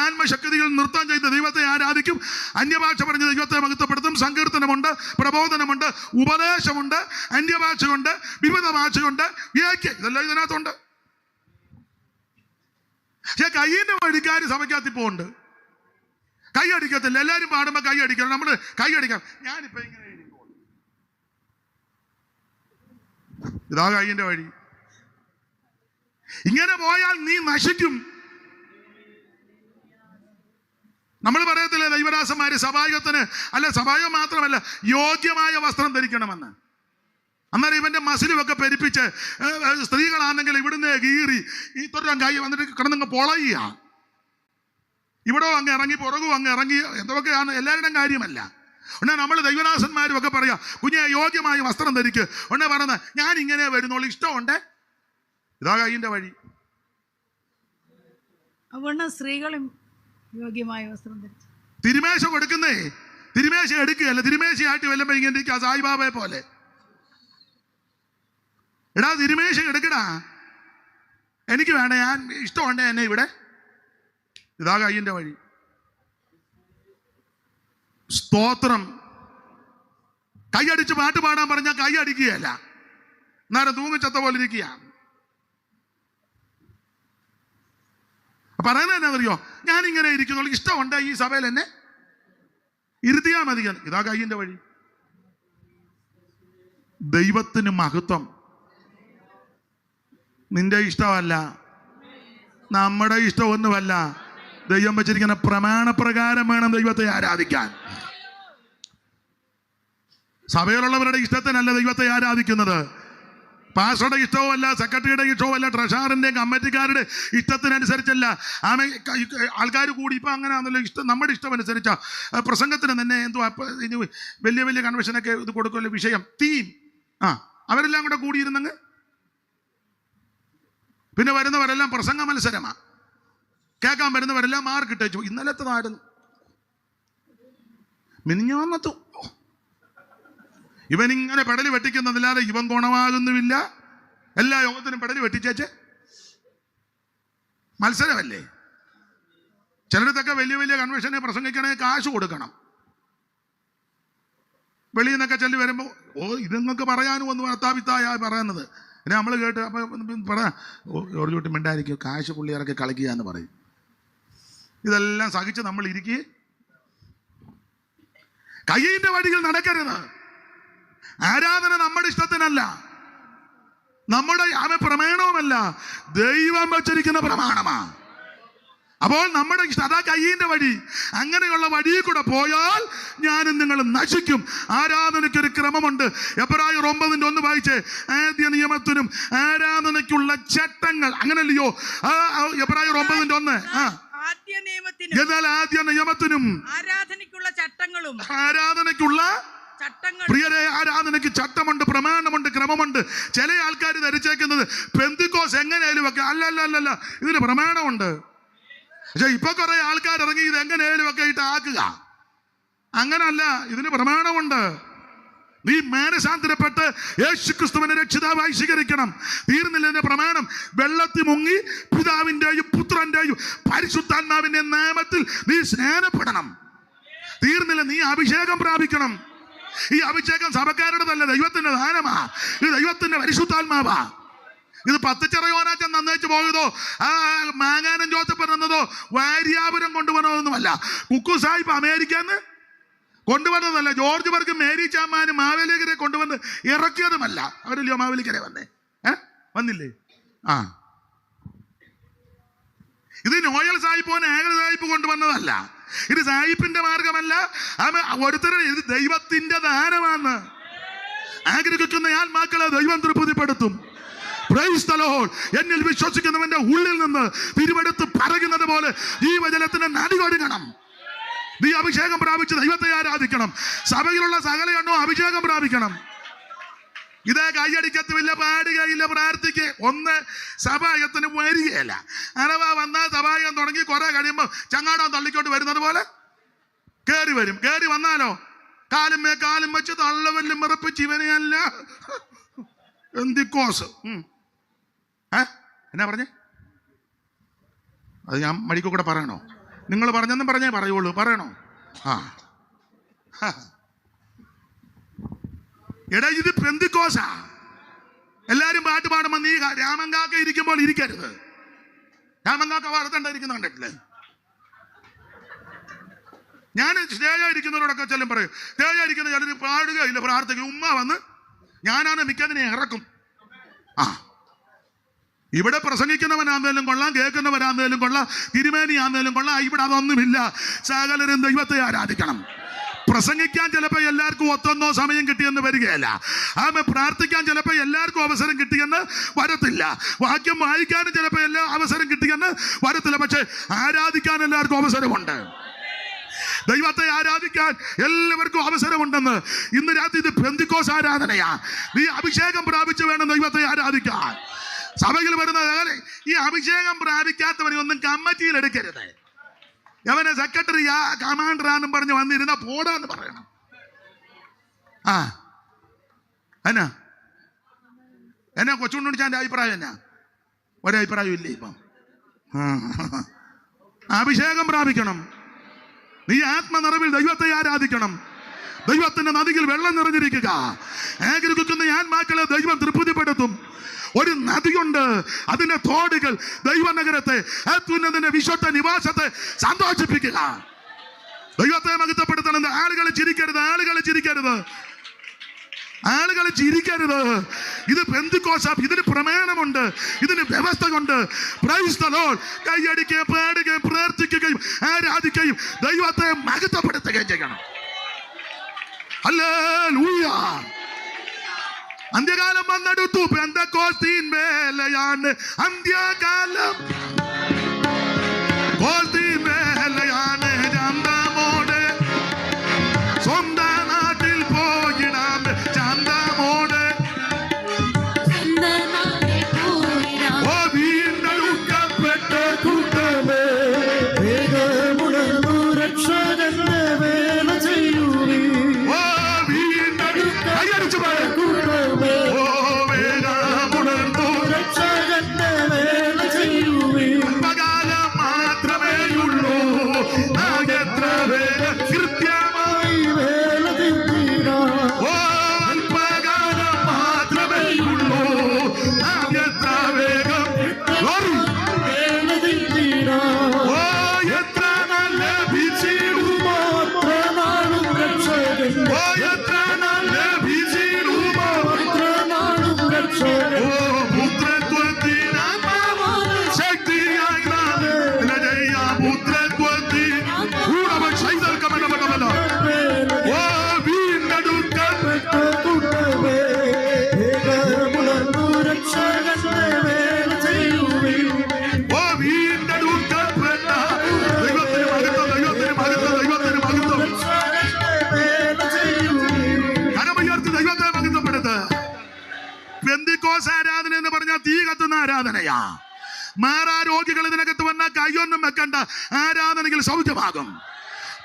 S2: ആത്മശക്തിയിൽ നൃത്തം ചെയ്ത് ദൈവത്തെ ആരാധിക്കും, അന്യഭാഷ പറഞ്ഞ് ദൈവത്തെ മഹത്വപ്പെടുത്തും, സങ്കീർത്തനമുണ്ട്, പ്രബോധനമുണ്ട്, ഉപദേശമുണ്ട്, അന്യഭാഷയുണ്ട്, വിവിധ ഭാഷയുണ്ട്, വ്യാഖ്യാനം, ഇതെല്ലാം ഇതിനകത്തുണ്ട്. പക്ഷെ കയ്യിന്റെ വഴിക്കാര് സഭയ്ക്കകത്തിപ്പോണ്ട്. കൈ അടിക്കത്തില്ല. എല്ലാവരും പാടുമ്പോ കൈ അടിക്കണം, നമ്മള് കൈ അടിക്കാം. ഞാനിപ്പോ ഇങ്ങനെ ഇതാ കൈയിന്റെ വഴി. ഇങ്ങനെ പോയാൽ നീ നശിക്കും. നമ്മൾ പറയത്തില്ലേ ദൈവദാസന്മാര് സഭായത്തിന് അല്ല, സഭായം മാത്രമല്ല യോഗ്യമായ വസ്ത്രം ധരിക്കണമെന്ന്. അന്നേരം ഇവന്റെ മസിലുമൊക്കെ പെരിപ്പിച്ച് സ്ത്രീകളാണെങ്കിൽ ഇവിടുന്ന് കീറി ഇത്രയും കൈ വന്നിട്ട് കിടന്നങ്ങ് പൊളയുക. ഇവിടെ അങ്ങ് ഇറങ്ങി പുറകും അങ്ങ് ഇറങ്ങി, എന്തൊക്കെയാണ് എല്ലാവരുടെയും കാര്യമല്ല. ഉടനെ നമ്മൾ ദൈവദാസന്മാരും ഒക്കെ പറയാ, കുഞ്ഞെ യോഗ്യമായ വസ്ത്രം ധരിക്ക്. ഉടനെ പറഞ്ഞ ഞാൻ ഇങ്ങനെ വരുന്നുള്ളൂ, ഇഷ്ടമുണ്ട്. ഇതാ കയ്യിന്റെ വഴി.
S1: സ്ത്രീകളും യോഗ്യമായ വസ്ത്രം ധരിച്ചു.
S2: തിരുമേശ കൊടുക്കുന്നേ, തിരുമേശ എടുക്കുകയല്ല, തിരുമേശയായിട്ട് വല്ലപ്പോ ഇങ്ങനെ ഇരിക്കുക സായിബാബയെ പോലെ. എടാ തിരുമേശ എടുക്കടാ, എനിക്ക് വേണ്ട, ഞാൻ ഇഷ്ടമുണ്ട് എന്നെ ഇവിടെ. ഇതാ കയ്യിന്റെ വഴി. സ്തോത്രം. കൈയടിച്ച് പാട്ട് പാടാൻ പറഞ്ഞാൽ കൈ അടിക്കുകയല്ല, എന്നാലും തൂങ്ങിച്ചത്ത പോലെ ഇരിക്കുക. പറയുന്നത് എന്നാ, ഞാനിങ്ങനെ ഇരിക്കുന്നുള്ളൂ, ഇഷ്ടമുണ്ട് ഈ സഭയിൽ എന്നെ ഇരുത്തിയാ മതി. ഇതാ കയ്യിന്റെ വഴി. ദൈവത്തിന് മഹത്വം. നിന്റെ ഇഷ്ടമല്ല, നമ്മുടെ ഇഷ്ടമൊന്നുമല്ല. ദൈവം വെച്ചിരിക്കുന്ന പ്രമാണപ്രകാരം വേണം ദൈവത്തെ ആരാധിക്കാൻ. സഭയിലുള്ളവരുടെ ഇഷ്ടത്തിനല്ല ദൈവത്തെ ആരാധിക്കുന്നത്. പാസ്റ്ററുടെ ഇഷ്ടവുമല്ല, സെക്രട്ടറിയുടെ ഇഷ്ടവുമല്ല, ട്രഷററിന്റെ കമ്മിറ്റിക്കാരുടെ ഇഷ്ടത്തിനനുസരിച്ചല്ല. ആൾക്കാർ കൂടി ഇപ്പം അങ്ങനെ ആണല്ലോ ഇഷ്ടം. നമ്മുടെ ഇഷ്ടമനുസരിച്ച പ്രസംഗത്തിന് തന്നെ എന്തുവാ ഇനി വലിയ വലിയ കൺവെൻഷനൊക്കെ ഇത് കൊടുക്കുമല്ലോ, വിഷയം തീം. അവരെല്ലാം കൂടെ കൂടിയിരുന്നെങ്കിൽ പിന്നെ വരുന്നവരെല്ലാം പ്രസംഗ മത്സരമാണ്. കേൾക്കാൻ വരുന്നവരെല്ലാം മാർക്ക് ഇട്ടു. ഇന്നലത്തതായിരുന്നു, മിനിഞ്ഞാന്നത്തു. ഇവനിങ്ങനെ പെടല് വെട്ടിക്കുന്നതില്ലാതെ ഇവൻ ഗുണമാകുന്നുമില്ല. എല്ലാ യോഗത്തിനും പെടല് വെട്ടിച്ചേച്ച് മത്സരമല്ലേ. ചിലടത്തൊക്കെ വലിയ വലിയ കൺവെൻഷനെ പ്രസംഗിക്കണമെങ്കിൽ കാശ് കൊടുക്കണം. വെളിയിൽ നിന്നൊക്കെ ചെല്ലി വരുമ്പോൾ ഇതെന്നൊക്കെ പറയാനും ഒന്ന് വർത്താവിത്തായ പറയുന്നത്. പിന്നെ നമ്മൾ കേട്ട് അപ്പം പറയാം, ജോർജ് കുട്ടി മിണ്ടായിരിക്കും, കാശ് പുള്ളിയിറക്കി കളിക്കുക എന്ന് പറയും. ഇതെല്ലാം സഹിച്ച് നമ്മൾ ഇരിക്കുക. കയ്യിന്റെ വഴിയിൽ നടക്കരുത്. ആരാധന നമ്മുടെ ഇഷ്ടത്തിനല്ല, നമ്മുടെ പ്രമാണവുമല്ല, ദൈവം വച്ചിരിക്കുന്ന പ്രമാണമാണ്. അപ്പോൾ നമ്മുടെ ഇഷ്ടം അതാ കയ്യിന്റെ വഴി. അങ്ങനെയുള്ള വഴിയിൽ കൂടെ പോയാൽ ഞാനും നിങ്ങളും നശിക്കും. ആരാധനയ്ക്കൊരു ക്രമമുണ്ട്. എബ്രായർ 9:1 വായിച്ചേ. ആദ്യ നിയമത്തിനും ആരാധനയ്ക്കുള്ള ചട്ടങ്ങൾ, അങ്ങനല്ലയോ? എബ്രായർ 9:1. എന്നാൽ ആദ്യ നിയമത്തിനും
S1: ആരാധനയ്ക്കുള്ള ചട്ടങ്ങളും,
S2: ആരാധനയ്ക്കുള്ള
S1: ചട്ടങ്ങൾ.
S2: പ്രിയരെ, ആരാധനയ്ക്ക് ചട്ടമുണ്ട്, പ്രമാണമുണ്ട്, ക്രമമുണ്ട്. ചില ആൾക്കാർ ധരിച്ചേക്കുന്നത് പെന്തിക്കോസ് എങ്ങനെയായാലും ഒക്കെ. അല്ല, ഇതിന് പ്രമാണമുണ്ട്. പക്ഷെ ഇപ്പൊ കുറെ ആൾക്കാർ ഇറങ്ങി ഇത് എങ്ങനെയായാലും ഒക്കെ ഇട്ട് ആക്കുക. അങ്ങനല്ല, ഇതിന് പ്രമാണമുണ്ട്. നീ മാനസാന്തരപ്പെട്ട് യേശുക്രിസ്തുവിനെ രക്ഷിതാവായി സ്വീകരിക്കണം. തീർന്നില്ല ഇതിന്റെ പ്രമാണം. വെള്ളത്തിൽ മുങ്ങി പിതാവിന്റെയും പുത്രന്റെയും പരിശുദ്ധാത്മാവിന്റെ നാമത്തിൽ നീ സ്നാനപ്പെടണം. തീർന്നില്ല, നീ അഭിഷേകം പ്രാപിക്കണം. ഈ അഭിഷേകം സഭക്കാരുടേതല്ല, ദൈവത്തിന്റെ ദാനമാ. ഇത് ദൈവത്തിന്റെ പരിശുദ്ധാത്മാവാ. ഇത് പത്തിച്ചിറയോനാച്ചൻ നന്നയിച്ചു പോയതോ മാങ്ങാനം ജോസഫ് എന്നതോ വാര്യാപുരം കൊണ്ടുവന്നതൊന്നുമല്ല. കുക്കു സാഹിബ് അമേരിക്കന്ന് കൊണ്ടുവന്നതല്ല. ജോർജ് ബർഗ് മേരി ചാമാനും മാവേലിക്കരെ കൊണ്ടുവന്ന് ഇറക്കിയതുമല്ല. അവരല്ലയോ മാവേലിക്കരെ വന്നേ? വന്നില്ലേ? ഇത് നോയൽ സാഹിബോ ഏകൽ സാഹിബ് കൊണ്ടുവന്നതല്ല. ഇത് സാഹിബിന്റെ മാർഗമല്ല. ഒരുത്തരം ഇത് ദൈവത്തിന്റെ ദാനമാണ്. ആഗ്രഹിക്കുന്ന ആത്മാക്കളെ ദൈവം തൃപ്തിപ്പെടുത്തും. Price the Lord. എന്നിൽ വിശ്വസിക്കുന്നവന്റെ ഉള്ളിൽ നിന്ന് തിരുവെടുത്ത് പറയുന്നത് പോലെ ജീവജലത്തിന് നടികൊടുക്കണം. നീ അഭിഷേകം പ്രാപിച്ച് ദൈവത്തെ ആരാധിക്കണം. സഭയിലുള്ള സകല എണ്ണോ അഭിഷേകം പ്രാപിക്കണം. ഇതേ കൈയടിക്കത്തുമില്ല, പാടുകയില്ല, പ്രാർത്ഥിക്കുക. ഒന്ന് സഭായത്തിന് വരികയല്ല. അഥവാ വന്നാൽ സഭായം തുടങ്ങി കുറെ കഴിയുമ്പോൾ ചങ്ങാടം തള്ളിക്കോട്ട് വരുന്നത് പോലെ കയറി വരും. കയറി വന്നാലോ കാലും വെച്ച് തള്ളവല്ലും മറപ്പിച്ച് ഇവനെയല്ല എന്തിക്കോസ്. എന്നാ പറഞ്ഞേ? അത് ഞാൻ മടിക്കു കൂടെ പറയണോ? നിങ്ങൾ പറഞ്ഞെന്നും പറഞ്ഞേ പറയുള്ളൂ. പറയണോ? എടാ, ഇത് പെന്തിക്കോസാ. എല്ലാരും പാട്ട് പാടുമ്പോ നീ രാമങ്കാക്ക ഇരിക്കുമ്പോൾ ഇരിക്കരുത്. രാമങ്കാക്ക വാർത്തണ്ടായിരിക്കുന്ന കണ്ടിട്ടില്ലേ? ഞാൻ സ്റ്റേജാ ഇരിക്കുന്നവരോടൊക്കെ ചെല്ലും പറയും, സ്റ്റേജാ ഇരിക്കുന്ന ചിലർ പാടുകയില്ല, പ്രാർത്ഥിക്കുക. ഉമ്മ വന്ന് ഞാനാണ് മിക്കതിനെ ഇറക്കും. ഇവിടെ പ്രസംഗിക്കുന്നവനാന്നേലും കൊള്ളാം, കേൾക്കുന്നവരാന്നേലും കൊള്ളാം, തിരുമേനിയാന്നേലും കൊള്ളാം. ഇവിടെ അതൊന്നുമില്ല. സകലരും ദൈവത്തെ ആരാധിക്കണം. പ്രസംഗിക്കാൻ ചിലപ്പോൾ എല്ലാവർക്കും ഒത്തൊന്നോ സമയം കിട്ടിയെന്ന് വരികയല്ല. പ്രാർത്ഥിക്കാൻ ചിലപ്പോൾ എല്ലാവർക്കും അവസരം കിട്ടിയെന്ന് വരത്തില്ല. വാക്യം വായിക്കാനും ചിലപ്പോൾ എല്ലാ അവസരം കിട്ടിയെന്ന് വരത്തില്ല. പക്ഷെ ആരാധിക്കാൻ എല്ലാവർക്കും അവസരമുണ്ട്. ദൈവത്തെ ആരാധിക്കാൻ എല്ലാവർക്കും അവസരമുണ്ടെന്ന്. ഇന്ന് രാത്രി ഇത് പെന്തിക്കോസ് ആരാധനയാ. നീ അഭിഷേകം പ്രാപിച്ച് വേണം ദൈവത്തെ ആരാധിക്കാൻ. സഭയിൽ വരുന്ന ഈ അഭിഷേകം പ്രാപിക്കാത്തവനെ ഒന്നും കമ്മിറ്റിയിൽ എടുക്കരുത്. അവനെ സെക്രട്ടറിയാ കമാൻഡറാന്നും പറഞ്ഞ് വന്നിരുന്ന പോടാന്ന് പറയണം. എന്നാ കൊച്ചുണ്ണിച്ചാൻ്റെ അഭിപ്രായം എന്നാ? ഒരഭിപ്രായം ഇല്ലേ ഇപ്പം? അഭിഷേകം പ്രാപിക്കണം. നീ ആത്മനിറവിൽ ദൈവത്തെ ആരാധിക്കണം. ദൈവത്തിന്റെ നദിയിൽ വെള്ളം നിറഞ്ഞിരിക്കുക. ഏകീകരിക്കുന്ന ആത്മാക്കളെ ദൈവം തൃപ്തിപ്പെടുത്തും. ഒരു നദിയുണ്ട്, അതിന്റെ തോടുകൾ ദൈവനഗരത്തെ, അത്യുന്നതന്റെ വിശുദ്ധ നിവാസത്തെ സന്തോഷിപ്പിക്കുക. ദൈവത്തെ മഹത്വപ്പെടുത്തണം. ആളുകൾ ചിരിക്കരുത്, ആളുകൾ ചിരിക്കരുത്, ആളുകൾ ചിരിക്കരുത്. ഇത് പെന്തക്കോസ്ത്, ഇതിന് പ്രമാണമുണ്ട്, ഇതിന് വ്യവസ്ഥയുണ്ട്. Price the Lord. കൈയടിക്കുകയും പാടുകയും പ്രാർത്ഥിക്കുകയും ആരാധിക്കുകയും ദൈവത്തെ മഹത്വപ്പെടുത്തുകയും ചെയ്യണം. ഹല്ലേലൂയ. അന്ത്യകാലം വന്നെടുത്തു, പെന്തക്കോസ്തിൻ വേലയാണ് അന്ത്യകാലം. കോസ്തിൻ വേലയാണ് ചന്തമോടെ, സ്വന്തം നാട്ടിൽ പോയിടാം ചന്തമോടെ. ഓ വീണ്ടെടുക്കപ്പെട്ട കൂട്ടമേ,
S5: വേഗമുണർന്നു രക്ഷകന്റെ വേല ചെയ്യുവീ.
S2: ഓ വീണ്ടെടുക്കടിച്ചു
S5: കൂട്ടമേ,
S2: ഓ വേഗമുണർന്നു
S5: രക്ഷകന്റെ വേല ചെയ്യുവീ.
S2: പകാലം മാത്രമേയുള്ളൂ, എത്ര വേഗം കൃത്യമായി
S5: വേല തീർത്തീരാ.
S2: ഓ അല്പകാലം മാത്രമേയുള്ളൂ, എത്ര വേഗം Glory.
S5: വേല തീർത്തീരാ.
S2: ഓ എത്ര നല്ല വിധിയിടുമോ,
S5: മാത്രനാളും രക്ഷകൻ,
S2: ഓ എത്ര നല്ല വിധിയിടുമോ.
S5: മാത്രനാളും രക്ഷകൻ.
S2: ഓ പുത്രത്വത്തിനാത്മാവ് ശക്തിയായി നാം ജയ പുത്രത്വത്തിൽ കൂടവൻ ശൈതൽക്കമെന്നവനവന. ഓ വീണ്ടെടുക്കപ്പെട്ട
S5: കൂട്ടമേ, വേഗമുണർന്നു രക്ഷകന്റെ വേല ചെയ്യുവീ.
S2: ഓ വീണ്ടെടുക്കപ്പെട്ട ദൈവത്തിന് മഹത്വം, ദൈവത്തിന് മഹത്വം, ദൈവത്തിന് മഹത്വം.
S5: രക്ഷകന്റെ വേല ചെയ്യുവീ.
S2: കരമുയർത്തി ദൈവത്തെ മഹത്വപ്പെടുത്ത്. പെന്തക്കോസ്ത് ആരാധന എന്ന് പറഞ്ഞാൽ തീ കത്തുന്ന ആരാധനയാ. മാറാ രോഗികൾ ഇതിനകത്ത് വന്നാൽ കയ്യൊന്നും വെക്കണ്ട, ആരാധനയിൽ സൗഖ്യമാകും.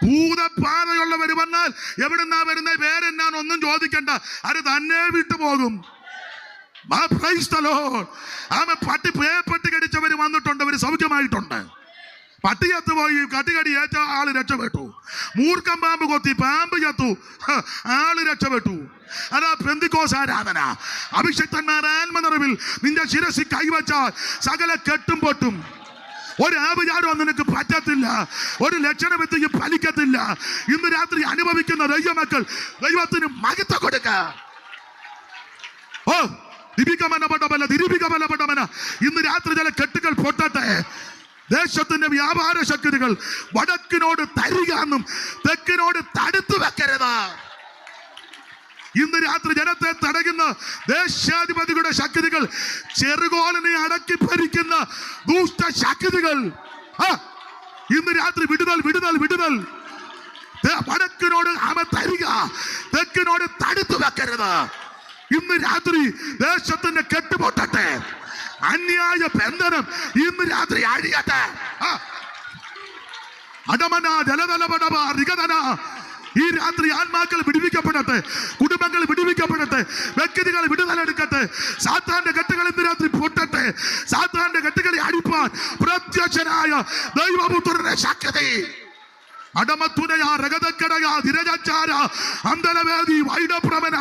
S2: ഭൂതബാധയുള്ളവർ വന്നാൽ എവിടുന്നാ വരുന്ന പേരെന്നാണൊന്നും ചോദിക്കണ്ട, അത് തന്നെ വിട്ടുപോകും. പട്ടി പേപ്പട്ടി കടിച്ചവർ വന്നിട്ടുണ്ട്, അവർ സൗഖ്യമായിട്ടുണ്ട്. പട്ടിയത്ത് പോയി കട്ടികടി ഏറ്റ ആള് രക്ഷപ്പെട്ടു. മൂർഖം പാമ്പ് കൊത്തി പാമ്പ് ചത്തു, ആള് രക്ഷപ്പെട്ടു. അതാ പെന്തക്കോസ്ത് ആരാധന. അഭിഷിക്തന്മാർ ആത്മനിറവിൽ നിന്റെ ശിരസിൽ കൈവച്ചാൽ സകല കെട്ടും പൊട്ടും. ഒരു ആഭിചാരവും നിനക്ക് പറ്റത്തില്ല, ഒരു ലക്ഷണവിദ്യയും ഫലിക്കത്തില്ല. ഇന്ന് രാത്രി അനുഭവിക്കുന്ന ദൈവമക്കൾ ദൈവത്തിന് മഹത്വം കൊടുക്ക. ഓ ദിപികമന ഇന്ന് രാത്രി ചില കെട്ടുകൾ പൊട്ടട്ടെ. ദേശത്തിന്റെ വ്യാപാര ശക്തികൾ വടക്കിനോട് തരികയെന്നും തെക്കിനോട് തടുത്തു വെക്കരുത്. ഇന്ന് രാത്രി ജനത്തെ തടയുന്ന ദേശാധിപതികളുടെ ശക്തികൾ, ചെറുകോലിനെ അടക്കി ഭരിക്കുന്ന ദുഷ്ട ശക്തികൾ, ഇന്ന് രാത്രി വിടുതൽ വിടുതൽ വിടുതൽ. വടക്കിനോട് അവ തരിക, തെക്കിനോട് തടുത്തു വെക്കരുത്. ഇന്ന് രാത്രി ദേശത്തിന്റെ കെട്ടുപൊട്ടട്ടെ. അന്യായ ബന്ധനം ഇന്ന് രാത്രി അഴിയട്ടെ. അടമന ജലതലപടമ റികതന. ഈ രാത്രി ആത്മാക്കൾ വിടുവിക്കപ്പെടട്ടെ, കുടുംബങ്ങൾ വിടുവിക്കപ്പെടട്ടെ, വ്യക്തികൾ വിടുതലെടുക്കട്ടെ. സാത്താന്റെ കെട്ടുകൾ ഇന്ന് രാത്രി പൊട്ടട്ടെ. സാത്താന്റെ കെട്ടുകളെ അടിപ്പാൻ പ്രത്യക്ഷനായ ദൈവപുത്രന്റെ ശക്തി. അടമത്തുനയാ രഗതക്കടയാ ധിരജാര അന്തരവേദി വൈഡപ്രമന.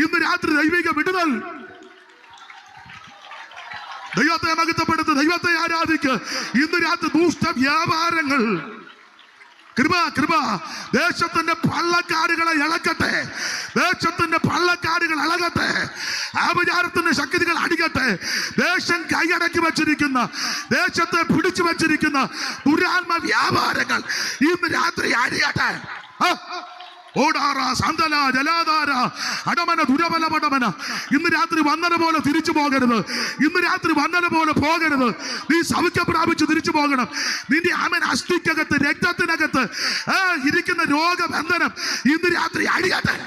S2: ഇന്ന് രാത്രി ദൈവിക വിടുതൽ. ദൈവത്തെ മഹത്വപ്പെടുത്ത്, ദൈവത്തെ ആരാധിക്ക്. ഇന്ന് രാത്രി ദുഷ്ട വ്യാപാരങ്ങൾ കൃപ കൃപ ദേശത്തിന്റെ പള്ളക്കാടുകളെ ഇളക്കട്ടെ. ദേശത്തിന്റെ പള്ളക്കാടുകൾ ഇളകട്ടെ. ആഭിചാരത്തിന്റെ ശക്തികൾ അടിക്കട്ടെ. ദേശം കൈയടക്കി വെച്ചിരിക്കുന്ന, ദേശത്തെ പിടിച്ചു വെച്ചിരിക്കുന്ന ദുരാത്മ വ്യാപാരങ്ങൾ ഇന്ന് രാത്രി അടിയട്ടെ. ഓടാറ സന്തല ജലാധാര അടമന ദുരബലപടമന. ഇന്ന് രാത്രി വന്നത് പോലെ തിരിച്ചു പോകരുത്. ഇന്ന് രാത്രി വന്നത് പോലെ പോകരുത്. നീ സൗഖ്യം പ്രാപിച്ച് തിരിച്ചു പോകണം. നിന്റെ അമൻ അസ്ഥിക്കകത്ത്, രക്തത്തിനകത്ത് ഇരിക്കുന്ന രോഗബന്ധനം ഇന്ന് രാത്രി അടിയട്ടെ.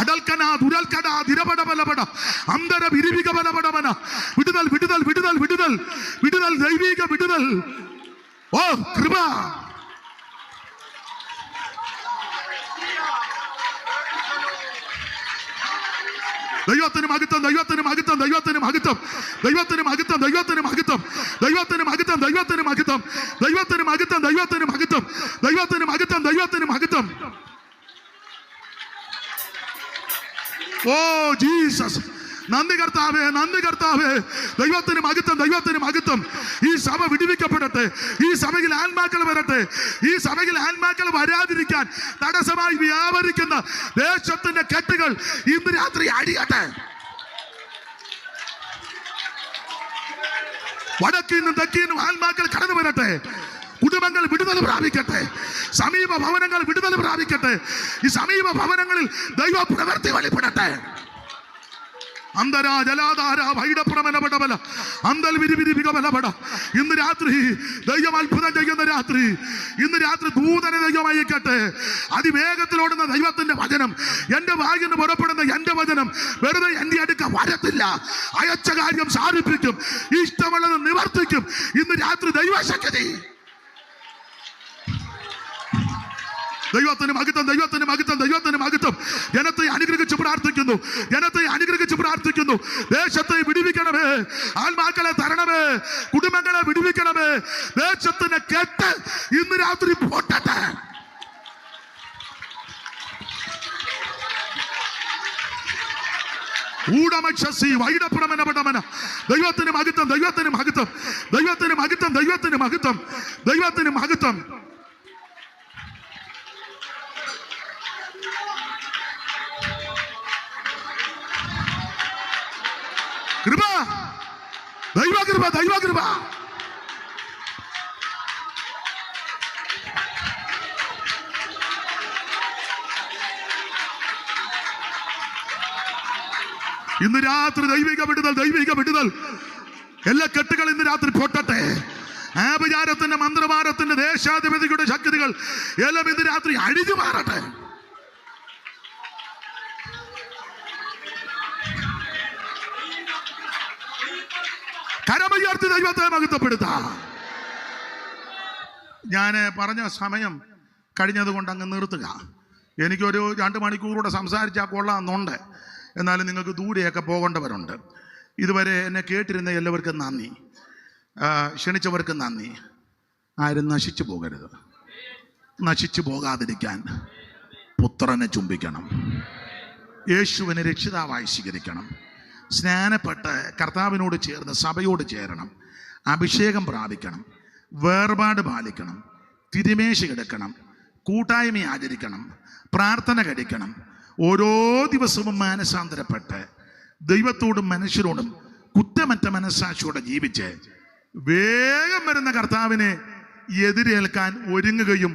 S2: അടൽക്കന ദുരൽക്കട ധിരപടബലപട അന്തര വിരിവിക ബലപടമന. വിടുതൽ വിടുതൽ വിടുതൽ വിടുതൽ വിടുതൽ, ദൈവിക വിടുതൽ. ഓ കൃപ. ദൈവത്തിന് മഹത്വം, ദൈവത്തിന് മഹത്വം, ദൈവത്തിന് മഹത്വം, ദൈവത്തിന് മഹത്വം, ദൈവത്തിന് മഹത്വം, ദൈവത്തിന് മഹത്വം, ദൈവത്തിന് മഹത്വം, ദൈവത്തിന് മഹത്വം, ദൈവത്തിന് മഹത്വം, ദൈവത്തിന് മഹത്വം, ദൈവത്തിന് മഹത്വം. ഓ ജീസസ്, നന്ദി കർത്താവേ, നന്ദി കർത്താവേ. ദൈവത്തിന് മഹത്വം, ദൈവത്തിന് മഹത്വം. ഈ സഭ വിടുവിക്കപ്പെടട്ടെ, ഈ സഭയിൽ ആത്മാക്കൾ വരട്ടെ. ഈ സഭയിൽ ആത്മാക്കൾ വരാതിരിക്കാൻ തടസ്സമായി വ്യാപരിക്കുന്ന ദേശത്തിന്റെ കെട്ടുകൾ ഇന്ന് രാത്രി അടിയട്ടെ. വടക്കിന്നും തെക്കിന്നും ആത്മാക്കൾ കടന്നു വരട്ടെ. കുടുംബങ്ങൾ വിടുതൽ പ്രാപിക്കട്ടെ. സമീപ ഭവനങ്ങൾ വിടുതൽ പ്രാപിക്കട്ടെ. ഈ സമീപ ഭവനങ്ങളിൽ ദൈവ പ്രവൃത്തി വെളിപ്പെടട്ടെ. അന്തരാ ജലാധാര വൈഡപ്രമനപടബല അന്തൽ വിരിവിരിവികബലപട. ഇന്ന് രാത്രി ദൈവം അത്ഭുതം ചെയ്യുന്ന രാത്രി. ഇന്ന് രാത്രി ദൂതനെ ദൈവം അയക്കട്ടെ. അതിവേഗത്തിലോടുന്ന ദൈവത്തിന്റെ വചനം, എന്റെ വായിൽ നിന്ന് പുറപ്പെടുന്ന എന്റെ വചനം വെറുതെ എന്റെ അടുക്ക വരത്തില്ല. അയച്ച കാര്യം സാധിപ്പിക്കും, ഇഷ്ടമുള്ളത് നിവർത്തിക്കും. ഇന്ന് രാത്രി ദൈവശക്തി. ദൈവത്തിന് മഹത്വം, ദൈവത്തിന് മഹത്വം, ദൈവത്തിന് മഹത്വം. ജനത്തെ അനുഗ്രഹിച്ച് പ്രാർത്ഥിക്കുന്നു, ജനത്തെ അനുഗ്രഹിച്ച് പ്രാർത്ഥിക്കുന്നു. ദേശത്തെ വിടുവിക്കണമേ, ആത്മാക്കളെ തരണമേ, കുടുംബങ്ങളെ വിടുവിക്കണമേ. ദേശത്തിന് കെട്ട് ഇന്ന് രാത്രി പൊട്ടട്ടെ. ദൈവത്തിന് മഹത്വം, ദൈവത്തിന് മഹത്വം, ദൈവത്തിന് മഹത്വം, ദൈവത്തിന് മഹത്വം, ദൈവത്തിന് മഹത്വം. കൃപ, ദൈവകൃപ, ദൈവകൃപ. ഇന്ന് രാത്രി ദൈവിക വിടുതൽ, ദൈവിക വിടുതൽ. എല്ലാ കെട്ടുകൾ ഇന്ന് രാത്രി പൊട്ടട്ടെ. ആഭിചാരത്തിന്റെ, മന്ത്രവാദത്തിന്റെ, ദേശാധിപതിയുടെ ശക്തികൾ എല്ലാം ഇന്ന് രാത്രി അഴിഞ്ഞു മാറട്ടെ. കരമുയർത്തി ദൈവത്തെ മഹത്വപ്പെടുത്താം. ഞാൻ പറഞ്ഞ സമയം കഴിഞ്ഞത് കൊണ്ട് അങ്ങ് നിർത്തുക. എനിക്കൊരു 2 മണിക്കൂറൂടെ സംസാരിച്ചാൽ കൊള്ളാമെന്നുണ്ട്. എന്നാലും നിങ്ങൾക്ക് ദൂരെയൊക്കെ പോകേണ്ടവരുണ്ട്. ഇതുവരെ എന്നെ കേട്ടിരുന്ന എല്ലാവർക്കും നന്ദി, ക്ഷണിച്ചവർക്കും നന്ദി. ആരും നശിച്ചു പോകരുത്. നശിച്ചു പോകാതിരിക്കാൻ പുത്രനെ ചുംബിക്കണം, യേശുവിനെ രക്ഷിതാവായി സ്വീകരിക്കണം, സ്നാനപ്പെട്ട് കർത്താവിനോട് ചേർന്ന് സഭയോട് ചേരണം, അഭിഷേകം പ്രാപിക്കണം, വേർപാട് പാലിക്കണം, തിരുമേശ എടുക്കണം, കൂട്ടായ്മ ആചരിക്കണം, പ്രാർത്ഥന കഴിക്കണം. ഓരോ ദിവസവും മാനസാന്തരപ്പെട്ട് ദൈവത്തോടും മനുഷ്യരോടും കുറ്റമറ്റ മനസ്സാക്ഷിയോടെ ജീവിച്ച് വേഗം വരുന്ന കർത്താവിനെ എതിരേൽക്കാൻ ഒരുങ്ങുകയും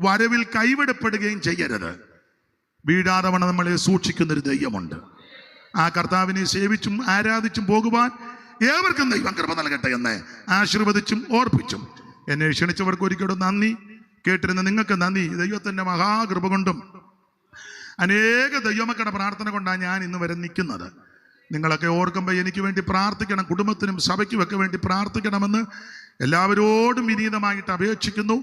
S2: വരവിൽ കൈവിടപ്പെടുകയും ചെയ്യരുത്. വീഴാതെ വണ്ണം നമ്മളെ സൂക്ഷിക്കുന്നൊരു ദൈവമുണ്ട്. ആ കർത്താവിനെ സേവിച്ചും ആരാധിച്ചും പോകുവാൻ ഏവർക്കും ദൈവം കൃപ നൽകട്ടെ എന്ന് ആശീർവദിച്ചും ഓർപ്പിച്ചും എന്നെ ക്ഷണിച്ചവർക്ക് ഒരിക്കലും നന്ദി, കേട്ടിരുന്ന നിങ്ങൾക്ക് നന്ദി. ദൈവത്തിൻ്റെ മഹാകൃപ കൊണ്ടും അനേക ദൈവമക്കളുടെ പ്രാർത്ഥന കൊണ്ടാണ് ഞാൻ ഇന്ന് വരെ നിൽക്കുന്നത്. നിങ്ങളൊക്കെ ഓർക്കുമ്പോൾ എനിക്ക് വേണ്ടി പ്രാർത്ഥിക്കണം, കുടുംബത്തിനും സഭയ്ക്കുമൊക്കെ വേണ്ടി പ്രാർത്ഥിക്കണമെന്ന് എല്ലാവരോടും വിനീതമായിട്ട് അപേക്ഷിക്കുന്നു.